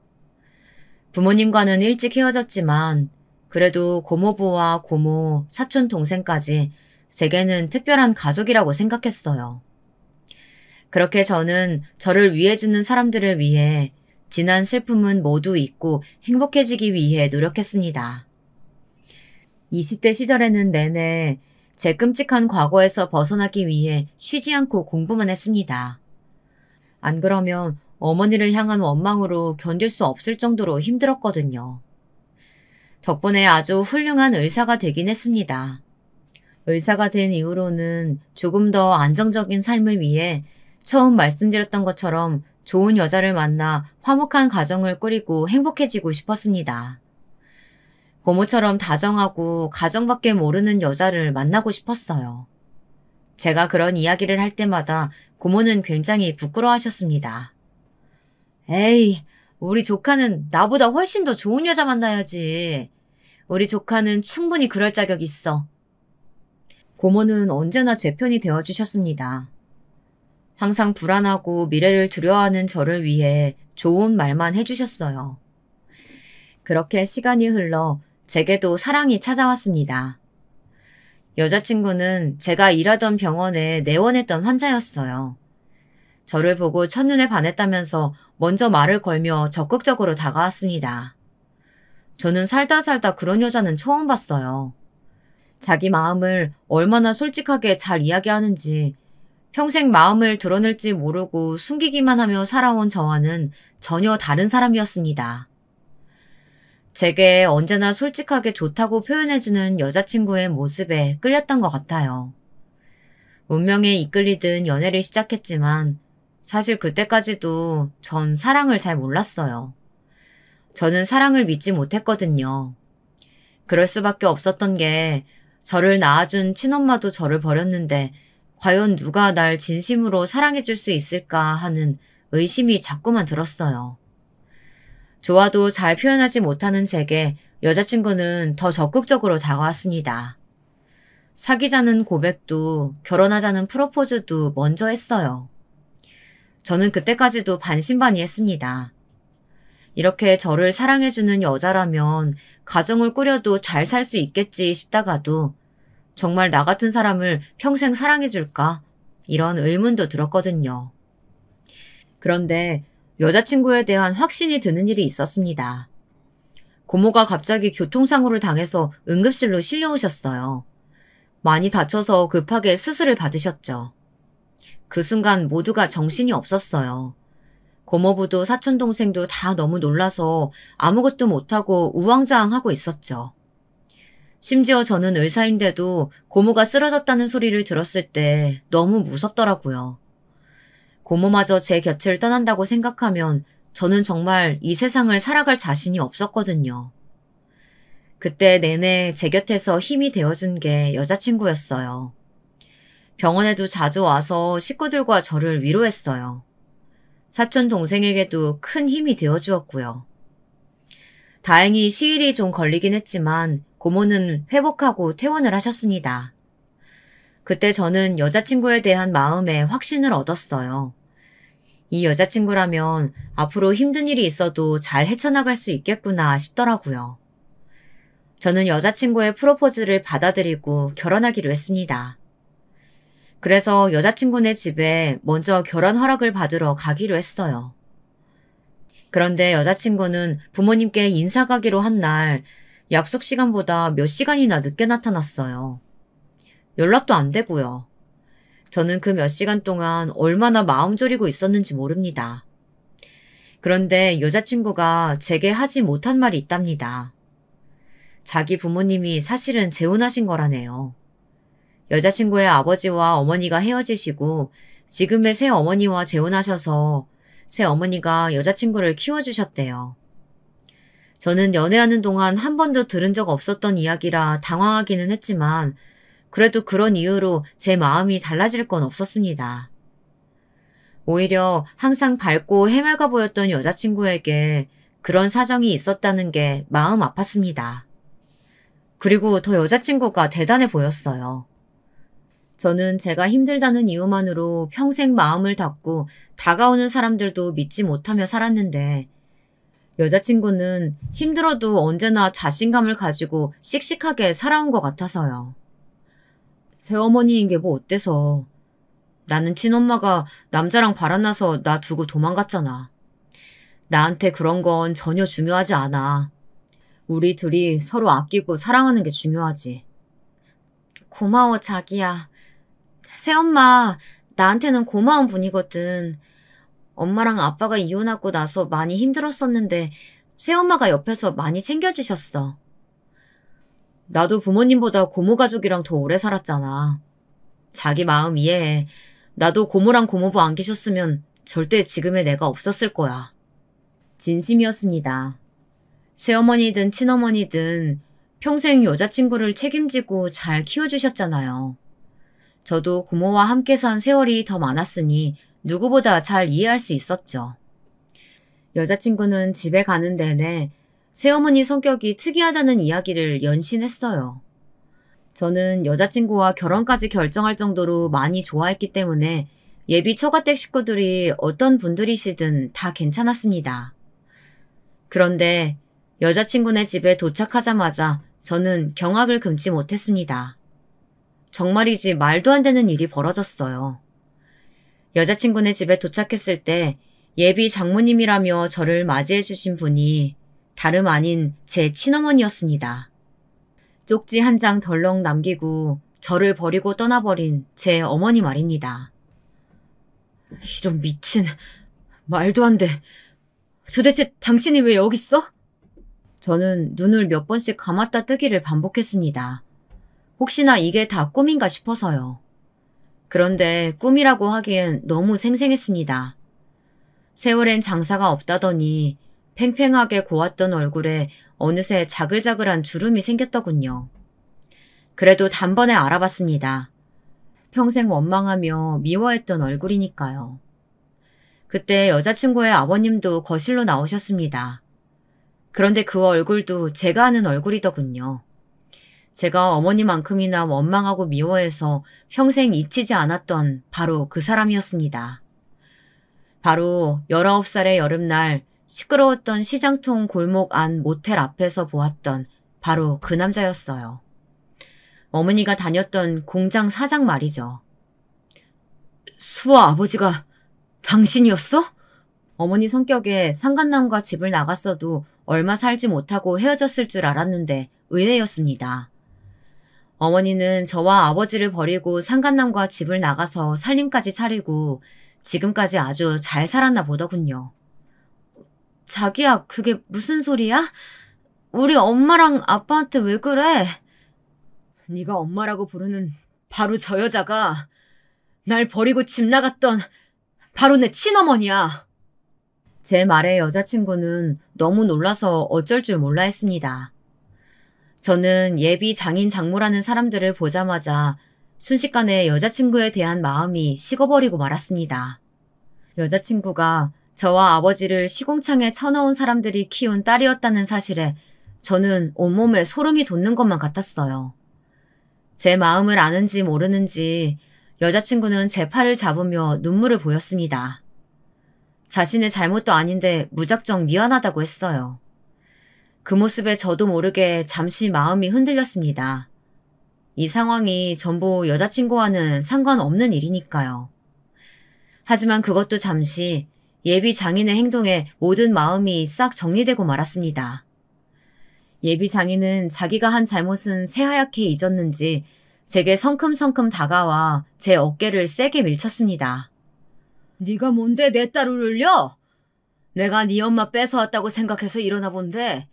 S1: 부모님과는 일찍 헤어졌지만 그래도 고모부와 고모, 사촌 동생까지 제게는 특별한 가족이라고 생각했어요. 그렇게 저는 저를 위해주는 사람들을 위해 지난 슬픔은 모두 잊고 행복해지기 위해 노력했습니다. 20대 시절에는 내내 제 끔찍한 과거에서 벗어나기 위해 쉬지 않고 공부만 했습니다. 안 그러면 어머니를 향한 원망으로 견딜 수 없을 정도로 힘들었거든요. 덕분에 아주 훌륭한 의사가 되긴 했습니다. 의사가 된 이후로는 조금 더 안정적인 삶을 위해 처음 말씀드렸던 것처럼 좋은 여자를 만나 화목한 가정을 꾸리고 행복해지고 싶었습니다. 고모처럼 다정하고 가정밖에 모르는 여자를 만나고 싶었어요. 제가 그런 이야기를 할 때마다 고모는 굉장히 부끄러워하셨습니다. 에이, 우리 조카는 나보다 훨씬 더 좋은 여자 만나야지. 우리 조카는 충분히 그럴 자격이 있어. 고모는 언제나 제 편이 되어주셨습니다. 항상 불안하고 미래를 두려워하는 저를 위해 좋은 말만 해주셨어요. 그렇게 시간이 흘러 제게도 사랑이 찾아왔습니다. 여자친구는 제가 일하던 병원에 내원했던 환자였어요. 저를 보고 첫눈에 반했다면서 먼저 말을 걸며 적극적으로 다가왔습니다. 저는 살다 그런 여자는 처음 봤어요. 자기 마음을 얼마나 솔직하게 잘 이야기하는지, 평생 마음을 드러낼지 모르고 숨기기만 하며 살아온 저와는 전혀 다른 사람이었습니다. 제게 언제나 솔직하게 좋다고 표현해주는 여자친구의 모습에 끌렸던 것 같아요. 운명에 이끌리듯 연애를 시작했지만 사실 그때까지도 전 사랑을 잘 몰랐어요. 저는 사랑을 믿지 못했거든요. 그럴 수밖에 없었던 게 저를 낳아준 친엄마도 저를 버렸는데 과연 누가 날 진심으로 사랑해줄 수 있을까 하는 의심이 자꾸만 들었어요. 좋아도 잘 표현하지 못하는 제게 여자친구는 더 적극적으로 다가왔습니다. 사귀자는 고백도 결혼하자는 프로포즈도 먼저 했어요. 저는 그때까지도 반신반의했습니다. 이렇게 저를 사랑해주는 여자라면 가정을 꾸려도 잘 살 수 있겠지 싶다가도 정말 나 같은 사람을 평생 사랑해줄까? 이런 의문도 들었거든요. 그런데 여자친구에 대한 확신이 드는 일이 있었습니다. 고모가 갑자기 교통사고를 당해서 응급실로 실려오셨어요. 많이 다쳐서 급하게 수술을 받으셨죠. 그 순간 모두가 정신이 없었어요. 고모부도 사촌동생도 다 너무 놀라서 아무것도 못하고 우왕좌왕하고 있었죠. 심지어 저는 의사인데도 고모가 쓰러졌다는 소리를 들었을 때 너무 무섭더라고요. 고모마저 제 곁을 떠난다고 생각하면 저는 정말 이 세상을 살아갈 자신이 없었거든요. 그때 내내 제 곁에서 힘이 되어준 게 여자친구였어요. 병원에도 자주 와서 식구들과 저를 위로했어요. 사촌 동생에게도 큰 힘이 되어주었고요. 다행히 시일이 좀 걸리긴 했지만 고모는 회복하고 퇴원을 하셨습니다. 그때 저는 여자친구에 대한 마음에 확신을 얻었어요. 이 여자친구라면 앞으로 힘든 일이 있어도 잘 헤쳐나갈 수 있겠구나 싶더라고요. 저는 여자친구의 프로포즈를 받아들이고 결혼하기로 했습니다. 그래서 여자친구네 집에 먼저 결혼 허락을 받으러 가기로 했어요. 그런데 여자친구는 부모님께 인사 가기로 한 날 약속 시간보다 몇 시간이나 늦게 나타났어요. 연락도 안 되고요. 저는 그 몇 시간 동안 얼마나 마음 졸이고 있었는지 모릅니다. 그런데 여자친구가 제게 하지 못한 말이 있답니다. 자기 부모님이 사실은 재혼하신 거라네요. 여자친구의 아버지와 어머니가 헤어지시고 지금의 새 어머니와 재혼하셔서 새 어머니가 여자친구를 키워주셨대요. 저는 연애하는 동안 한 번도 들은 적 없었던 이야기라 당황하기는 했지만 그래도 그런 이유로 제 마음이 달라질 건 없었습니다. 오히려 항상 밝고 해맑아 보였던 여자친구에게 그런 사정이 있었다는 게 마음 아팠습니다. 그리고 더 여자친구가 대단해 보였어요. 저는 제가 힘들다는 이유만으로 평생 마음을 닫고 다가오는 사람들도 믿지 못하며 살았는데 여자친구는 힘들어도 언제나 자신감을 가지고 씩씩하게 살아온 것 같아서요. 새어머니인 게 뭐 어때서. 나는 친엄마가 남자랑 바람나서 나 두고 도망갔잖아. 나한테 그런 건 전혀 중요하지 않아. 우리 둘이 서로 아끼고 사랑하는 게 중요하지. 고마워, 자기야. 새엄마, 나한테는 고마운 분이거든. 엄마랑 아빠가 이혼하고 나서 많이 힘들었었는데 새엄마가 옆에서 많이 챙겨주셨어. 나도 부모님보다 고모 가족이랑 더 오래 살았잖아. 자기 마음 이해해. 나도 고모랑 고모부 안 계셨으면 절대 지금의 내가 없었을 거야. 진심이었습니다. 새어머니든 친어머니든 평생 여자친구를 책임지고 잘 키워주셨잖아요. 저도 고모와 함께 산 세월이 더 많았으니 누구보다 잘 이해할 수 있었죠. 여자친구는 집에 가는 내내 새어머니 성격이 특이하다는 이야기를 연신했어요. 저는 여자친구와 결혼까지 결정할 정도로 많이 좋아했기 때문에 예비 처가댁 식구들이 어떤 분들이시든 다 괜찮았습니다. 그런데 여자친구네 집에 도착하자마자 저는 경악을 금치 못했습니다. 정말이지 말도 안 되는 일이 벌어졌어요. 여자친구네 집에 도착했을 때 예비 장모님이라며 저를 맞이해 주신 분이 다름 아닌 제 친어머니였습니다. 쪽지 한 장 덜렁 남기고 저를 버리고 떠나버린 제 어머니 말입니다. 이런 미친, 말도 안 돼. 도대체 당신이 왜 여기 있어? 저는 눈을 몇 번씩 감았다 뜨기를 반복했습니다. 혹시나 이게 다 꿈인가 싶어서요. 그런데 꿈이라고 하기엔 너무 생생했습니다. 세월엔 장사가 없다더니 팽팽하게 고왔던 얼굴에 어느새 자글자글한 주름이 생겼더군요. 그래도 단번에 알아봤습니다. 평생 원망하며 미워했던 얼굴이니까요. 그때 여자친구의 아버님도 거실로 나오셨습니다. 그런데 그 얼굴도 제가 아는 얼굴이더군요. 제가 어머니만큼이나 원망하고 미워해서 평생 잊히지 않았던 바로 그 사람이었습니다. 바로 19살의 여름날 시끄러웠던 시장통 골목 안 모텔 앞에서 보았던 바로 그 남자였어요. 어머니가 다녔던 공장 사장 말이죠. 수아 아버지가 당신이었어? 어머니 성격에 상간남과 집을 나갔어도 얼마 살지 못하고 헤어졌을 줄 알았는데 의외였습니다. 어머니는 저와 아버지를 버리고 상간남과 집을 나가서 살림까지 차리고 지금까지 아주 잘 살았나 보더군요. 자기야, 그게 무슨 소리야? 우리 엄마랑 아빠한테 왜 그래? 네가 엄마라고 부르는 바로 저 여자가 날 버리고 집 나갔던 바로 내 친어머니야. 제 말에 여자친구는 너무 놀라서 어쩔 줄 몰라 했습니다. 저는 예비 장인 장모라는 사람들을 보자마자 순식간에 여자친구에 대한 마음이 식어버리고 말았습니다. 여자친구가 저와 아버지를 시궁창에 쳐넣은 사람들이 키운 딸이었다는 사실에 저는 온몸에 소름이 돋는 것만 같았어요. 제 마음을 아는지 모르는지 여자친구는 제 팔을 잡으며 눈물을 보였습니다. 자신의 잘못도 아닌데 무작정 미안하다고 했어요. 그 모습에 저도 모르게 잠시 마음이 흔들렸습니다. 이 상황이 전부 여자친구와는 상관없는 일이니까요. 하지만 그것도 잠시 예비 장인의 행동에 모든 마음이 싹 정리되고 말았습니다. 예비 장인은 자기가 한 잘못은 새하얗게 잊었는지 제게 성큼성큼 다가와 제 어깨를 세게 밀쳤습니다. 네가 뭔데 내 딸을 울려? 내가 네 엄마 뺏어왔다고 생각해서 일어나 본데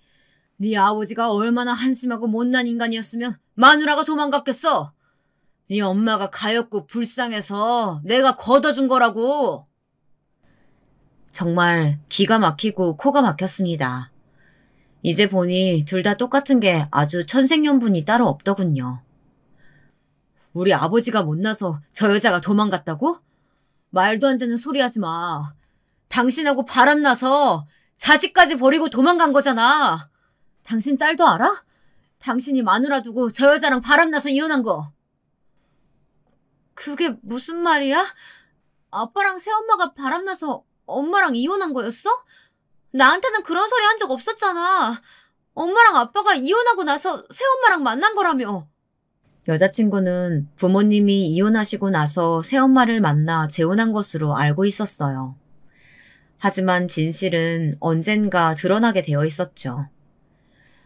S1: 네 아버지가 얼마나 한심하고 못난 인간이었으면 마누라가 도망갔겠어. 네 엄마가 가엾고 불쌍해서 내가 걷어준 거라고. 정말 기가 막히고 코가 막혔습니다. 이제 보니 둘 다 똑같은 게 아주 천생연분이 따로 없더군요. 우리 아버지가 못나서 저 여자가 도망갔다고? 말도 안 되는 소리 하지 마. 당신하고 바람나서 자식까지 버리고 도망간 거잖아. 당신 딸도 알아? 당신이 마누라 두고 저 여자랑 바람나서 이혼한 거. 그게 무슨 말이야? 아빠랑 새엄마가 바람나서 엄마랑 이혼한 거였어? 나한테는 그런 소리 한 적 없었잖아. 엄마랑 아빠가 이혼하고 나서 새엄마랑 만난 거라며. 여자친구는 부모님이 이혼하시고 나서 새엄마를 만나 재혼한 것으로 알고 있었어요. 하지만 진실은 언젠가 드러나게 되어 있었죠.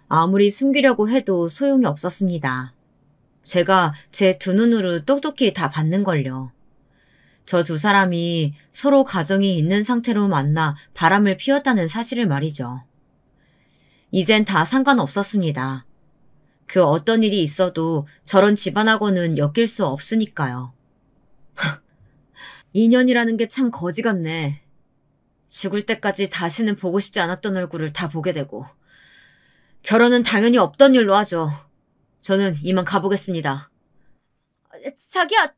S1: 아무리 숨기려고 해도 소용이 없었습니다. 제가 제 두 눈으로 똑똑히 다 봤는걸요. 저 두 사람이 서로 가정이 있는 상태로 만나 바람을 피웠다는 사실을 말이죠. 이젠 다 상관없었습니다. 그 어떤 일이 있어도 저런 집안하고는 엮일 수 없으니까요. 인연이라는 게 참 거지 같네. 죽을 때까지 다시는 보고 싶지 않았던 얼굴을 다 보게 되고. 결혼은 당연히 없던 일로 하죠. 저는 이만 가보겠습니다. 자기야,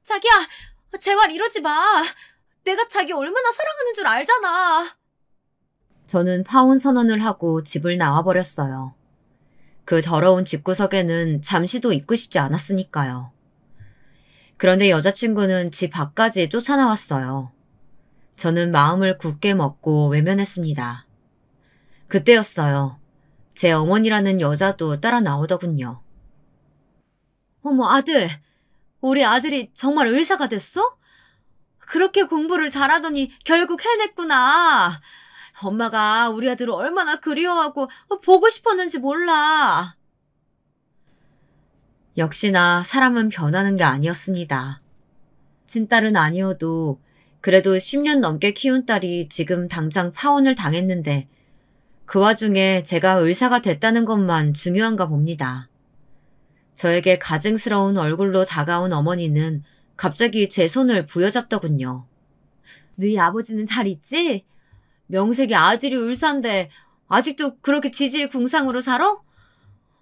S1: 제발 이러지 마. 내가 자기 얼마나 사랑하는 줄 알잖아. 저는 파혼 선언을 하고 집을 나와버렸어요. 그 더러운 집구석에는 잠시도 있고 싶지 않았으니까요. 그런데 여자친구는 집 밖까지 쫓아나왔어요. 저는 마음을 굳게 먹고 외면했습니다. 그때였어요. 제 어머니라는 여자도 따라 나오더군요. 어머, 아들. 우리 아들이 정말 의사가 됐어? 그렇게 공부를 잘하더니 결국 해냈구나. 엄마가 우리 아들을 얼마나 그리워하고 보고 싶었는지 몰라. 역시나 사람은 변하는 게 아니었습니다. 친딸은 아니어도 그래도 10년 넘게 키운 딸이 지금 당장 파혼을 당했는데 그 와중에 제가 의사가 됐다는 것만 중요한가 봅니다. 저에게 가증스러운 얼굴로 다가온 어머니는 갑자기 제 손을 부여잡더군요. 너희 아버지는 잘 있지? 명색이 아들이 의사인데 아직도 그렇게 지질궁상으로 살아?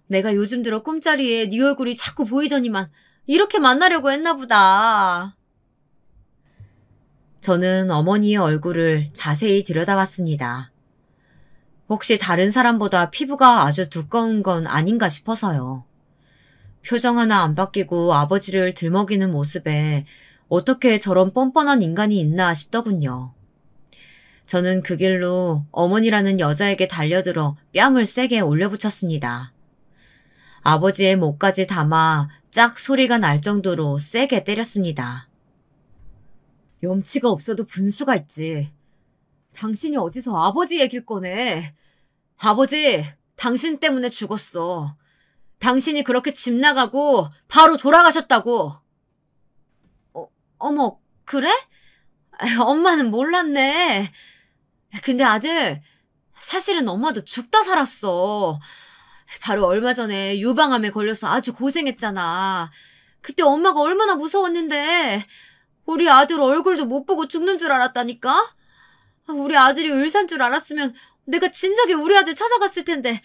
S1: 내가 요즘 들어 꿈자리에 네 얼굴이 자꾸 보이더니만 이렇게 만나려고 했나 보다. 저는 어머니의 얼굴을 자세히 들여다봤습니다. 혹시 다른 사람보다 피부가 아주 두꺼운 건 아닌가 싶어서요. 표정 하나 안 바뀌고 아버지를 들먹이는 모습에 어떻게 저런 뻔뻔한 인간이 있나 싶더군요. 저는 그 길로 어머니라는 여자에게 달려들어 뺨을 세게 올려붙였습니다. 아버지의 목까지 담아 짝 소리가 날 정도로 세게 때렸습니다. 염치가 없어도 분수가 있지. 당신이 어디서 아버지 얘길 꺼내. 아버지, 당신 때문에 죽었어. 당신이 그렇게 집 나가고 바로 돌아가셨다고. 어머, 그래? 엄마는 몰랐네. 근데 아들, 사실은 엄마도 죽다 살았어. 바로 얼마 전에 유방암에 걸려서 아주 고생했잖아. 그때 엄마가 얼마나 무서웠는데 우리 아들 얼굴도 못 보고 죽는 줄 알았다니까? 우리 아들이 의사인 줄 알았으면 내가 진작에 우리 아들 찾아갔을 텐데.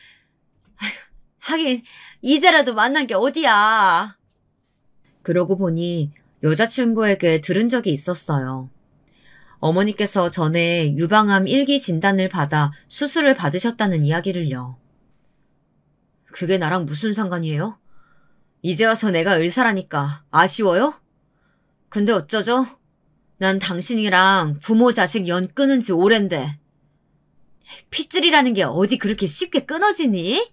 S1: 하긴 이제라도 만난 게 어디야. 그러고 보니 여자친구에게 들은 적이 있었어요. 어머니께서 전에 유방암 1기 진단을 받아 수술을 받으셨다는 이야기를요. 그게 나랑 무슨 상관이에요? 이제 와서 내가 의사라니까 아쉬워요? 근데 어쩌죠? 난 당신이랑 부모 자식 연 끊은 지 오랜데. 핏줄이라는 게 어디 그렇게 쉽게 끊어지니?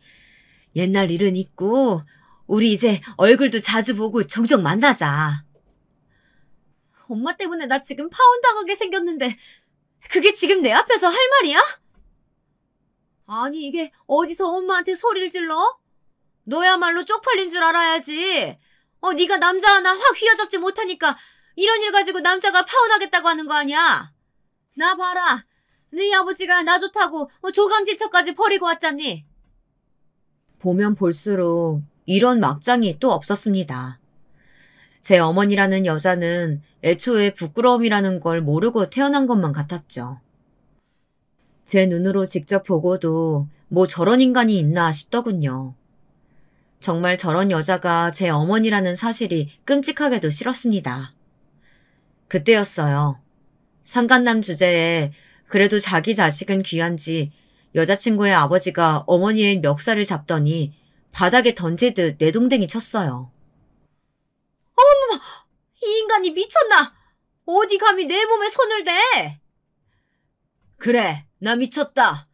S1: 옛날 일은 있고 우리 이제 얼굴도 자주 보고 종종 만나자. 엄마 때문에 나 지금 파혼당하게 생겼는데 그게 지금 내 앞에서 할 말이야? 아니 이게 어디서 엄마한테 소리를 질러? 너야말로 쪽팔린 줄 알아야지. 네가 남자 하나 확 휘어잡지 못하니까 이런 일 가지고 남자가 파혼하겠다고 하는 거 아니야? 나 봐라. 네 아버지가 나 좋다고 조강지처까지 버리고 왔잖니. 보면 볼수록 이런 막장이 또 없었습니다. 제 어머니라는 여자는 애초에 부끄러움이라는 걸 모르고 태어난 것만 같았죠. 제 눈으로 직접 보고도 뭐 저런 인간이 있나 싶더군요. 정말 저런 여자가 제 어머니라는 사실이 끔찍하게도 싫었습니다. 그때였어요. 상간남 주제에 그래도 자기 자식은 귀한지 여자친구의 아버지가 어머니의 멱살을 잡더니 바닥에 던지듯 내동댕이 쳤어요. 어머머! 이 인간이 미쳤나? 어디 감히 내 몸에 손을 대? 그래, 나 미쳤다.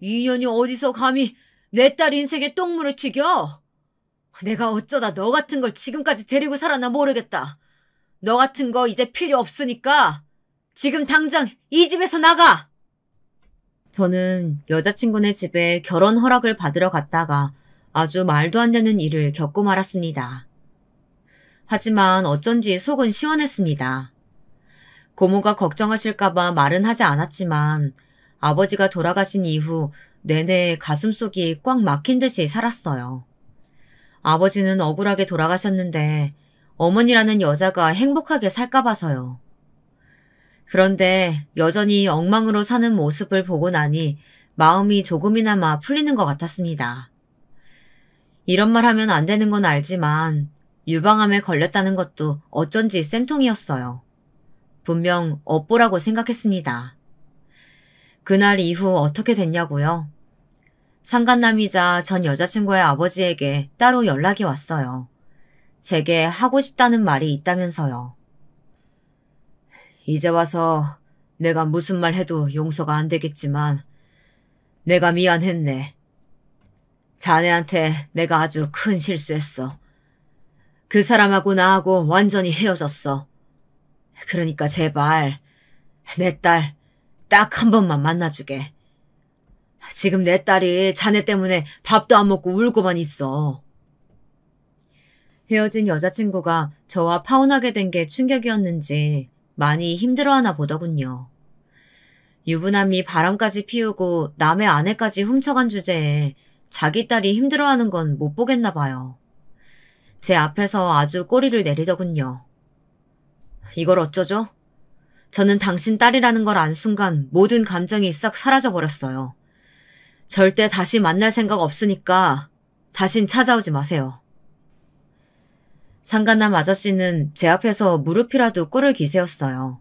S1: 이 년이 어디서 감히 내 딸 인생에 똥물을 튀겨? 내가 어쩌다 너 같은 걸 지금까지 데리고 살았나 모르겠다. 너 같은 거 이제 필요 없으니까 지금 당장 이 집에서 나가! 저는 여자친구네 집에 결혼 허락을 받으러 갔다가 아주 말도 안 되는 일을 겪고 말았습니다. 하지만 어쩐지 속은 시원했습니다. 고모가 걱정하실까봐 말은 하지 않았지만 아버지가 돌아가신 이후 내내 가슴속이 꽉 막힌 듯이 살았어요. 아버지는 억울하게 돌아가셨는데 어머니라는 여자가 행복하게 살까 봐서요. 그런데 여전히 엉망으로 사는 모습을 보고 나니 마음이 조금이나마 풀리는 것 같았습니다. 이런 말 하면 안 되는 건 알지만 유방암에 걸렸다는 것도 어쩐지 쌤통이었어요. 분명 업보라고 생각했습니다. 그날 이후 어떻게 됐냐고요? 상간남이자 전 여자친구의 아버지에게 따로 연락이 왔어요. 제게 하고 싶다는 말이 있다면서요. 이제 와서 내가 무슨 말 해도 용서가 안 되겠지만 내가 미안했네. 자네한테 내가 아주 큰 실수했어. 그 사람하고 나하고 완전히 헤어졌어. 그러니까 제발 내 딸 딱 한 번만 만나주게. 지금 내 딸이 자네 때문에 밥도 안 먹고 울고만 있어. 헤어진 여자친구가 저와 파혼하게 된 게 충격이었는지 많이 힘들어하나 보더군요. 유부남이 바람까지 피우고 남의 아내까지 훔쳐간 주제에 자기 딸이 힘들어하는 건 못 보겠나 봐요. 제 앞에서 아주 꼬리를 내리더군요. 이걸 어쩌죠? 저는 당신 딸이라는 걸 안 순간 모든 감정이 싹 사라져버렸어요. 절대 다시 만날 생각 없으니까 다신 찾아오지 마세요. 상간남 아저씨는 제 앞에서 무릎이라도 꿇을 기세였어요.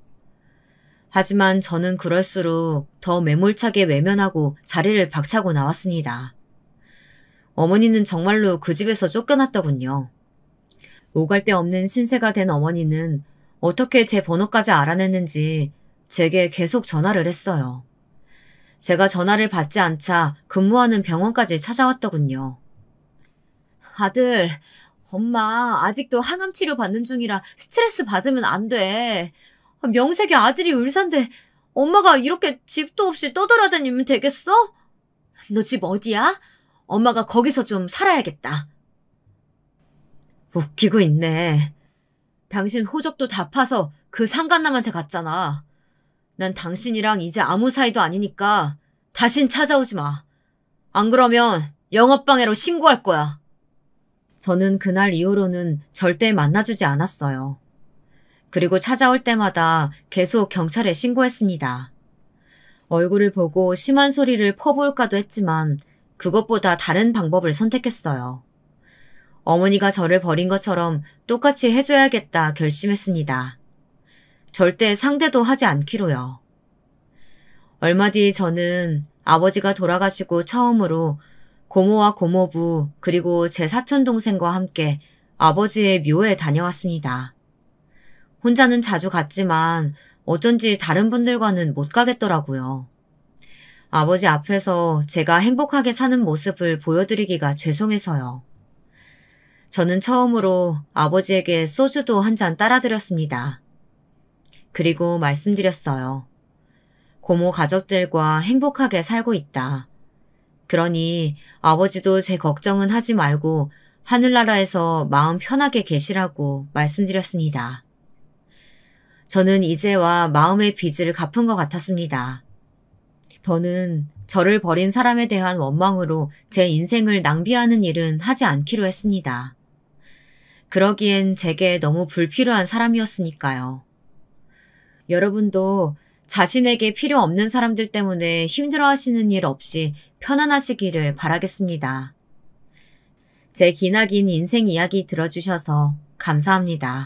S1: 하지만 저는 그럴수록 더 매몰차게 외면하고 자리를 박차고 나왔습니다. 어머니는 정말로 그 집에서 쫓겨났더군요. 오갈 데 없는 신세가 된 어머니는 어떻게 제 번호까지 알아냈는지 제게 계속 전화를 했어요. 제가 전화를 받지 않자 근무하는 병원까지 찾아왔더군요. 아들, 엄마 아직도 항암 치료 받는 중이라 스트레스 받으면 안 돼. 명색이 아들이 의사인데 엄마가 이렇게 집도 없이 떠돌아다니면 되겠어? 너 집 어디야? 엄마가 거기서 좀 살아야겠다. 웃기고 있네. 당신 호적도 다 파서 그 상간남한테 갔잖아. 난 당신이랑 이제 아무 사이도 아니니까 다신 찾아오지 마. 안 그러면 영업방해로 신고할 거야. 저는 그날 이후로는 절대 만나주지 않았어요. 그리고 찾아올 때마다 계속 경찰에 신고했습니다. 얼굴을 보고 심한 소리를 퍼부을까도 했지만 그것보다 다른 방법을 선택했어요. 어머니가 저를 버린 것처럼 똑같이 해줘야겠다 결심했습니다. 절대 상대도 하지 않기로요. 얼마 뒤 저는 아버지가 돌아가시고 처음으로 고모와 고모부 그리고 제 사촌동생과 함께 아버지의 묘에 다녀왔습니다. 혼자는 자주 갔지만 어쩐지 다른 분들과는 못 가겠더라고요. 아버지 앞에서 제가 행복하게 사는 모습을 보여드리기가 죄송해서요. 저는 처음으로 아버지에게 소주도 한 잔 따라드렸습니다. 그리고 말씀드렸어요. 고모 가족들과 행복하게 살고 있다. 그러니 아버지도 제 걱정은 하지 말고 하늘나라에서 마음 편하게 계시라고 말씀드렸습니다. 저는 이제와 마음의 빚을 갚은 것 같았습니다. 더는 저를 버린 사람에 대한 원망으로 제 인생을 낭비하는 일은 하지 않기로 했습니다. 그러기엔 제게 너무 불필요한 사람이었으니까요. 여러분도 자신에게 필요 없는 사람들 때문에 힘들어하시는 일 없이 편안하시기를 바라겠습니다. 제 기나긴 인생 이야기 들어주셔서 감사합니다.